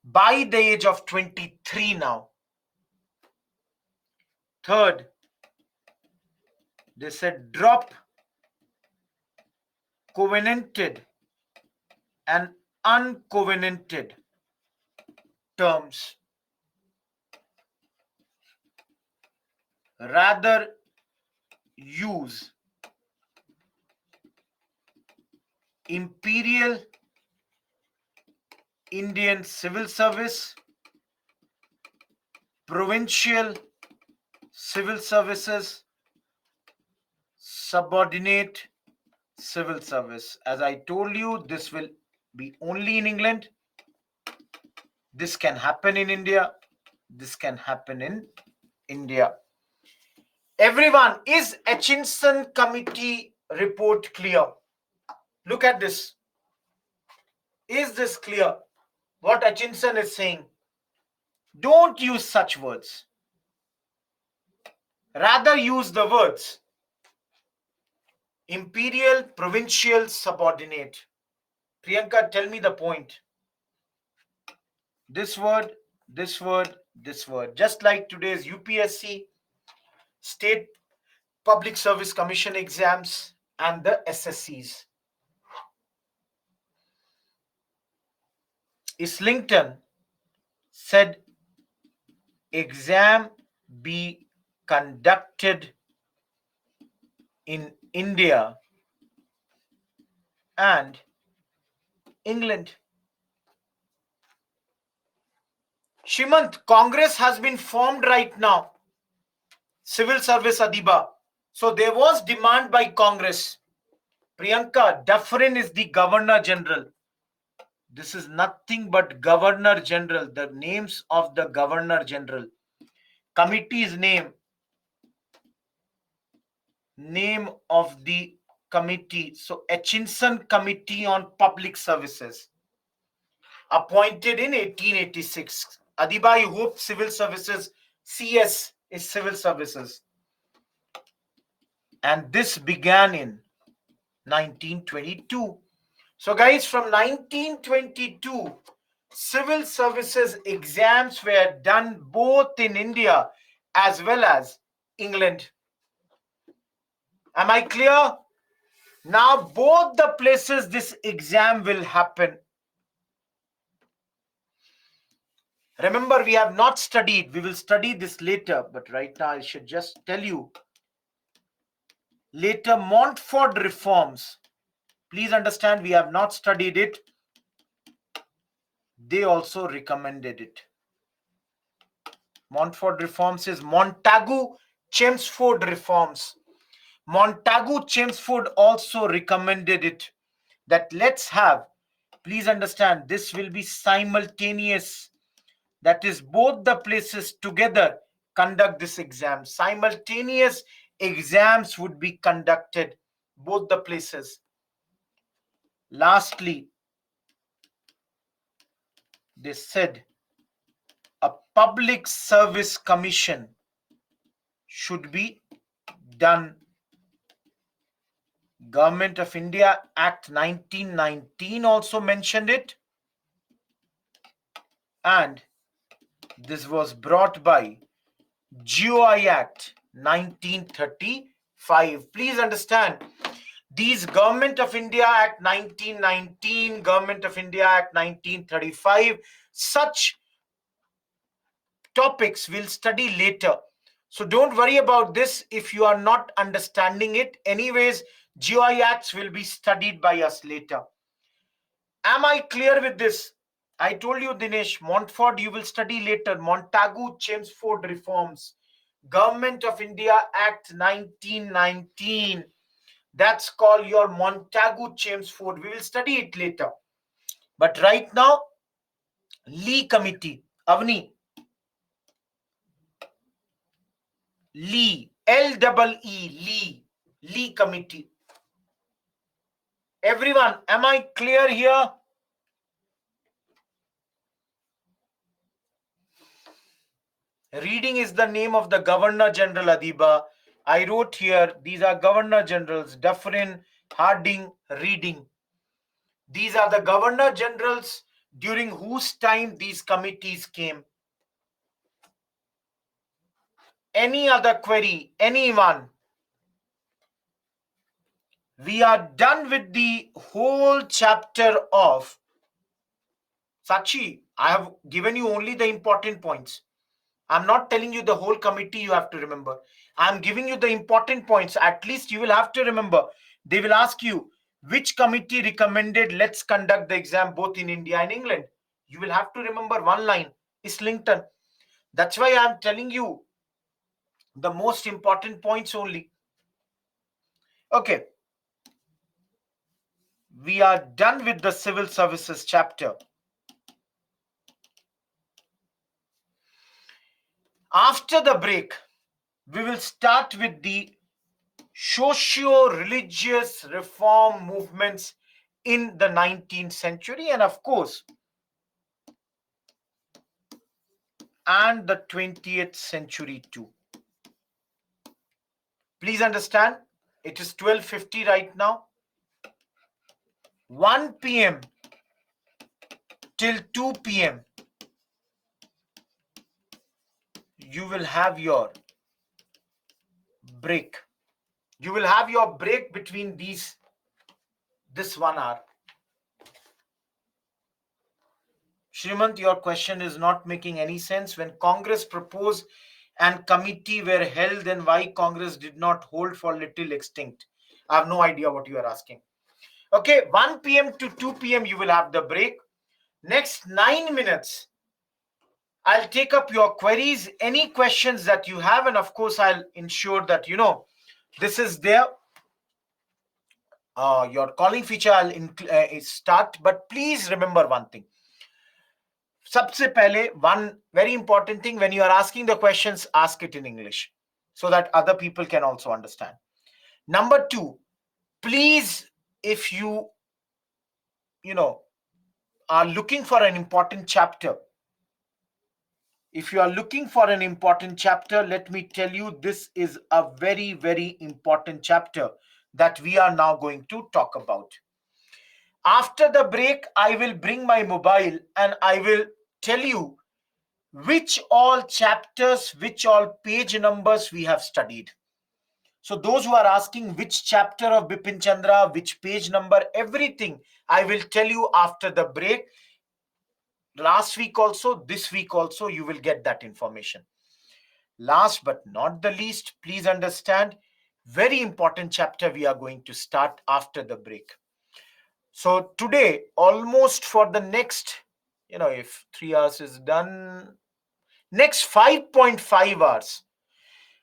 by the age of 23 now. Third, they said drop covenanted and uncovenanted terms. Rather use Imperial Indian Civil Service, Provincial Civil Services, Subordinate Civil Service. As I told you, this will be only in England. This can happen in India. This can happen in India. Everyone, is Hutchinson Committee report clear? Look at this. Is this clear? What Hutchinson is saying? Don't use such words. Rather use the words imperial, provincial, subordinate. Priyanka, tell me the point. This word, this word, this word. Just like today's UPSC, State Public Service Commission exams, and the SSCs. Islington said exam be conducted in India and England. Shimant, Congress has been formed right now. Civil Service Adiba. So there was demand by Congress. Priyanka, Dufferin is the Governor General. This is nothing but Governor General, the names of the Governor General. Committee's name of the committee. So Hutchinson Committee on Public Services, appointed in 1886. Adiba, I hope Civil Services, CS is Civil Services. And this began in 1922. So guys, from 1922, civil services exams were done both in India as well as England. Am I clear? Now both the places this exam will happen. Remember, we have not studied. We will study this later. But right now I should just tell you. Later, Montfort reforms. Please understand, we have not studied it. They also recommended it. Montfort reforms is Montagu-Chelmsford reforms. Montagu-Chelmsford also recommended it. That let's have, please understand, this will be simultaneous. That is, both the places together conduct this exam. Simultaneous exams would be conducted, both the places. Lastly, they said a public service commission should be done. Government of India Act 1919 also mentioned it, and this was brought by GOI Act 1935. Please understand, these Government of India Act 1919, Government of India Act 1935, such topics we'll study later. So don't worry about this if you are not understanding it. Anyways, GOI Acts will be studied by us later. Am I clear with this? I told you, Dinesh, Montfort you will study later. Montagu-Chelmsford reforms. Government of India Act 1919. That's called your Montagu-Chelmsford. We will study it later. But right now, Lee Committee. Avni. Lee. Lee. Lee Committee. Everyone, am I clear here? Reading is the name of the Governor General, Adiba. I wrote here, these are Governor Generals Dufferin, Harding, Reading. These are the Governor Generals during whose time these committees came. Any other query? Anyone? We are done with the whole chapter of Sakshi. I have given you only the important points. I'm not telling you the whole committee you have to remember. I'm giving you the important points. At least you will have to remember. They will ask you which committee recommended let's conduct the exam both in India and England. You will have to remember one line, Islington. That's why I'm telling you the most important points only. Okay, we are done with the civil services chapter. After the break, we will start with the socio-religious reform movements in the 19th century and of course and the 20th century too. Please understand, it is 12:50 right now. 1 p.m. till 2 p.m. you will have your break. You will have your break between this 1 hour. Shrimant, your question is not making any sense. When Congress proposed and committee were held, then why Congress did not hold for little extinct? I have no idea what you are asking. Okay, 1 p.m. to 2 p.m. you will have the break. Next 9 minutes, I'll take up your queries, any questions that you have, and of course, I'll ensure that this is there. Your calling feature I'll start, but please remember one thing. सबसे पहले, one very important thing, when you are asking the questions, ask it in English so that other people can also understand. Number two, please, if you know are looking for an important chapter, if you are looking for an important chapter, let me tell you, this is a very, very important chapter that we are now going to talk about. After the break, I will bring my mobile and I will tell you which all chapters, which all page numbers we have studied. So those who are asking which chapter of Bipin Chandra, which page number, everything, I will tell you after the break. Last week also, this week also, you will get that information. Last but not the least, please understand, very important chapter we are going to start after the break. So today, almost for the next, if 3 hours is done, next 5.5 hours,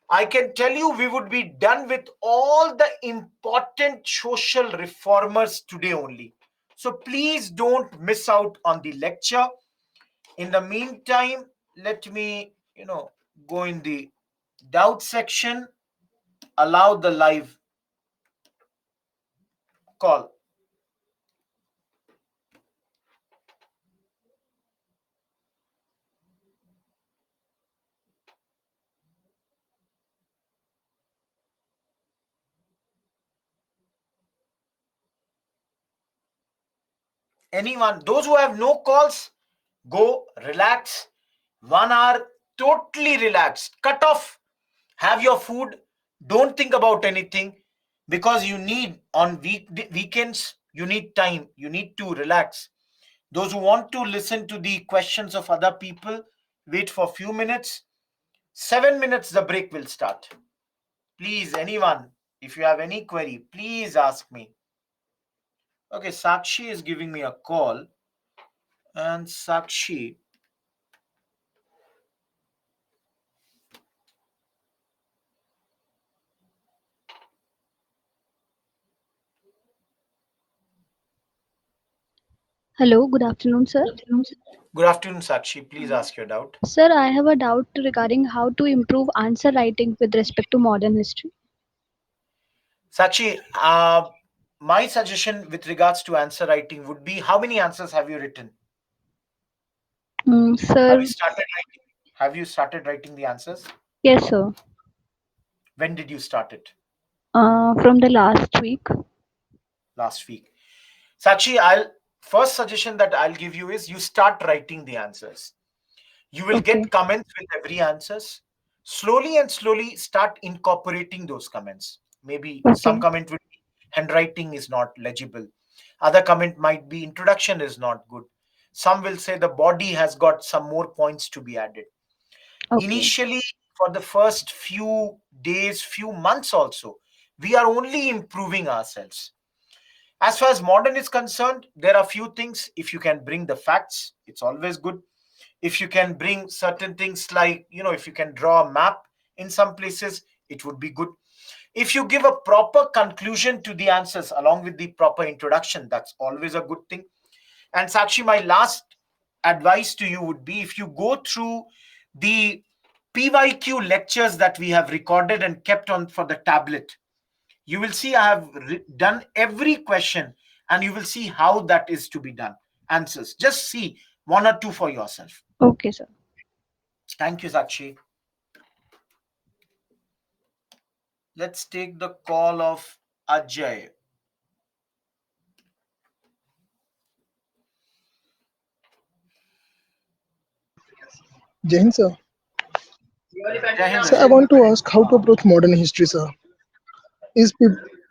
I can tell you we would be done with all the important social reformers today only. So please don't miss out on the lecture. In the meantime, let me, go in the doubt section, allow the live call. Anyone, those who have no calls, go relax. 1 hour, totally relaxed. Cut off. Have your food. Don't think about anything because you need on weekends, you need time. You need to relax. Those who want to listen to the questions of other people, wait for a few minutes. 7 minutes, the break will start. Please, anyone, if you have any query, please ask me. Okay, Sakshi is giving me a call. And Sakshi, Hello, good afternoon, sir. good afternoon, Sakshi. Please ask your doubt. Sir, I have a doubt regarding how to improve answer writing with respect to modern history. Sakshi, my suggestion with regards to answer writing would be, how many answers have you written? Have Sir, you started writing? Have you started writing the answers? yes, sir. When did you start it? From the last week. Last week. Sakshi, I'll first suggestion that I'll give you is you start writing the answers. You will Okay. get comments with every answers. Slowly and slowly start incorporating those comments. Maybe some Okay. comment would be handwriting is not legible. Other comment might be introduction is not good. Some will say the body has got some more points to be added. Okay. Initially, for the first few days, few months also, we are only improving ourselves. As far as modern is concerned, there are few things. If you can bring the facts, it's always good. If you can bring certain things like, if you can draw a map in some places, it would be good. If you give a proper conclusion to the answers along with the proper introduction, that's always a good thing. And Sakshi, my last advice to you would be if you go through the PYQ lectures that we have recorded and kept on for the tablet, you will see I have done every question and you will see how that is to be done. Answers. Just see one or two for yourself. Okay, sir. Thank you, Sakshi. Let's take the call of Ajay. Jain sir. Jai Hind, Sir, I Ajay. want to ask how to approach modern history, sir. Is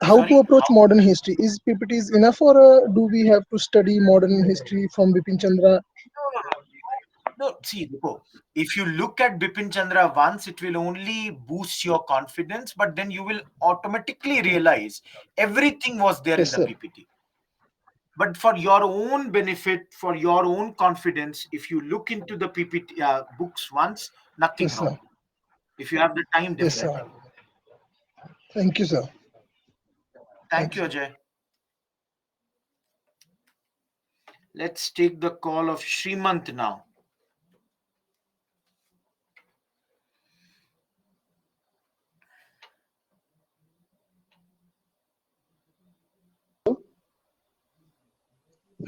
how to Sorry? approach modern history? Is PPTs enough, or do we have to study modern history from Bipin Chandra? No, no, no. No, see, Ruko, if you look at Bipin Chandra once, it will only boost your confidence, but then you will automatically realize everything was there in Yes, the sir. PPT. But for your own benefit, for your own confidence, if you look into the PPT books once, nothing Yes, wrong. sir. If you have the time, Yes, definitely. sir. Thank you, sir. Thank Thank you, you, sir. Ajay. Let's take the call of Srimant now.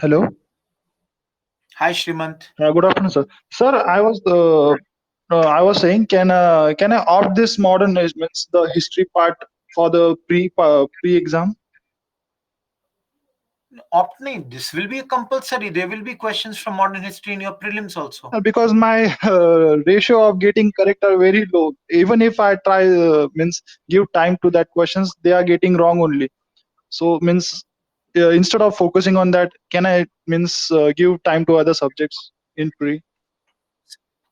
Hello. Hi, Srimant. Good afternoon, sir. Sir, I was saying, can I opt this modern means the history part for the pre exam? Opni, this will be a compulsory. There will be questions from modern history in your prelims also. Because my ratio of getting correct are very low. Even if I try means give time to that questions, they are getting wrong only. So means instead of focusing on that, can I means give time to other subjects in pre?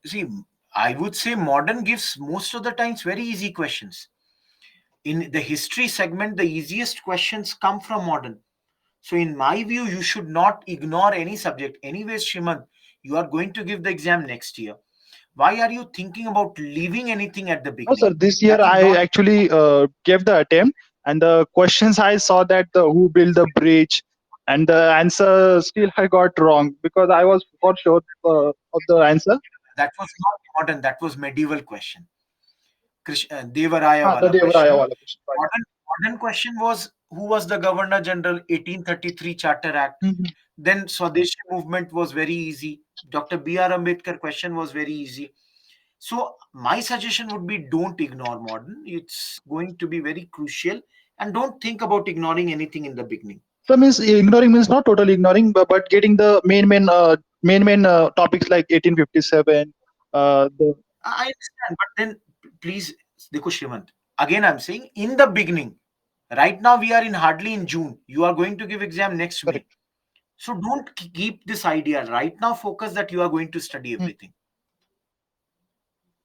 See, I would say modern gives most of the times very easy questions. In the history segment, the easiest questions come from modern. So, in my view, you should not ignore any subject. Anyways, Shrimant, you are going to give the exam next year. Why are you thinking about leaving anything at the No, sir. beginning? This year That would I not. actually gave the attempt, and the questions I saw that who built the bridge, and the answer still I got wrong because I was for sure of the answer. That was not modern. That was medieval question. Devaraya The wala Devaraya question. wala question. Right. Modern question was who was the Governor General 1833 Charter Act. Mhm. Then Swadeshi movement was very easy. Dr. B.R. Ambedkar question was very easy. So my suggestion would be don't ignore modern. It's going to be very crucial and don't think about ignoring anything in the beginning. So means ignoring means not totally ignoring, but getting the main topics like 1857. The I understand, but then please, Dekho Shrimant, again I'm saying in the beginning, right now we are in hardly in June. You are going to give exam next May. correct. So don't keep this idea. Right now focus that you are going to study Hmm. everything.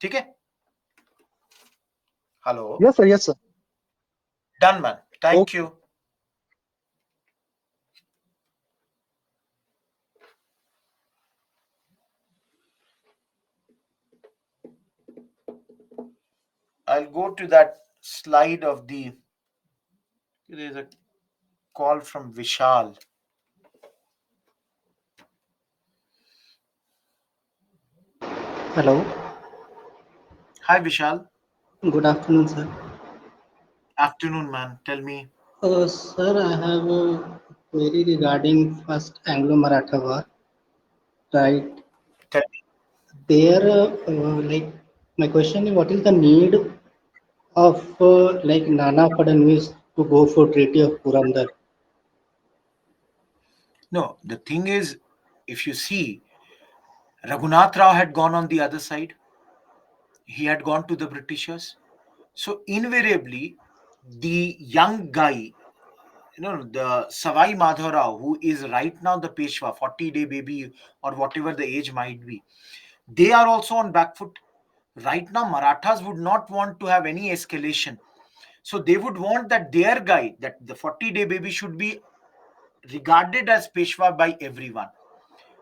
Okay? Hello? Yes, sir. Yes, sir. Done, man. Thank Okay. you. I'll go to that slide of the. There's a call from Vishal. Hello, Hi, Vishal. good afternoon, sir. Afternoon, man. Tell me. Sir, I have a query regarding first Anglo-Maratha War. Right Tell me. there, like my question is, what is the need of like Nana Fadnavis to go for Treaty of Purandar. No, the thing is, if you see, Raghunath Rao had gone on the other side. He had gone to the Britishers. So invariably, the young guy, the Savai Madhavrao, who is right now the Peshwa, 40-day baby or whatever the age might be, they are also on back foot. Right now, Marathas would not want to have any escalation. So they would want that their guy, that the 40-day baby should be regarded as Peshwa by everyone.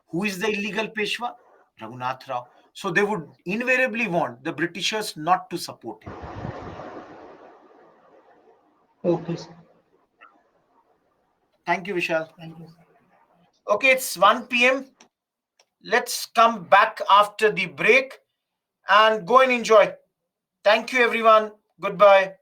Who is the illegal Peshwa? Raghunath Rao. So they would invariably want the Britishers not to support him. Okay, sir. Thank you, Vishal. Thank you, sir. Okay, it's 1 p.m. Let's come back after the break and go and enjoy. Thank you, everyone. Goodbye.